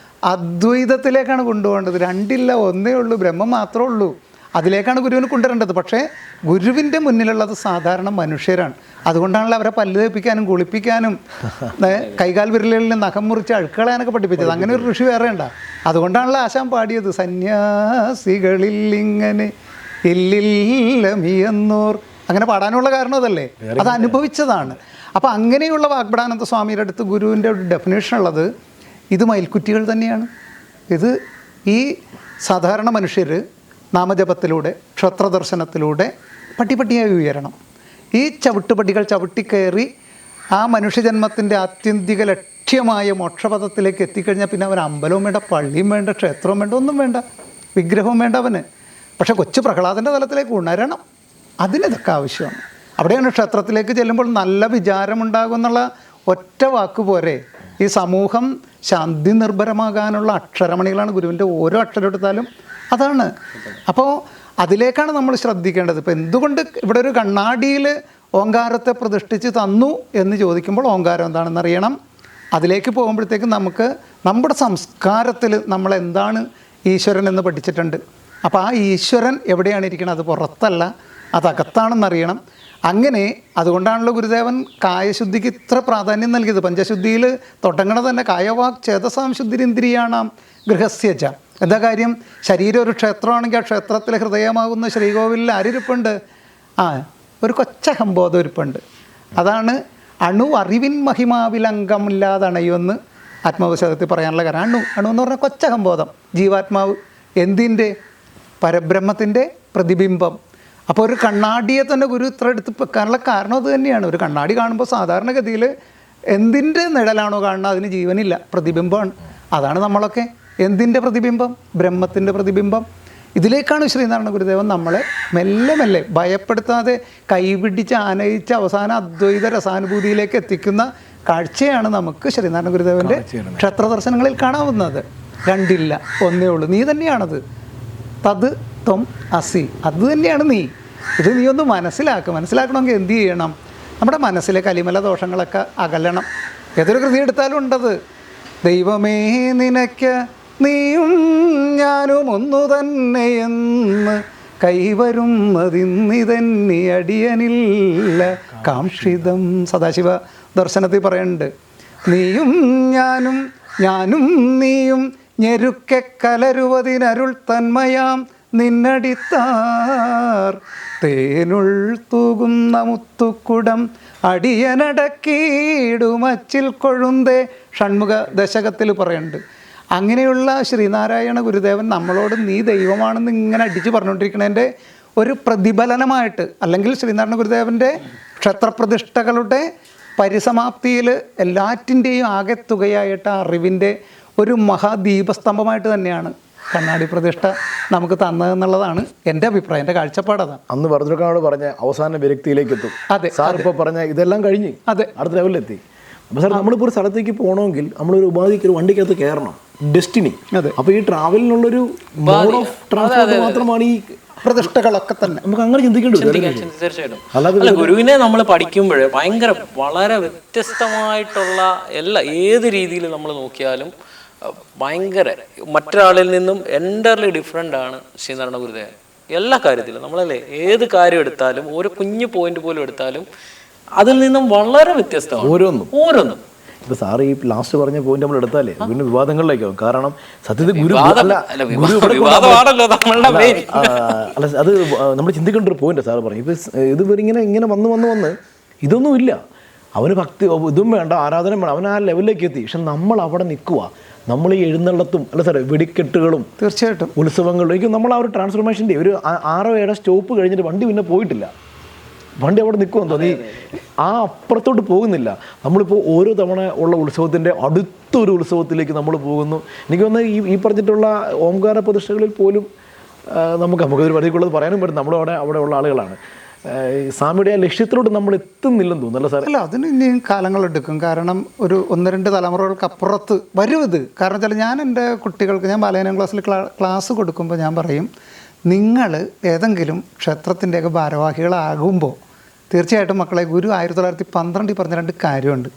Speaker 3: അദ്വൈതത്തിലേക്കാണ് കൊണ്ടുപോകേണ്ടത്. രണ്ടില്ല, ഒന്നേ ഉള്ളൂ, ബ്രഹ്മം മാത്രമേ ഉള്ളൂ. അതിലേക്കാണ് ഗുരുവിന് കൊണ്ടുവരേണ്ടത്. പക്ഷേ ഗുരുവിൻ്റെ മുന്നിലുള്ളത് സാധാരണ മനുഷ്യരാണ്. അതുകൊണ്ടാണല്ലോ അവരെ പല്ല് തേപ്പിക്കാനും കുളിപ്പിക്കാനും കൈകാൽ വിരലുകളിൽ നഖം മുറിച്ച് അഴുക്കളയാനൊക്കെ പഠിപ്പിച്ചത്. അങ്ങനെ ഒരു ഋഷി വേറെ ഉണ്ടാ. അതുകൊണ്ടാണല്ലോ ആശാൻ പാടിയത്, സന്യാസികളിൽ ഇങ്ങനെ ഇല്ലില്ലമിയെന്നോർ. അങ്ങനെ പാടാനുള്ള കാരണം അതല്ലേ, അത് അനുഭവിച്ചതാണ്. അപ്പം അങ്ങനെയുള്ള വാഗ്ബടാനന്ദ സ്വാമിയുടെ അടുത്ത് ഗുരുവിൻ്റെ ഒരു ഡെഫിനേഷൻ ഉള്ളത് ഇത് മയിൽക്കുറ്റികൾ തന്നെയാണ്. ഇത് ഈ സാധാരണ മനുഷ്യർ നാമജപത്തിലൂടെ ക്ഷേത്രദർശനത്തിലൂടെ പട്ടിപ്പട്ടിയായി ഉയരണം. ഈ ചവിട്ടുപടികൾ ചവിട്ടിക്കയറി ആ മനുഷ്യജന്മത്തിൻ്റെ ആത്യന്തിക ലക്ഷ്യമായ മോക്ഷപഥത്തിലേക്ക് എത്തിക്കഴിഞ്ഞാൽ പിന്നെ അവൻ അമ്പലവും വേണ്ട, പള്ളിയും വേണ്ട, ക്ഷേത്രവും വേണ്ട, ഒന്നും വേണ്ട, വിഗ്രഹവും വേണ്ട അവന്. പക്ഷെ കൊച്ചു പ്രഹ്ലാദൻ്റെ തലത്തിലേക്ക് ഉണരണം. അതിനിതൊക്കെ ആവശ്യമാണ്. അവിടെയാണ് ക്ഷേത്രത്തിലേക്ക് ചെല്ലുമ്പോൾ നല്ല വിചാരമുണ്ടാകുമെന്നുള്ള ഒറ്റ വാക്ക് പോരെ. ഈ സമൂഹം ശാന്തി നിർഭരമാകാനുള്ള അക്ഷരമണികളാണ് ഗുരുവിൻ്റെ ഓരോ അക്ഷരം എടുത്താലും അതാണ്. അപ്പോൾ അതിലേക്കാണ് നമ്മൾ ശ്രദ്ധിക്കേണ്ടത്. ഇപ്പോൾ എന്തുകൊണ്ട് ഇവിടെ ഒരു കണ്ണാടിയിൽ ഓങ്കാരത്തെ പ്രതിഷ്ഠിച്ച് തന്നു എന്ന് ചോദിക്കുമ്പോൾ ഓങ്കാരം എന്താണെന്ന് അറിയണം. അതിലേക്ക് പോകുമ്പോഴത്തേക്കും നമുക്ക് നമ്മുടെ സംസ്കാരത്തിൽ നമ്മളെന്താണ് ഈശ്വരൻ എന്ന് പഠിച്ചിട്ടുണ്ട്. അപ്പോൾ ആ ഈശ്വരൻ എവിടെയാണ് ഇരിക്കുന്നത്? അത് പുറത്തല്ല, അതകത്താണെന്നറിയണം. അങ്ങനെ അതുകൊണ്ടാണല്ലോ ഗുരുദേവൻ കായശുദ്ധിക്ക് ഇത്ര പ്രാധാന്യം നൽകിയത്. പഞ്ചശുദ്ധിയിൽ തുടങ്ങണ തന്നെ കായവാക് ചേതസാം ശുദ്ധിരിന്ദ്രിയാണാം ഗൃഹസ്യജ. എന്താ കാര്യം? ശരീരം ഒരു ക്ഷേത്രമാണെങ്കിൽ ആ ക്ഷേത്രത്തിലെ ഹൃദയമാകുന്ന ശ്രീകോവിലിൽ ആരിരിപ്പുണ്ട്? ഒരു കൊച്ചഹംബോധം ഇരിപ്പുണ്ട്. അതാണ് അറിവിൻ മഹിമാവിലംഗമില്ലാതണയുമെന്ന് ആത്മവിശ്വാസത്തിൽ പറയാനുള്ള കാരണം. അണു എന്ന് പറഞ്ഞാൽ കൊച്ചഹംബോധം, ജീവാത്മാവ്. എന്തിൻ്റെ? പരബ്രഹ്മത്തിൻ്റെ പ്രതിബിംബം. അപ്പോൾ ഒരു കണ്ണാടിയെ തന്നെ ഗുരു ഇത്ര എടുത്ത് വെക്കാനുള്ള കാരണം അത് തന്നെയാണ്. ഒരു കണ്ണാടി കാണുമ്പോൾ സാധാരണഗതിയിൽ എന്തിൻ്റെ നിഴലാണോ കാണുന്നത് അതിന് ജീവനില്ല, പ്രതിബിംബമാണ്. അതാണ് നമ്മളൊക്കെ. എന്തിൻ്റെ പ്രതിബിംബം? ബ്രഹ്മത്തിൻ്റെ പ്രതിബിംബം. ഇതിലേക്കാണ് ശ്രീനാരായണ ഗുരുദേവൻ നമ്മളെ മെല്ലെ മെല്ലെ ഭയപ്പെടുത്താതെ കൈപിടിച്ച് ആനയിച്ച് അവസാന അദ്വൈത രസാനുഭൂതിയിലേക്ക് എത്തിക്കുന്ന കാഴ്ചയാണ് നമുക്ക് ശ്രീനാരായണ ഗുരുദേവൻ്റെ ക്ഷേത്ര ദർശനങ്ങളിൽ കാണാവുന്നത്. രണ്ടില്ല, ഒന്നേ ഉള്ളൂ, നീ തന്നെയാണത്. തത് ത്വം അസി, അത് തന്നെയാണ് നീ. ഇത് നീ ഒന്ന് മനസ്സിലാക്കണമെങ്കിൽ എന്ത് ചെയ്യണം? നമ്മുടെ മനസ്സിലെ കലിമല ദോഷങ്ങളൊക്കെ അകലണം. ഏതൊരു കൃതി എടുത്താലും ഉണ്ടത്. ദൈവമേ നിനക്ക് നീയും ഞാനും ഒന്നു തന്നെയെന്ന് കൈവരുന്നതിന്നിതന്നി അടിയനില്ല കാക്ഷിതം. സദാശിവ ദർശനത്തിൽ പറയുന്നുണ്ട്, നീയും ഞാനും ഞാനും നീയും ഞെരുക്കെ കലരുവതിനരുൾ തന്മയാം നിന്നടിത്താർ തേനുൾ തൂകുന്ന മുത്തുക്കുടം അടിയനടക്കിയിടുമച്ചിൽ കൊഴുന്തേ. ഷൺമുഖ ദശകത്തിൽ പറയുന്നുണ്ട്. അങ്ങനെയുള്ള ശ്രീനാരായണ ഗുരുദേവൻ നമ്മളോട് നീ ദൈവമാണെന്ന് ഇങ്ങനെ അടിച്ച് പറഞ്ഞുകൊണ്ടിരിക്കുന്നതിൻ്റെ ഒരു പ്രതിഫലനമായിട്ട്, അല്ലെങ്കിൽ ശ്രീനാരായണ ഗുരുദേവൻ്റെ ക്ഷേത്രപ്രതിഷ്ഠകളുടെ പരിസമാപ്തിയിൽ എല്ലാറ്റിൻ്റെയും ആകെത്തുകയായിട്ട് അറിവിൻ്റെ ഒരു മഹാദീപസ്തംഭമായിട്ട് തന്നെയാണ് കണ്ണാടി പ്രതിഷ്ഠ നമുക്ക് തന്നതെന്നുള്ളതാണ് എൻ്റെ അഭിപ്രായം, എൻ്റെ കാഴ്ചപ്പാടതാണ്.
Speaker 2: അന്ന് ഭദ്രക്കാട് പറഞ്ഞ അവസാന വിരക്തിയിലേക്ക് എത്തും.
Speaker 3: അതെ,
Speaker 2: സാർ ഇപ്പോൾ പറഞ്ഞ ഇതെല്ലാം കഴിഞ്ഞ്
Speaker 3: അതെ അടുത്ത
Speaker 2: ലെവലിലെത്തി. അപ്പോൾ സാർ നമ്മളിപ്പോൾ ഒരു സ്ഥലത്തേക്ക് പോകണമെങ്കിൽ നമ്മളൊരു ഉപാധിക്ക് ഒരു വണ്ടിക്കകത്ത് കയറണം, ഡെസ്റ്റിനി.
Speaker 3: അതെ.
Speaker 2: അപ്പോൾ ഈ ട്രാവലിനുള്ളൊരു മോഡ് ഓഫ് ട്രാൻസ്പോർട്ട് മാത്രമാണ് ഈ
Speaker 3: പ്രതിഷ്ഠകളൊക്കെ തന്നെ.
Speaker 2: നമുക്ക് അങ്ങനെ ചിന്തിക്കേണ്ടി വരും.
Speaker 1: തീർച്ചയായിട്ടും. അല്ല, ഗുരുവിനെ നമ്മൾ പഠിക്കുമ്പോൾ വളരെ വ്യത്യസ്തമായിട്ടുള്ള ഏത് രീതിയിൽ നമ്മൾ നോക്കിയാലും ഭയങ്കര മറ്റൊരാളിൽ നിന്നും എൻ്റർലി ഡിഫറെൻ്റ് ആണ് ശ്രീനാരായണ ഗുരുദേവൻ എല്ലാ കാര്യത്തിലും. നമ്മളല്ലേ ഏത് കാര്യം എടുത്താലും ഒരു കുഞ്ഞു പോയിന്റ് പോലും എടുത്താലും അതിൽ നിന്നും വളരെ വ്യത്യസ്തമാണ് ഓരോന്നും.
Speaker 2: ഇപ്പൊ സാറ് ഈ ലാസ്റ്റ് പറഞ്ഞ പോയിന്റ് നമ്മൾ എടുത്താലേ പിന്നെ വിവാദങ്ങളിലേക്കാവും. കാരണം സത്യത്തിൽ ഗുരു അല്ല അത് നമ്മൾ ചിന്തിക്കേണ്ട ഒരു പോയിന്റ് സാറ് പറഞ്ഞു. ഇപ്പൊ ഇത് ഇങ്ങനെ വന്ന് ഇതൊന്നുമില്ല. അവന് ഭക്തി ഇതും വേണ്ട, ആരാധന വേണം, അവൻ ആ ലെവലിലേക്ക് എത്തി. പക്ഷെ നമ്മൾ അവിടെ നിൽക്കുക, നമ്മൾ ഈ എഴുന്നള്ളത്തും അല്ല സാറേ വെടിക്കെട്ടുകളും
Speaker 3: തീർച്ചയായിട്ടും
Speaker 2: ഉത്സവങ്ങളിലേക്കും നമ്മൾ ആ ഒരു ട്രാൻസ്ഫോർമേഷൻ്റെ ഒരു 6-7 സ്റ്റോപ്പ് കഴിഞ്ഞിട്ട് വണ്ടി പിന്നെ പോയിട്ടില്ല. വണ്ടി അവിടെ നിൽക്കുമെന്ന് തോന്നി, ആ അപ്പുറത്തോട്ട് പോകുന്നില്ല. നമ്മളിപ്പോൾ ഓരോ തവണ ഉള്ള ഉത്സവത്തിൻ്റെ അടുത്തൊരു ഉത്സവത്തിലേക്ക് നമ്മൾ പോകുന്നു. എനിക്ക് തോന്നുന്നത് ഈ പറഞ്ഞിട്ടുള്ള ഓംകാര പ്രതിഷ്ഠകളിൽ പോലും നമുക്കൊരു പരിധിക്കുള്ളത് പറയാനും പറ്റും. അവിടെ ഉള്ള ആളുകളാണ്. സ്വാമിയുടെ ആ ലക്ഷ്യത്തിലോട്ട് നമ്മൾ എത്തുന്നില്ലെന്ന് തോന്നുന്നല്ലോ സാർ?
Speaker 3: അല്ല, അതിന് ഇനിയും കാലങ്ങളെടുക്കും. കാരണം ഒരു 1-2 തലമുറകൾക്ക് അപ്പുറത്ത് വരും ഇത്. കാരണം വെച്ചാൽ ഞാൻ എൻ്റെ കുട്ടികൾക്ക്, ഞാൻ ബാലയനം ക്ലാസ്സിൽ ക്ലാസ് കൊടുക്കുമ്പോൾ ഞാൻ പറയും, നിങ്ങൾ ഏതെങ്കിലും ക്ഷേത്രത്തിൻ്റെയൊക്കെ ഭാരവാഹികളാകുമ്പോൾ തീർച്ചയായിട്ടും മക്കളെ, ഗുരു 1912 പറഞ്ഞ 2 കാര്യമുണ്ട്.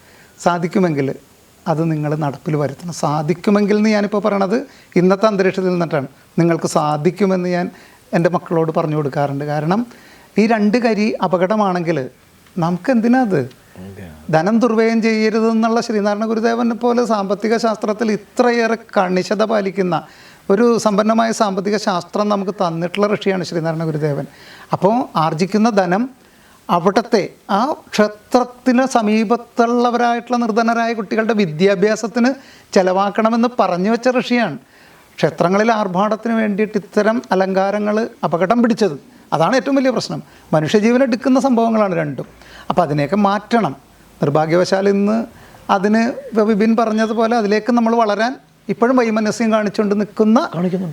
Speaker 3: സാധിക്കുമെങ്കിൽ അത് നിങ്ങൾ നടപ്പിൽ വരുത്തണം. സാധിക്കുമെങ്കിൽ എന്ന് ഞാനിപ്പോൾ പറയണത് ഇന്നത്തെ അന്തരീക്ഷത്തിൽ നിന്നിട്ടാണ്. നിങ്ങൾക്ക് സാധിക്കുമെന്ന് ഞാൻ എൻ്റെ മക്കളോട് പറഞ്ഞു കൊടുക്കാറുണ്ട്. കാരണം ഈ 2 കരി അപകടമാണെങ്കിൽ നമുക്കെന്തിനാ അത്? ധനം ദുർവ്യയം ചെയ്യരുതെന്നുള്ള ശ്രീനാരായണ ഗുരുദേവനെ പോലെ സാമ്പത്തിക ശാസ്ത്രത്തിൽ ഇത്രയേറെ കണിശത പാലിക്കുന്ന ഒരു സമ്പന്നമായ സാമ്പത്തിക ശാസ്ത്രം നമുക്ക് തന്നിട്ടുള്ള ഋഷിയാണ് ശ്രീനാരായണ ഗുരുദേവൻ. അപ്പോൾ ആർജിക്കുന്ന ധനം അവിടുത്തെ ആ ക്ഷേത്രത്തിന് സമീപത്തുള്ളവരായിട്ടുള്ള നിർധനരായ കുട്ടികളുടെ വിദ്യാഭ്യാസത്തിന് ചെലവാക്കണമെന്ന് പറഞ്ഞു വെച്ച ഋഷിയാണ്. ക്ഷേത്രങ്ങളിൽ ആർഭാടത്തിന് വേണ്ടിയിട്ട് ഇത്തരം അലങ്കാരങ്ങൾ അപകടം പിടിച്ചത് അതാണ് ഏറ്റവും വലിയ പ്രശ്നം. മനുഷ്യജീവൻ എടുക്കുന്ന സംഭവങ്ങളാണ് രണ്ടും. അപ്പോൾ അതിനെയൊക്കെ മാറ്റണം. നിർഭാഗ്യവശാൽ ഇന്ന് അതിന് വിപിൻ പറഞ്ഞതുപോലെ അതിലേക്ക് നമ്മൾ വളരാൻ ഇപ്പോഴും വൈമനസ്യം കാണിച്ചുകൊണ്ട് നിൽക്കുന്ന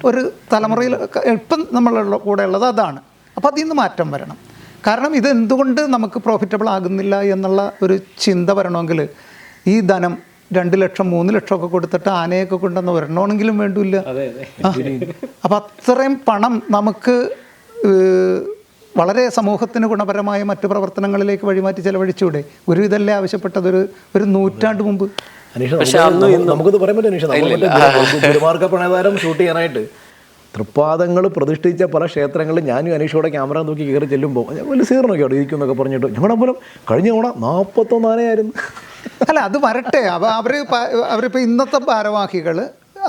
Speaker 3: ഒരു തലമുറയിൽ ഇപ്പം നമ്മളുള്ള കൂടെ ഉള്ളത് അതാണ്. അപ്പോൾ അതിൽ നിന്ന് മാറ്റം വരണം. കാരണം ഇത് എന്തുകൊണ്ട് നമുക്ക് പ്രോഫിറ്റബിൾ ആകുന്നില്ല എന്നുള്ള ഒരു ചിന്ത വരണമെങ്കിൽ ഈ ധനം 2 ലക്ഷം 3 ലക്ഷം ഒക്കെ കൊടുത്തിട്ട് ആനയൊക്കെ കൊണ്ടുവന്ന് വരണമെങ്കിലും വേണ്ടില്ല. അപ്പം അത്രയും പണം നമുക്ക് വളരെ സമൂഹത്തിന് ഗുണപരമായ മറ്റു പ്രവർത്തനങ്ങളിലേക്ക് വഴിമാറ്റി ചെലവഴിച്ചൂടെ? ഗുരു ഇതല്ലേ ആവശ്യപ്പെട്ടത് ഒരു നൂറ്റാണ്ട് മുമ്പ്.
Speaker 2: നമുക്കത് പറയാൻ പറ്റും. ഗുരുമാർഗ പ്രണയതാരം ഷൂട്ട് ചെയ്യാനായിട്ട് തൃപ്പാദങ്ങൾ പ്രതിഷ്ഠിച്ച പല ക്ഷേത്രങ്ങളിൽ ഞാനും അനീഷോടെ ക്യാമറ നോക്കി കയറി ചെല്ലുമ്പോൾ വലിയ സീറിനൊക്കെ അവിടെ ഇരിക്കും എന്നൊക്കെ പറഞ്ഞിട്ട് ഞങ്ങളുടെ പോലും കഴിഞ്ഞ തവണ 41 ആനയായിരുന്നു.
Speaker 3: അല്ല, അത് വരട്ടെ. അപ്പോൾ അവരിപ്പോൾ ഇന്നത്തെ ഭാരവാഹികൾ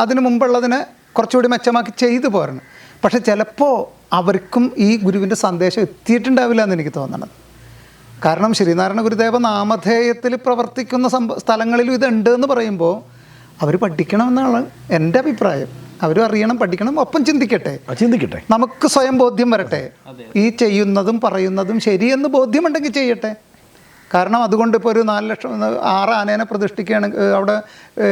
Speaker 3: അതിന് മുമ്പുള്ളതിനെ കുറച്ചുകൂടി മെച്ചമാക്കി ചെയ്തു പോരണം. പക്ഷെ ചിലപ്പോൾ അവർക്കും ഈ ഗുരുവിൻ്റെ സന്ദേശം എത്തിയിട്ടുണ്ടാവില്ല എന്ന് എനിക്ക് തോന്നണം. കാരണം ശ്രീനാരായണ ഗുരുദേവ നാമധേയത്തിൽ പ്രവർത്തിക്കുന്ന സ്ഥലങ്ങളിലും ഇതുണ്ട് എന്ന് പറയുമ്പോൾ അവർ പഠിക്കണമെന്നാണ് എൻ്റെ അഭിപ്രായം. അവരും അറിയണം, പഠിക്കണം, ഒപ്പം ചിന്തിക്കട്ടെ. നമുക്ക് സ്വയം ബോധ്യം വരട്ടെ. ഈ ചെയ്യുന്നതും പറയുന്നതും ശരിയെന്ന് ബോധ്യമുണ്ടെങ്കിൽ ചെയ്യട്ടെ. കാരണം അതുകൊണ്ട് ഇപ്പോൾ ഒരു 4 ലക്ഷം 6 ആനേനെ പ്രതിഷ്ഠിക്കുകയാണെങ്കിൽ അവിടെ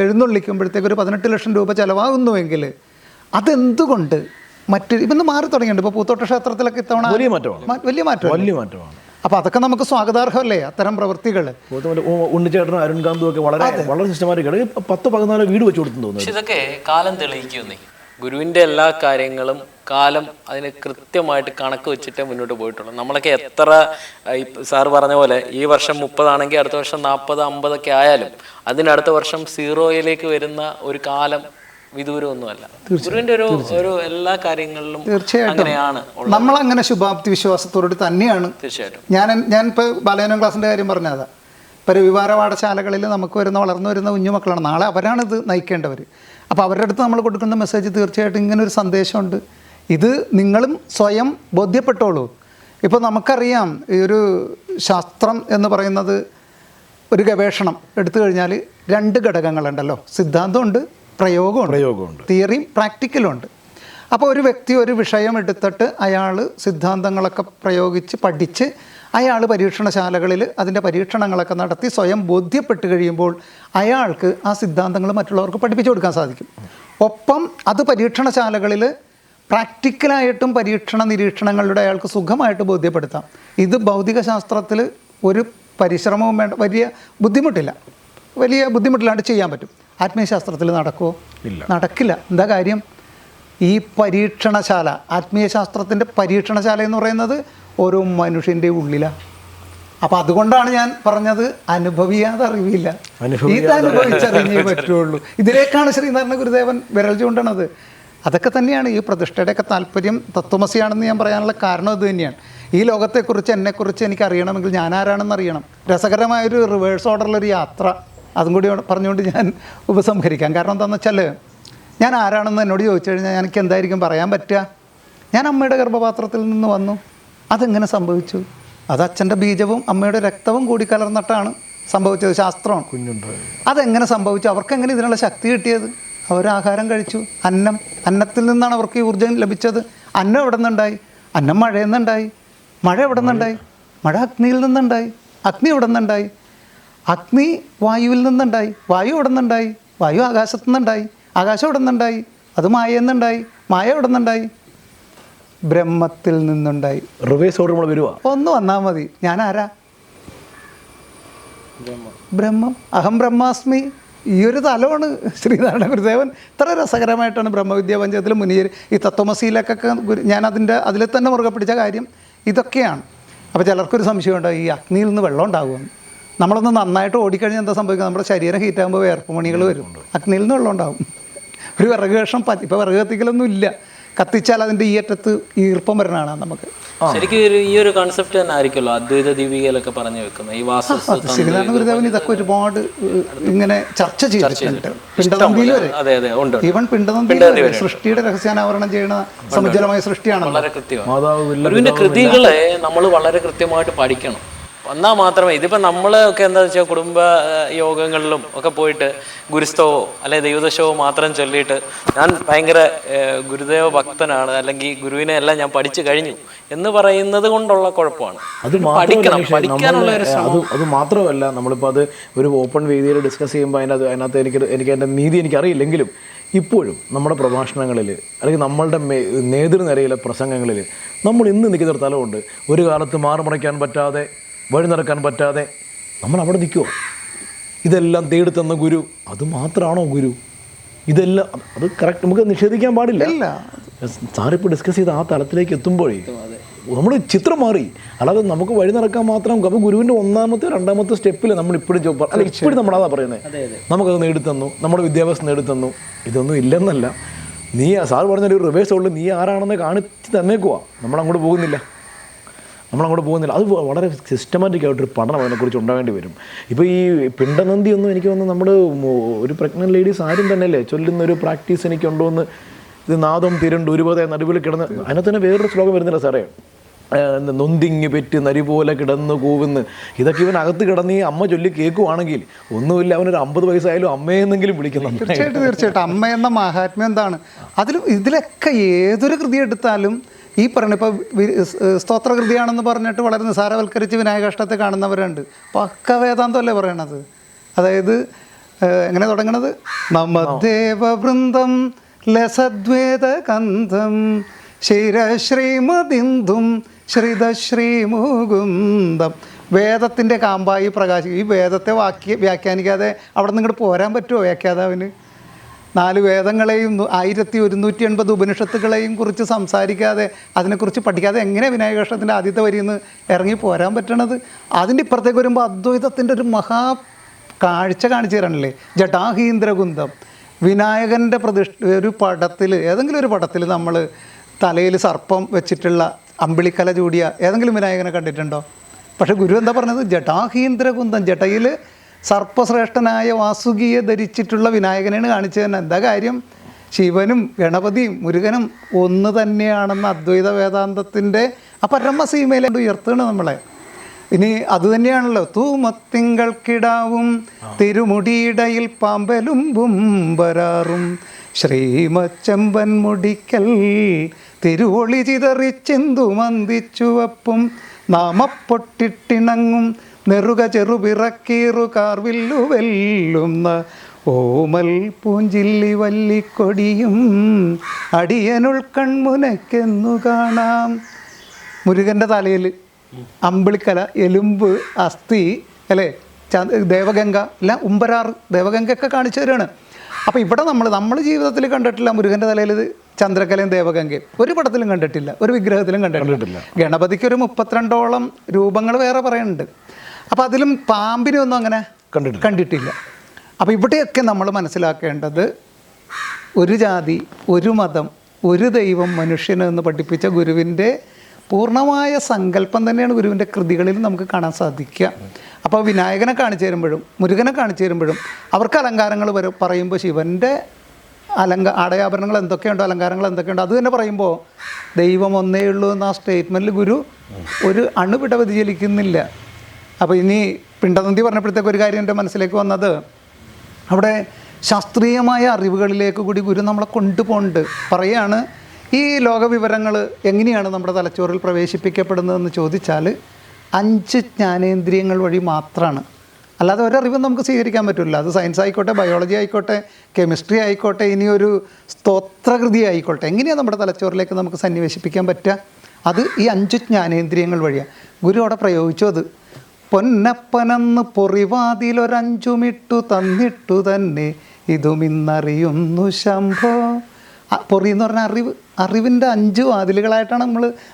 Speaker 3: എഴുന്നള്ളിക്കുമ്പോഴത്തേക്ക് ഒരു 18 ലക്ഷം രൂപ ചിലവാകുന്നുവെങ്കിൽ അതെന്തുകൊണ്ട് ഇപ്പം മാറി തുടങ്ങിയിട്ടുണ്ട്. ഇപ്പോൾ പൂത്തോട്ട ക്ഷേത്രത്തിലൊക്കെ ഇത്തവണ വലിയ മാറ്റമാണ്. അപ്പോൾ അതൊക്കെ നമുക്ക് സ്വാഗതാർഹമല്ലേ അത്തരം പ്രവൃത്തികൾ?
Speaker 2: ഉണ്ണിച്ചേട്ടനും അരുൺകാന്തും ഒക്കെ വളരെ സിസ്റ്റമാറ്റിക്കാണ് 10-14 വീട് വെച്ച് കൊടുത്തു തോന്നുന്നു.
Speaker 1: ഇതൊക്കെ കാലം തെളിയിക്കുന്നേ. ഗുരുവിൻ്റെ എല്ലാ കാര്യങ്ങളും കാലം അതിന് കൃത്യമായിട്ട് കണക്ക് വെച്ചിട്ടേ മുന്നോട്ട് പോയിട്ടുള്ളൂ. നമ്മളൊക്കെ എത്ര സാറ് പറഞ്ഞ പോലെ ഈ വർഷം 30 ആണെങ്കിൽ അടുത്ത വർഷം 40, 50 ഒക്കെ ആയാലും അതിനടുത്ത വർഷം 0യിലേക്ക് വരുന്ന ഒരു കാലം വിദൂരമൊന്നുമല്ല. ഗുരുവിൻ്റെ ഒരു എല്ലാ കാര്യങ്ങളിലും അങ്ങനെയാണ്.
Speaker 3: നമ്മളങ്ങനെ ശുഭാപ്തി വിശ്വാസത്തോട് തന്നെയാണ്.
Speaker 1: തീർച്ചയായിട്ടും.
Speaker 3: ഞാനിപ്പോൾ ബാലയനം ക്ലാസ്സിൻ്റെ കാര്യം പറഞ്ഞതാ. ഇപ്പോൾ രവിവാര പാഠശാലകളിൽ നമുക്ക് വളർന്നു വരുന്ന കുഞ്ഞുമക്കളാണ്. നാളെ അവരാണിത് നയിക്കേണ്ടവർ. അപ്പോൾ അവരുടെ അടുത്ത് നമ്മൾ കൊടുക്കുന്ന മെസ്സേജ് തീർച്ചയായിട്ടും ഇങ്ങനൊരു സന്ദേശമുണ്ട്. ഇത് നിങ്ങളും സ്വയം ബോധ്യപ്പെട്ടോളൂ. ഇപ്പോൾ നമുക്കറിയാം ഈ ഒരു ശാസ്ത്രം എന്ന് പറയുന്നത് ഒരു ഗവേഷണം എടുത്തു കഴിഞ്ഞാൽ 2 ഘടകങ്ങളുണ്ടല്ലോ. സിദ്ധാന്തമുണ്ട്, പ്രയോഗമുണ്ട്. തിയറിയും പ്രാക്ടിക്കലും ഉണ്ട്. അപ്പോൾ ഒരു വ്യക്തി ഒരു വിഷയം എടുത്തിട്ട് അയാൾ സിദ്ധാന്തങ്ങളൊക്കെ പ്രയോഗിച്ച് പഠിച്ച് അയാൾ പരീക്ഷണശാലകളിൽ അതിൻ്റെ പരീക്ഷണങ്ങളൊക്കെ നടത്തി സ്വയം ബോധ്യപ്പെട്ട് കഴിയുമ്പോൾ അയാൾക്ക് ആ സിദ്ധാന്തങ്ങൾ മറ്റുള്ളവർക്ക് പഠിപ്പിച്ചു കൊടുക്കാൻ സാധിക്കും. ഒപ്പം അത് പരീക്ഷണശാലകളിൽ പ്രാക്ടിക്കലായിട്ടും പരീക്ഷണ നിരീക്ഷണങ്ങളിലൂടെ അയാൾക്ക് സുഖമായിട്ട് ബോധ്യപ്പെടുത്താം. ഇത് ഭൗതിക ശാസ്ത്രത്തിൽ ഒരു പരിശ്രമവും വേണ്ട, വലിയ ബുദ്ധിമുട്ടില്ലാണ്ട് ചെയ്യാൻ പറ്റും. ആത്മീയശാസ്ത്രത്തിൽ നടക്കുമോ? നടക്കില്ല. എന്താ കാര്യം? ഈ പരീക്ഷണശാല, ആത്മീയശാസ്ത്രത്തിൻ്റെ പരീക്ഷണശാല എന്ന് പറയുന്നത് ഓരോ മനുഷ്യൻ്റെ ഉള്ളിലാണ്. അപ്പം അതുകൊണ്ടാണ് ഞാൻ പറഞ്ഞത് അനുഭവിയാതെ അറിവില്ല, ഇത് അനുഭവിച്ചറിഞ്ഞേ പറ്റുള്ളൂ. ഇതിലേക്കാണ് ശ്രീനാരായണ ഗുരുദേവൻ വിരൽ ചൂണ്ടണത്. അതൊക്കെ തന്നെയാണ് ഈ പ്രതിഷ്ഠയുടെയൊക്കെ താല്പര്യം. തത്വമസിയാണെന്ന് ഞാൻ പറയാനുള്ള കാരണം ഇത് തന്നെയാണ്. ഈ ലോകത്തെക്കുറിച്ച്, എന്നെക്കുറിച്ച് എനിക്ക് അറിയണമെങ്കിൽ ഞാൻ ആരാണെന്ന് അറിയണം. രസകരമായൊരു റിവേഴ്സ് ഓർഡറിലൊരു യാത്ര അതും കൂടി പറഞ്ഞുകൊണ്ട് ഞാൻ ഉപസംഹരിക്കാം. കാരണം എന്താണെന്ന് വെച്ചാൽ, ഞാൻ ആരാണെന്ന് എന്നോട് ചോദിച്ചു കഴിഞ്ഞാൽ എനിക്ക് എന്തായിരിക്കും പറയാൻ പറ്റുക? ഞാൻ അമ്മയുടെ ഗർഭപാത്രത്തിൽ നിന്ന് വന്നു. അതെങ്ങനെ സംഭവിച്ചു? അത് അച്ഛൻ്റെ ബീജവും അമ്മയുടെ രക്തവും കൂടി കലർന്നിട്ടാണ് സംഭവിച്ചത്. ശാസ്ത്രമാണ്. അതെങ്ങനെ സംഭവിച്ചു? അവർക്കെങ്ങനെ ഇതിനുള്ള ശക്തി കിട്ടിയത്? അവർ ആഹാരം കഴിച്ചു. അന്നത്തിൽ നിന്നാണ് അവർക്ക് ഈ ഊർജ്ജം ലഭിച്ചത്. അന്നം എവിടെ നിന്നുണ്ടായി? അന്നം മഴയിൽ നിന്നുണ്ടായി. മഴ എവിടെ നിന്നുണ്ടായി? മഴ അഗ്നിയിൽ നിന്നുണ്ടായി. അഗ്നി എവിടെ നിന്നുണ്ടായി? അഗ്നി വായുവിൽ നിന്നുണ്ടായി. വായു എവിടെ നിന്നുണ്ടായി? വായു ആകാശത്തു നിന്നുണ്ടായി. ആകാശം എവിടെ നിന്നുണ്ടായി? അത് മായയിൽ നിന്നുണ്ടായി. മായ എവിടെ നിന്നുണ്ടായി? ബ്രഹ്മത്തിൽ നിന്നുണ്ടായി.
Speaker 2: റിവേഴ്സ് ഓർഡർ നമ്മൾ വരുവാ.
Speaker 3: ഒന്ന് വന്നാൽ മതി. ഞാൻ ആരാ? ബ്രഹ്മം. അഹം ബ്രഹ്മാസ്മി. ഈ ഒരു തലമാണ് ശ്രീനാരായണ ഗുരുദേവൻ ഇത്ര രസകരമായിട്ടാണ് ബ്രഹ്മവിദ്യാ പഞ്ചകത്തിൽ മുനിയർ ഈ തത്വമസിയിലൊക്കെ ഞാൻ അതിൽ തന്നെ മുറുകെ പിടിച്ച കാര്യം ഇതൊക്കെയാണ്. അപ്പോൾ ചിലർക്കൊരു സംശയമുണ്ട്, ഈ അഗ്നിയിൽ നിന്ന് വെള്ളം ഉണ്ടാകുമെന്ന്. നമ്മളൊന്ന് നന്നായിട്ട് ഓടിക്കഴിഞ്ഞാൽ എന്താ സംഭവിക്കുക? നമ്മുടെ ശരീരം ഹീറ്റാകുമ്പോൾ വേർപ്പ് മണികൾ വരും. അഗ്നിയിൽ നിന്ന് വെള്ളം ഉണ്ടാകും. ഒരു വിറക് കഷ്ണം ഇപ്പോൾ വിറക് കത്തിക്കലൊന്നും ഇല്ല. കത്തിച്ചാൽ അതിൻ്റെ ഈ അറ്റത്ത് ഈർപ്പം വരണതാണ് നമുക്ക്.
Speaker 1: ശരിക്കും ഈ ഒരു കോൺസെപ്റ്റ് തന്നെ ആയിരിക്കുമല്ലോ അദ്വൈത ദീപികയിലൊക്കെ പറഞ്ഞു വെക്കുന്നത്. ഈ
Speaker 3: ശ്രീനാരായണ ഗുരുദേവൻ ഇതൊക്കെ ഒരുപാട് ഇങ്ങനെ ചർച്ച ചെയ്തിട്ടുണ്ട്. പിണ്ടനന്ദിയിൽ വരെ, ഈവൻ പിണ്ടനന്ദിയിൽ സൃഷ്ടിയുടെ രഹസ്യാനാവരണം ചെയ്യുന്ന സമുജ്വലമായ സൃഷ്ടിയാണ്.
Speaker 1: വളരെ കൃത്യമാണ്. ഗുരുവിന്റെ കൃതികളെ നമ്മൾ വളരെ കൃത്യമായിട്ട് പഠിക്കണം. എന്നാൽ മാത്രമേ, ഇതിപ്പോൾ നമ്മളൊക്കെ എന്താ വെച്ചാൽ കുടുംബ യോഗങ്ങളിലും ഒക്കെ പോയിട്ട് ഗുരുസ്തവോ അല്ലെ ദൈവദശവോ മാത്രം ചൊല്ലിയിട്ട് ഞാൻ ഭയങ്കര ഗുരുദേവ ഭക്തനാണ്, അല്ലെങ്കിൽ ഗുരുവിനെ എല്ലാം ഞാൻ പഠിച്ചു കഴിഞ്ഞു എന്ന് പറയുന്നത് കൊണ്ടുള്ള കുഴപ്പമാണ്.
Speaker 2: അത് പഠിക്കാനുള്ള അത് മാത്രമല്ല, നമ്മളിപ്പോൾ അത് ഒരു ഓപ്പൺ വേദിയിൽ ഡിസ്കസ് ചെയ്യുമ്പോൾ അതിനകത്ത് എനിക്ക് എൻ്റെ നീതി എനിക്കറിയില്ലെങ്കിലും ഇപ്പോഴും നമ്മുടെ പ്രഭാഷണങ്ങളിൽ അല്ലെങ്കിൽ നമ്മളുടെ നേതൃനിരയിലെ പ്രസംഗങ്ങളിൽ നമ്മൾ ഇന്ന് നിൽക്കുന്ന സ്ഥലമുണ്ട്. ഒരു കാലത്ത് മാറുമറയ്ക്കാൻ പറ്റാതെ, വഴി നടക്കാൻ പറ്റാതെ നമ്മൾ അവിടെ നിൽക്കുമോ? ഇതെല്ലാം തേടി തന്ന ഗുരു അത് മാത്രമാണോ ഗുരു? ഇതെല്ലാം അത് കറക്റ്റ് നമുക്ക് നിഷേധിക്കാൻ പാടില്ല. സാറിപ്പോൾ ഡിസ്കസ് ചെയ്ത് ആ തലത്തിലേക്ക് എത്തുമ്പോഴേ നമ്മൾ ചിത്രം മാറി. അല്ലാതെ നമുക്ക് വഴി നടക്കാൻ മാത്രം അപ്പോൾ ഗുരുവിൻ്റെ ഒന്നാമത്തെ രണ്ടാമത്തെ സ്റ്റെപ്പിൽ നമ്മൾ ഇപ്പോഴും ഇപ്പോഴും നമ്മളതാ പറയുന്നത്. നമുക്കത് നേടിത്തന്നു, നമ്മുടെ വിദ്യാഭ്യാസം നേടിത്തന്നു. ഇതൊന്നും ഇല്ലെന്നല്ല. നീ സാർ പറഞ്ഞൊരു റിവേഴ്സ് ഉള്ളു, നീ ആരാണെന്ന് കാണിച്ച് തന്നേക്കുവാ. നമ്മളങ്ങോട്ട് പോകുന്നില്ല. അത് വളരെ സിസ്റ്റമാറ്റിക് ആയിട്ടൊരു പഠനം അതിനെക്കുറിച്ച് ഉണ്ടാവേണ്ടി വരും. ഇപ്പോൾ ഈ പിണ്ടനന്ദി ഒന്നും എനിക്ക് തോന്നുന്നു നമ്മൾ ഒരു പ്രഗ്നൻറ്റ് ലേഡീസ് ആരും തന്നെയല്ലേ ചൊല്ലുന്നൊരു പ്രാക്ടീസ് എനിക്കുണ്ടോ എന്ന്. ഇത് നാദം തിരണ്ട് ഒരുപതെ നടുവിൽ കിടന്ന്, അതിനകത്ത് തന്നെ വേറൊരു ശ്ലോകം വരുന്നില്ല സാറേ, നൊന്തിങ്ങി പെറ്റ് നരി പോലെ കിടന്ന് കൂവുന്ന്. ഇതൊക്കെ ഇവനകത്ത് കിടന്ന് ഈ അമ്മ ചൊല്ലി കേൾക്കുവാണെങ്കിൽ ഒന്നുമില്ല, അവനൊരു 50 വയസ്സായാലും അമ്മയെന്നെങ്കിലും വിളിക്കണം.
Speaker 3: തീർച്ചയായിട്ടും അമ്മ എന്ന മഹാത്മ്യം എന്താണ്? ഇതിലൊക്കെ ഏതൊരു കൃതി എടുത്താലും ഈ പറഞ്ഞ ഇപ്പോൾ സ്തോത്രകൃതിയാണെന്ന് പറഞ്ഞിട്ട് വളരെ നിസാരവൽക്കരിച്ച് വിനായകാഷ്ടത്തെ കാണുന്നവരുണ്ട്. പക്ക വേദാന്തമല്ലേ പറയണത്. അതായത് എങ്ങനെ തുടങ്ങണത്? നമദേവവൃന്ദം ലസദ്വേദകന്ധം ശിരശ്രീമതിന്ദും ശ്രിതശ്രീമുകുന്ദം. വേദത്തിൻ്റെ കാമ്പായി പ്രകാശിക്കും. ഈ വേദത്തെ വ്യാഖ്യാനിക്കാതെ അവിടെ നിന്ന് ഇങ്ങോട്ട് പോരാൻ പറ്റുമോ വ്യാഖ്യാതാവിന്? 4 വേദങ്ങളെയും 1180 ഉപനിഷത്തുകളെയും കുറിച്ച് സംസാരിക്കാതെ, അതിനെക്കുറിച്ച് പഠിക്കാതെ എങ്ങനെ വിനായകകൃഷ്ണത്തിൻ്റെ ആദ്യത്തെ വരിയിൽ നിന്ന് ഇറങ്ങി പോരാൻ പറ്റണത്? അതിൻ്റെ ഇപ്പുറത്തേക്ക് വരുമ്പോൾ അദ്വൈതത്തിൻ്റെ ഒരു കാഴ്ച കാണിച്ചു തരണല്ലേ. ജടാഹീന്ദ്രകുന്തം. വിനായകൻ്റെ ഒരു പടത്തിൽ, ഏതെങ്കിലും ഒരു പടത്തിൽ നമ്മൾ തലയിൽ സർപ്പം വെച്ചിട്ടുള്ള അമ്പിളിക്കല ചൂടിയ ഏതെങ്കിലും വിനായകനെ കണ്ടിട്ടുണ്ടോ? പക്ഷേ ഗുരു എന്താ പറഞ്ഞത്? ജടാഹീന്ദ്രകുന്തം. ജടയിൽ സർപ്പശ്രേഷ്ഠനായ വാസുകിയെ ധരിച്ചിട്ടുള്ള വിനായകനെയാണ് കാണിച്ചു തന്നെ. എന്താ കാര്യം? ശിവനും ഗണപതിയും മുരുകനും ഒന്ന് തന്നെയാണെന്ന അദ്വൈത വേദാന്തത്തിൻ്റെ ആ പരമസീമയിലേക്ക് ഉയർത്തുകയാണ് നമ്മളെ. ഇനി അതുതന്നെയാണല്ലോ തൂമത്തിങ്കൾക്കിടാവും തിരുമുടിയിടയിൽ പാമ്പെലുമ്പും വരാറും ശ്രീമച്ചമ്പൻ മുടിക്കൽ തിരുവൊളി ചിതറിച്ചെന്തു മന്ദിച്ചുവപ്പും നാമപ്പൊട്ടിട്ടിണങ്ങും നെറുക ചെറുപിറക്കീറു കാർവില്ലു വെല്ലുന്ന ഓമൽ പൂഞ്ചില്ലി വല്ലിക്കൊടിയും അടിയനുൾ കൺമുനക്കെന്നു കാണാം. മുരുകൻ്റെ തലയിൽ അമ്പിളിക്കല, എലുമ്പ്, അസ്ഥി അല്ലേ, ദേവഗംഗ എല്ലാം ഉമ്പരാറ് ദേവഗംഗയൊക്കെ കാണിച്ചു തരാണ്. അപ്പോൾ ഇവിടെ നമ്മൾ ജീവിതത്തിൽ കണ്ടിട്ടില്ല മുരുകൻ്റെ തലയിൽ ചന്ദ്രകലയും ദേവഗംഗയും. ഒരു പടത്തിലും കണ്ടിട്ടില്ല, ഒരു വിഗ്രഹത്തിലും കണ്ടിട്ടില്ല. ഗണപതിക്ക് ഒരു 32ഓളം രൂപങ്ങൾ വേറെ പറയുന്നുണ്ട്. അപ്പോൾ അതിലും പാമ്പിനെ ഒന്നും അങ്ങനെ കണ്ടിട്ടില്ല. അപ്പോൾ ഇവിടെയൊക്കെ നമ്മൾ മനസ്സിലാക്കേണ്ടത് ഒരു ജാതി, ഒരു മതം, ഒരു ദൈവം മനുഷ്യന് എന്ന് പഠിപ്പിച്ച ഗുരുവിൻ്റെ പൂർണ്ണമായ സങ്കല്പം തന്നെയാണ് ഗുരുവിൻ്റെ കൃതികളിൽ നമുക്ക് കാണാൻ സാധിക്കുക. അപ്പോൾ വിനായകനെ കാണിച്ചു തരുമ്പോഴും മുരുകനെ കാണിച്ചു തരുമ്പോഴും അവർക്ക് അലങ്കാരങ്ങൾ പറയുമ്പോൾ ശിവൻ്റെ ആടയാഭരണങ്ങൾ എന്തൊക്കെയുണ്ടോ, അലങ്കാരങ്ങൾ എന്തൊക്കെയുണ്ടോ അത് തന്നെ പറയുമ്പോൾ ദൈവം ഒന്നേ ഉള്ളൂ എന്ന ആ സ്റ്റേറ്റ്മെൻറ്റിൽ ഗുരു ഒരു അണുവിട വ്യതിചലിക്കുന്നില്ല. അപ്പോൾ ഇനി പിണ്ടനന്ദി പറഞ്ഞപ്പോഴത്തേക്ക് ഒരു കാര്യം എൻ്റെ മനസ്സിലേക്ക് വന്നത്, അവിടെ ശാസ്ത്രീയമായ അറിവുകളിലേക്ക് കൂടി ഗുരു നമ്മളെ കൊണ്ടുപോകുന്നുണ്ട്. പറയുകയാണ്, ഈ ലോകവിവരങ്ങൾ എങ്ങനെയാണ് നമ്മുടെ തലച്ചോറിൽ പ്രവേശിപ്പിക്കപ്പെടുന്നതെന്ന് ചോദിച്ചാൽ 5 ജ്ഞാനേന്ദ്രിയങ്ങൾ വഴി മാത്രമാണ്. അല്ലാതെ ഒരറിവും നമുക്ക് സ്വീകരിക്കാൻ പറ്റില്ല. അത് സയൻസ് ആയിക്കോട്ടെ, ബയോളജി ആയിക്കോട്ടെ, കെമിസ്ട്രി ആയിക്കോട്ടെ, ഇനിയൊരു സ്തോത്രകൃതി ആയിക്കോട്ടെ, എങ്ങനെയാണ് നമ്മുടെ തലച്ചോറിലേക്ക് നമുക്ക് സന്നിവേശിപ്പിക്കാൻ പറ്റുക? അത് ഈ 5 ജ്ഞാനേന്ദ്രിയങ്ങൾ വഴിയാണ്. ഗുരു അവിടെ പ്രയോഗിച്ചു. അത് പൊന്നപ്പനെന്ന് പൊറിവാതിലൊരഞ്ചുമിട്ടു തന്നിട്ടു തന്നെ ഇതും ഇന്നറിയുന്നു ശംഭോ. പൊറി എന്ന് പറഞ്ഞാൽ അറിവിൻ്റെ 5 വാതിലുകളായിട്ടാണ്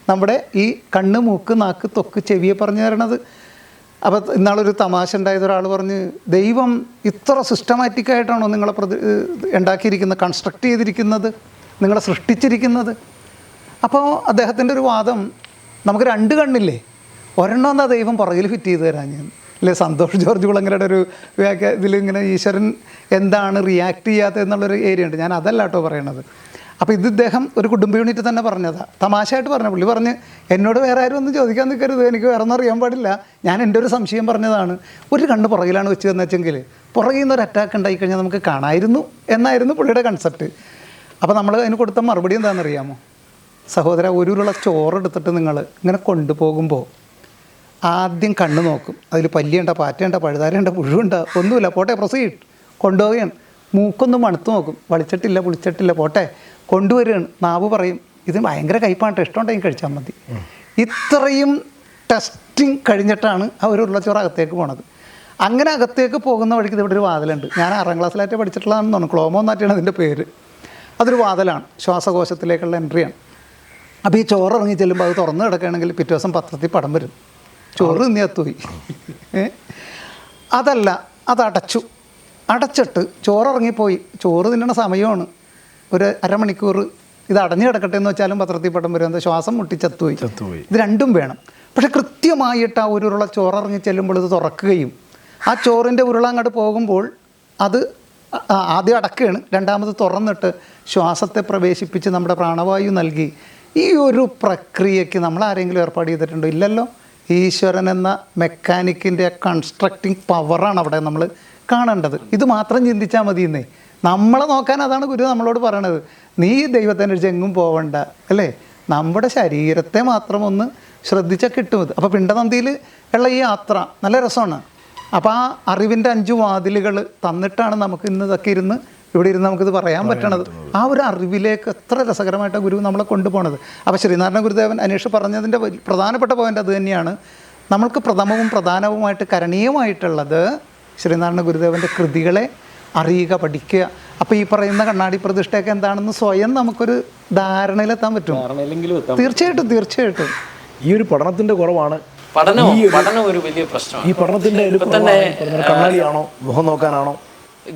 Speaker 3: നമ്മുടെ ഈ കണ്ണ്, മൂക്ക്, നാക്ക്, ത്വക്ക്, ചെവിയെ പറഞ്ഞു തരണത്. അപ്പോൾ ഇന്നാളൊരു തമാശ ഉണ്ടായത്, ഒരാൾ പറഞ്ഞ്, ദൈവം ഇത്ര സിസ്റ്റമാറ്റിക്കായിട്ടാണോ നിങ്ങളെ ഉണ്ടാക്കിയിരിക്കുന്നത്, കൺസ്ട്രക്റ്റ് ചെയ്തിരിക്കുന്നത്, നിങ്ങളെ സൃഷ്ടിച്ചിരിക്കുന്നത്? അപ്പോൾ അദ്ദേഹത്തിൻ്റെ ഒരു വാദം, നമുക്ക് 2 കണ്ണില്ലേ, ഒരെണ്ണം എന്താ ദൈവം പുറകിൽ ഫിറ്റ് ചെയ്ത് തരാൻ ഞാൻ അല്ലേ? സന്തോഷ് ജോർജ് കുളങ്ങരയുടെ ഒരു ഇതിലിങ്ങനെ ഈശ്വരൻ എന്താണ് റിയാക്ട് ചെയ്യാത്തതെന്നുള്ളൊരു ഏരിയ ഉണ്ട്. ഞാൻ അതല്ല കേട്ടോ പറയണത്. അപ്പോൾ ഇത് ഇദ്ദേഹം ഒരു കുടുംബ യൂണിറ്റ് തന്നെ പറഞ്ഞതാണ്, തമാശയായിട്ട് പറഞ്ഞ. പുള്ളി പറഞ്ഞ്, എന്നോട് വേറെ ആരും ഒന്നും ചോദിക്കാൻ നിൽക്കരുത്, എനിക്ക് വേറെ ഒന്നും അറിയാൻ പാടില്ല, ഞാൻ എൻ്റെ ഒരു സംശയം പറഞ്ഞതാണ്. ഒരു കണ്ണ് പുറകിലാണ് വെച്ച് തന്നെച്ചെങ്കിൽ പുറകിൽ നിന്നൊരു അറ്റാക്ക് ഉണ്ടായിക്കഴിഞ്ഞാൽ നമുക്ക് കാണായിരുന്നു എന്നായിരുന്നു പുള്ളിയുടെ കൺസെപ്റ്റ്. അപ്പോൾ നമ്മൾ അതിന് കൊടുത്ത മറുപടി എന്താണെന്നറിയാമോ? സഹോദര, ഒരു ഉരുള ചോറെടുത്തിട്ട് നിങ്ങൾ ഇങ്ങനെ കൊണ്ടുപോകുമ്പോൾ ആദ്യം കണ്ണ് നോക്കും, അതിൽ പല്ലിയുണ്ട, പാറ്റയുണ്ട, പഴുതാരയുണ്ട, പുഴുവുണ്ട, ഒന്നുമില്ല, പോട്ടെ പ്രൊസീഡ്, കൊണ്ടുപോവുകയാണ്. മൂക്കൊന്ന് മണത്ത് നോക്കും, വളിച്ചിട്ടില്ല, പുളിച്ചിട്ടില്ല, പോട്ടെ, കൊണ്ടുവരികയാണ്. നാവ് പറയും, ഇത് ഭയങ്കര കയ്പാണ്, ഇഷ്ടമുണ്ടെങ്കിൽ കഴിച്ചാൽ മതി. ഇത്രയും ടെസ്റ്റിങ് കഴിഞ്ഞിട്ടാണ് ആ ഒരു ഉരുളച്ചോറ് അകത്തേക്ക് പോണത്. അങ്ങനെ അകത്തേക്ക് പോകുന്ന വഴിക്ക് ഇവിടെ ഒരു വാതിലുണ്ട്. ഞാൻ 6ാം ക്ലാസ്സിലായിട്ട് പഠിച്ചിട്ടുള്ളതാണെന്ന് തോന്നുന്നു, ക്ലോമോ എന്നായിട്ടാണ് അതിൻ്റെ പേര്. അതൊരു വാതിലാണ്, ശ്വാസകോശത്തിലേക്കുള്ള എൻട്രിയാണ്. അപ്പോൾ ഈ ചോറ് ഇറങ്ങി ചെല്ലുമ്പോൾ അത് തുറന്ന് കിടക്കുകയാണെങ്കിൽ പിറ്റേ ദിവസം പത്രത്തിൽ പടം വരും, ചോറ് തിന്നിയത്തുപോയി. അതല്ല, അടച്ചിട്ട് ചോറിറങ്ങിപ്പോയി, ചോറ് തിന്നണ സമയമാണ്, ഒരു അരമണിക്കൂർ ഇത് അടഞ്ഞു കിടക്കട്ടെ എന്ന് വെച്ചാലും പത്രത്തിൽ പടം വരും, എന്താ ശ്വാസം മുട്ടിച്ചത്തുപോയി. ഇത് രണ്ടും വേണം. പക്ഷെ കൃത്യമായിട്ട് ആ ഒരു ഉരുള ചോറിറങ്ങി ചെല്ലുമ്പോൾ ഇത് തുറക്കുകയും ആ ചോറിൻ്റെ ഉരുള അങ്ങോട്ട് പോകുമ്പോൾ അത് ആദ്യം അടക്കുകയാണ്, രണ്ടാമത് തുറന്നിട്ട് ശ്വാസത്തെ പ്രവേശിപ്പിച്ച് നമ്മുടെ പ്രാണവായു നൽകി. ഈ ഒരു പ്രക്രിയയ്ക്ക് നമ്മൾ ആരെങ്കിലും ഏർപ്പാട് ചെയ്തിട്ടുണ്ടോ? ഇല്ലല്ലോ. ഈശ്വരൻ എന്ന മെക്കാനിക്കിൻ്റെ കൺസ്ട്രക്റ്റിംഗ് പവറാണ് അവിടെ നമ്മൾ കാണേണ്ടത്. ഇത് മാത്രം ചിന്തിച്ചാൽ മതി എന്നേ. നമ്മളെ നോക്കാൻ അതാണ് ഗുരു നമ്മളോട് പറയണത്. നീ ദൈവത്തെ അന്വേഷിച്ച് എങ്ങും പോവണ്ട അല്ലേ, നമ്മുടെ ശരീരത്തെ മാത്രം ഒന്ന് ശ്രദ്ധിച്ചാൽ കിട്ടും ഇത്. അപ്പോൾ പിണ്ടനന്ദിയിൽ ഉള്ള ഈ യാത്ര നല്ല രസമാണ്. അപ്പോൾ ആ അറിവിൻ്റെ 5 വാതിലുകൾ തന്നിട്ടാണ് നമുക്ക് ഇന്ന് ഇതൊക്കെ ഇവിടെ ഇരുന്ന് നമുക്കിത് പറയാൻ പറ്റണത്. ആ ഒരു അറിവിലേക്ക് എത്ര രസകരമായിട്ടാണ് ഗുരു നമ്മളെ കൊണ്ടുപോകുന്നത്. അപ്പോൾ ശ്രീനാരായണ ഗുരുദേവൻ അനീഷ് പറഞ്ഞതിൻ്റെ പ്രധാനപ്പെട്ട പോയിൻ്റ് അത് തന്നെയാണ്. നമ്മൾക്ക് പ്രഥമവും പ്രധാനവുമായിട്ട് കരണീയമായിട്ടുള്ളത് ശ്രീനാരായണ ഗുരുദേവൻ്റെ കൃതികളെ അറിയുക, പഠിക്കുക. അപ്പോൾ ഈ പറയുന്ന കണ്ണാടി പ്രതിഷ്ഠയൊക്കെ എന്താണെന്ന് സ്വയം നമുക്കൊരു ധാരണയിലെത്താൻ പറ്റും. തീർച്ചയായിട്ടും
Speaker 2: ഈ ഒരു പഠനത്തിൻ്റെ കുറവാണ്
Speaker 1: പഠനം ഒരു വലിയ പ്രശ്നമാണ്.
Speaker 2: ഈ പഠനത്തിൻ്റെ കണ്ണാടിയാണോ, മുഖം നോക്കാനാണോ?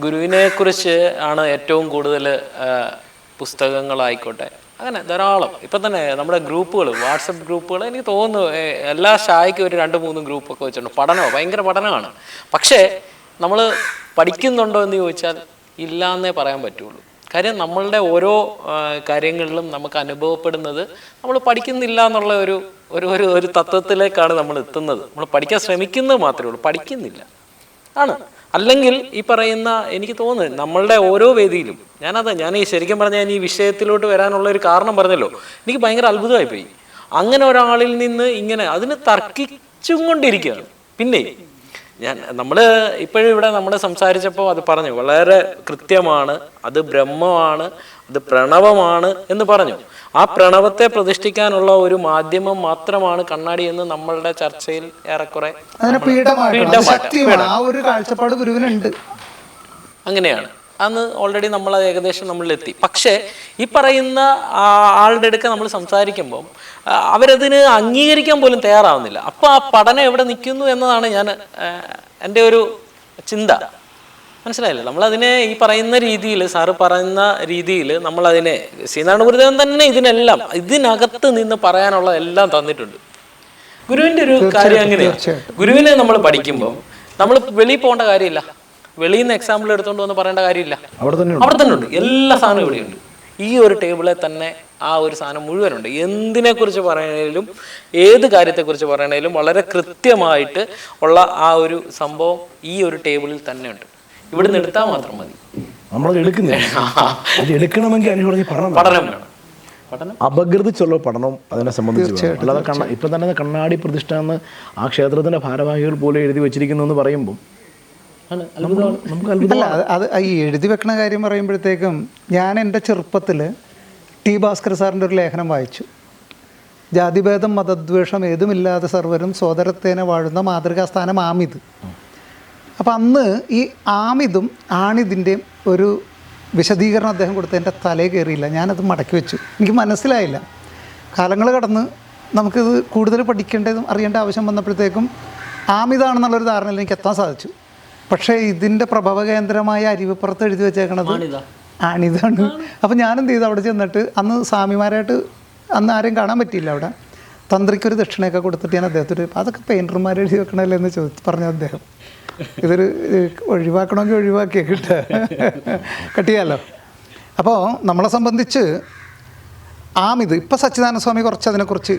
Speaker 1: ഗുരുവിനെ കുറിച്ച് ആണ് ഏറ്റവും കൂടുതൽ പുസ്തകങ്ങളായിക്കോട്ടെ, അങ്ങനെ ധാരാളം. ഇപ്പം തന്നെ നമ്മുടെ ഗ്രൂപ്പുകൾ, വാട്സപ്പ് ഗ്രൂപ്പുകൾ, എനിക്ക് തോന്നുന്നു എല്ലാ ശാഖയ്ക്കും ഒരു 2-3 ഗ്രൂപ്പൊക്കെ വെച്ചിട്ടുണ്ട്. ഭയങ്കര പഠനമാണ്. പക്ഷേ നമ്മൾ പഠിക്കുന്നുണ്ടോ എന്ന് ചോദിച്ചാൽ ഇല്ല എന്നേ പറയാൻ പറ്റുള്ളൂ. കാര്യം നമ്മളുടെ ഓരോ കാര്യങ്ങളിലും നമുക്ക് അനുഭവപ്പെടുന്നത് നമ്മൾ പഠിക്കുന്നില്ല എന്നുള്ള ഒരു തത്വത്തിലേക്കാണ് നമ്മൾ എത്തുന്നത്. നമ്മൾ പഠിക്കാൻ ശ്രമിക്കുന്നത് മാത്രമേ ഉള്ളൂ, പഠിക്കുന്നില്ല ആണ്. അല്ലെങ്കിൽ ഈ പറയുന്ന, എനിക്ക് തോന്നുന്നു നമ്മളുടെ ഓരോ വേദിയിലും ഞാൻ ഈ ശരിക്കും പറഞ്ഞാൽ ഞാൻ ഈ വിഷയത്തിലോട്ട് വരാനുള്ള ഒരു കാരണം പറഞ്ഞല്ലോ, എനിക്ക് ഭയങ്കര അത്ഭുതമായി പോയി. അങ്ങനെ ഒരാളിൽ നിന്ന് ഇങ്ങനെ അതിന് തർക്കിച്ചും കൊണ്ടിരിക്കുകയാണ്. പിന്നെ നമ്മൾ ഇപ്പോഴും ഇവിടെ നമ്മൾ സംസാരിച്ചപ്പോൾ അത് പറഞ്ഞു, വളരെ കൃത്യമാണ്, അത് ബ്രഹ്മമാണ്, അത് പ്രണവമാണ് എന്ന് പറഞ്ഞു. ആ പ്രണവത്തെ പ്രതിഷ്ഠിക്കാനുള്ള ഒരു മാധ്യമം മാത്രമാണ് കണ്ണാടി എന്ന് നമ്മളുടെ ചർച്ചയിൽ ഏറെക്കുറെ
Speaker 3: കാഴ്ചപ്പാട് ഗുരുവിനുണ്ട്.
Speaker 1: അങ്ങനെയാണ്. അന്ന് ഓൾറെഡി നമ്മൾ ഏകദേശം നമ്മളിലെത്തി. പക്ഷേ ഈ പറയുന്ന ആളുടെ അടുക്ക നമ്മൾ സംസാരിക്കുമ്പം അവരതിന് അംഗീകരിക്കാൻ പോലും തയ്യാറാവുന്നില്ല. അപ്പോൾ ആ പഠനം എവിടെ നിൽക്കുന്നു എന്നതാണ് എൻ്റെ ഒരു ചിന്ത. മനസ്സിലായില്ലേ? നമ്മളതിനെ ഈ പറയുന്ന രീതിയിൽ, സാറ് പറയുന്ന രീതിയിൽ നമ്മളതിനെ, ശ്രീനാരായണ ഗുരുദേവൻ തന്നെ ഇതിനകത്ത് നിന്ന് പറയാനുള്ള എല്ലാം തന്നിട്ടുണ്ട്. ഗുരുവിൻ്റെ ഒരു കാര്യം അങ്ങനെയാണ്. ഗുരുവിനെ നമ്മൾ പഠിക്കുമ്പോൾ നമ്മൾ വെളിയിൽ പോകേണ്ട കാര്യമില്ല. വെളിയിൽ നിന്ന് എക്സാമ്പിൾ എടുത്തുകൊണ്ട് വന്ന് പറയേണ്ട കാര്യമില്ല. അവിടെ തന്നെ ഉണ്ട്. എല്ലാ സാധനവും ഇവിടെയുണ്ട്. ഈ ഒരു ടേബിളിൽ തന്നെ ആ ഒരു സാധനം മുഴുവനുണ്ട്. എന്തിനെക്കുറിച്ച് പറയണേലും ഏത് കാര്യത്തെക്കുറിച്ച് പറയണേലും വളരെ കൃത്യമായിട്ട് ഉള്ള ആ ഒരു സംഭവം ഈ ഒരു ടേബിളിൽ തന്നെ ഉണ്ട്. ഇവിടുന്ന് എടുത്താൽ മാത്രം മതി. പഠനം വേണം.
Speaker 2: അപഗ്രഥിച്ചുള്ള പഠനം അതിനെ സംബന്ധിച്ച്. അല്ലാതെ ഇപ്പം തന്നെ കണ്ണാടി പ്രതിഷ്ഠ എന്ന് ആ ക്ഷേത്രത്തിൻ്റെ ഭാരവാഹികൾ പോലും എഴുതി വെച്ചിരിക്കുന്നു എന്ന് പറയുമ്പം
Speaker 3: അല്ല, അത് ഈ എഴുതി വെക്കണ കാര്യം പറയുമ്പോഴത്തേക്കും ഞാൻ എൻ്റെ ചെറുപ്പത്തിൽ ടി ഭാസ്കർ സാറിൻ്റെ ഒരു ലേഖനം വായിച്ചു. ജാതിഭേദം മതദ്വേഷം ഏതുമില്ലാതെ സർവരും സോദരത്തേനെ വാഴുന്ന മാതൃകാസ്ഥാനം ആമിത്. അപ്പം അന്ന് ഈ ആമിതും ആണിതിൻ്റെയും ഒരു വിശദീകരണം അദ്ദേഹം കൊടുത്ത് എൻ്റെ തലയിൽ കയറിയില്ല. ഞാനത് മടക്കി വെച്ചു. എനിക്ക് മനസ്സിലായില്ല. കാലങ്ങൾ കടന്ന് നമുക്കിത് കൂടുതൽ പഠിക്കേണ്ടതും അറിയേണ്ട ആവശ്യം വന്നപ്പോഴത്തേക്കും ആമിതാണെന്നുള്ളൊരു ധാരണയിൽ എനിക്ക് എത്താൻ സാധിച്ചു. പക്ഷേ ഇതിൻ്റെ പ്രഭവകേന്ദ്രമായ അരുവിപ്പുറത്ത് എഴുതി വെച്ചേക്കണത് ആണിതാണ്. അപ്പം ഞാനെന്ത് ചെയ്തു, അവിടെ ചെന്നിട്ട് അന്ന് സ്വാമിമാരായിട്ട് അന്ന് ആരെയും കാണാൻ പറ്റിയില്ല. അവിടെ തന്ത്രിക്കൊരു ദക്ഷിണയൊക്കെ കൊടുത്തിട്ട് ഞാൻ അദ്ദേഹത്തിന് അതൊക്കെ പെയിൻറ്റർമാർ എഴുതി വെക്കണമല്ലോ എന്ന് പറഞ്ഞു അദ്ദേഹം. ഇതൊരു ഒഴിവാക്കണമെങ്കിൽ ഒഴിവാക്കിയേ കട്ടിയാലോ. അപ്പോൾ നമ്മളെ സംബന്ധിച്ച് ആമിത് ഇപ്പം സച്ചിദാനന്ദ സ്വാമി കുറച്ച് അതിനെക്കുറിച്ച്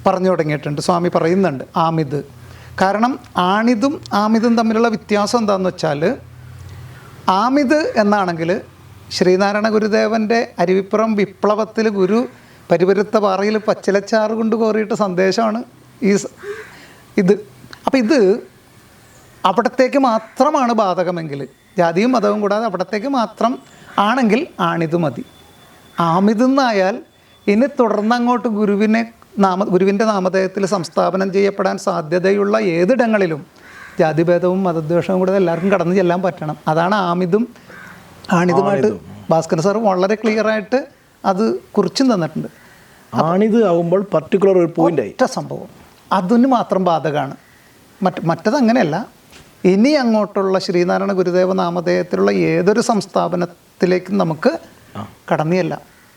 Speaker 3: പറഞ്ഞു തുടങ്ങിയിട്ടുണ്ട്. സ്വാമി പറയുന്നുണ്ട് ആമിത്. കാരണം ആണിതും ആമിതും തമ്മിലുള്ള വ്യത്യാസം എന്താണെന്ന് വെച്ചാൽ, ആമിത് എന്നാണെങ്കിൽ ശ്രീനാരായണ ഗുരുദേവൻ്റെ അരുവിപ്പുറം വിപ്ലവത്തിൽ ഗുരു പരിപരുത്ത പാറയിൽ പച്ചിലച്ചാറ് കൊണ്ട് കോറിയിട്ട് സന്ദേശമാണ് ഇത്. അപ്പം ഇത് അവിടത്തേക്ക് മാത്രമാണ് ബാധകമെങ്കിൽ, ജാതിയും മതവും കൂടാതെ അവിടത്തേക്ക് മാത്രം ആണെങ്കിൽ ആണിത് മതി. ആമിതെന്നായാൽ ഇനി തുടർന്നങ്ങോട്ട് ഗുരുവിൻ്റെ നാമധേയത്തിൽ സംസ്ഥാപനം ചെയ്യപ്പെടാൻ സാധ്യതയുള്ള ഏതിടങ്ങളിലും ജാതിഭേദവും മതദ്വേഷവും കൂടെ എല്ലാവർക്കും കടന്നു ചെല്ലാൻ പറ്റണം. അതാണ് ആമിതും ആണിതുമായിട്ട് ഭാസ്കർ സാർ വളരെ ക്ലിയറായിട്ട് അത് കുറിച്ചും തന്നിട്ടുണ്ട്.
Speaker 2: ആണിത് ആകുമ്പോൾ പർട്ടിക്കുലർ ഒരു പോയിൻ്റായി
Speaker 3: ഒറ്റ സംഭവം അതിന് മാത്രം ബാധകമാണ്. മറ്റത് അങ്ങനെയല്ല. ഇനി അങ്ങോട്ടുള്ള ശ്രീനാരായണ ഗുരുദേവ നാമധേയത്തിലുള്ള ഏതൊരു സംസ്ഥാപനത്തിലേക്കും നമുക്ക് കടന്നിയല്ല.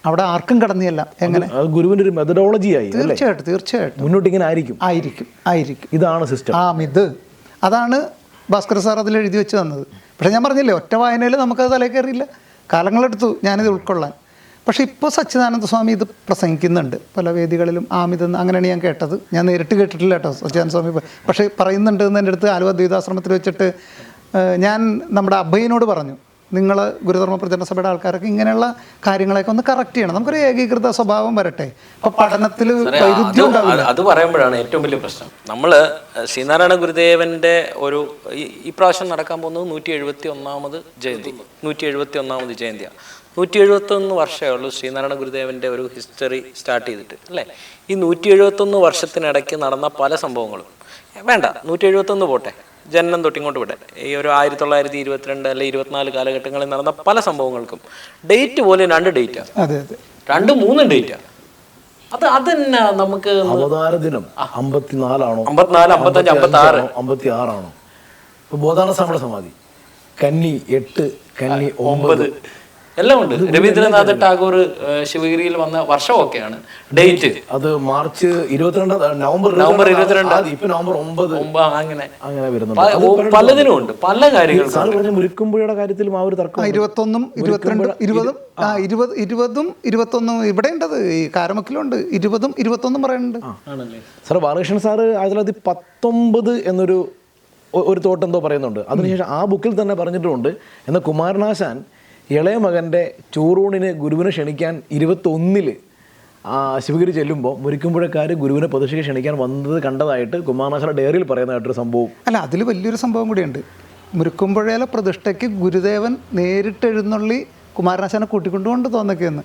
Speaker 3: അവിടെ ആർക്കും കടന്നിയല്ല. എങ്ങനെ?
Speaker 2: ഗുരുവിൻ്റെ ഒരു മെത്തഡോളജി ആയി.
Speaker 3: തീർച്ചയായിട്ടും
Speaker 2: മുന്നോട്ട് ഇങ്ങനെ ആയിരിക്കും. ഇതാണ് സിസ്റ്റം.
Speaker 3: ആമിത് അതാണ് ഭാസ്കർ സാർ അതിൽ എഴുതി വെച്ച് തന്നത്. പക്ഷേ ഞാൻ പറഞ്ഞില്ലേ, ഒറ്റ വായനയിൽ നമുക്കത് തലയിൽ കയറിയില്ല. കാലങ്ങളെടുത്തു ഞാനിത് ഉൾക്കൊള്ളാൻ. പക്ഷേ ഇപ്പോൾ സച്ചിദാനന്ദ സ്വാമി ഇത് പ്രസംഗിക്കുന്നുണ്ട് പല വേദികളിലും. ആമിതെന്ന് അങ്ങനെയാണ് ഞാൻ കേട്ടത്. ഞാൻ നേരിട്ട് കേട്ടിട്ടില്ല കേട്ടോ സച്ചിദാനന്ദ സ്വാമി. പക്ഷേ പറയുന്നുണ്ട് എന്ന് എൻ്റെ അടുത്ത് ആലുവ ദ്വൈതാശ്രമത്തിൽ വെച്ചിട്ട് ഞാൻ നമ്മുടെ അഭയനോട് പറഞ്ഞു, നിങ്ങൾ ഗുരുധർമ്മ പ്രചരണ സഭയുടെ ആൾക്കാരൊക്കെ ഇങ്ങനെയുള്ള കാര്യങ്ങളൊക്കെ ഒന്ന് കറക്റ്റ് ചെയ്യണം. നമുക്കൊരു ഏകീകൃത സ്വഭാവം വരട്ടെ. അപ്പോൾ പഠനത്തിൽ വൈരുദ്ധ്യം ഉണ്ടാവില്ല.
Speaker 1: അത് പറയുമ്പോഴാണ് ഏറ്റവും വലിയ പ്രശ്നം. നമ്മൾ ശ്രീനാരായണ ഗുരുദേവൻ്റെ ഈ പ്രാവശ്യം നടക്കാൻ പോകുന്നത് 171ാമത് ജയന്തി. 171ാമത് ജയന്തിയാണ്. 171 വർഷമേ ഉള്ളൂ ശ്രീനാരായണ ഗുരുദേവൻ്റെ ഒരു ഹിസ്റ്ററി സ്റ്റാർട്ട് ചെയ്തിട്ട്, അല്ലേ? ഈ 171 വർഷത്തിനിടയ്ക്ക് നടന്ന പല സംഭവങ്ങളും വേണ്ട, 171 പോട്ടെ, ജനനം തൊട്ടിങ്ങോട്ട് വിട്ടെ, ഈ ഒരു 1922 അല്ലെങ്കിൽ 24 കാലഘട്ടങ്ങളിൽ നടന്ന പല സംഭവങ്ങൾക്കും ഡേറ്റ് പോലും 2 ഡേറ്റാണ്, 2-3 ഡേറ്റാണ്. അതന്നെ നമുക്ക്
Speaker 2: അവതാര ദിനം 54 ആണോ,
Speaker 1: 54, 55, 56,
Speaker 2: 56 ആണോ? ഇപ്പൊ ബോധാന സമര സമാധി കന്നി 8, കന്നി 9
Speaker 1: എല്ലാം ഉണ്ട്. രവീന്ദ്രനാഥ് ടാഗോർ ശിവഗിരിയിൽ വന്ന വർഷമൊക്കെയാണ് ഡേറ്റ്.
Speaker 2: അത് മാർച്ച് 22, നവംബർ 22, ഇപ്പൊ നവംബർ 9 അങ്ങനെ വരുന്നുണ്ട്.
Speaker 1: പലതിനും ഉണ്ട്, പല കാര്യങ്ങളും.
Speaker 2: മുരിക്കുമ്പുഴയുടെ കാര്യത്തിലും ആ ഒരു തർക്കം
Speaker 3: 21, 22, 20, 21 ഇവിടെ ഉണ്ടത്. ഈ കാരമക്കിലുണ്ട് 20, 21 പറയുന്നുണ്ട്.
Speaker 2: സാർ ബാലകൃഷ്ണൻ സാറ് 1919 എന്നൊരു തോട്ട് എന്തോ പറയുന്നുണ്ട്. അതിനുശേഷം ആ ബുക്കിൽ തന്നെ പറഞ്ഞിട്ടുമുണ്ട്. എന്നാൽ കുമാരനാശാൻ ഇളയ മകൻ്റെ ചൂറൂണിന് ഗുരുവിനെ ക്ഷണിക്കാൻ 21 ശിവഗിരി ചെല്ലുമ്പോൾ മുരിക്കുമ്പുഴക്കാർ ഗുരുവിനെ പ്രതിഷ്ഠയ്ക്ക് ക്ഷണിക്കാൻ വന്നത് കണ്ടതായിട്ട് കുമാരനാശാന്റെ ഡയറിയിൽ പറയുന്നതായിട്ടൊരു സംഭവം.
Speaker 3: അല്ല, അതിൽ വലിയൊരു സംഭവം കൂടിയുണ്ട്. മുരിക്കുമ്പുഴയിലെ പ്രതിഷ്ഠയ്ക്ക് ഗുരുദേവൻ നേരിട്ട് എഴുന്നള്ളി കുമാരനാശാനെ കൂട്ടിക്കൊണ്ടുകൊണ്ട് തോന്നിക്കുന്നു.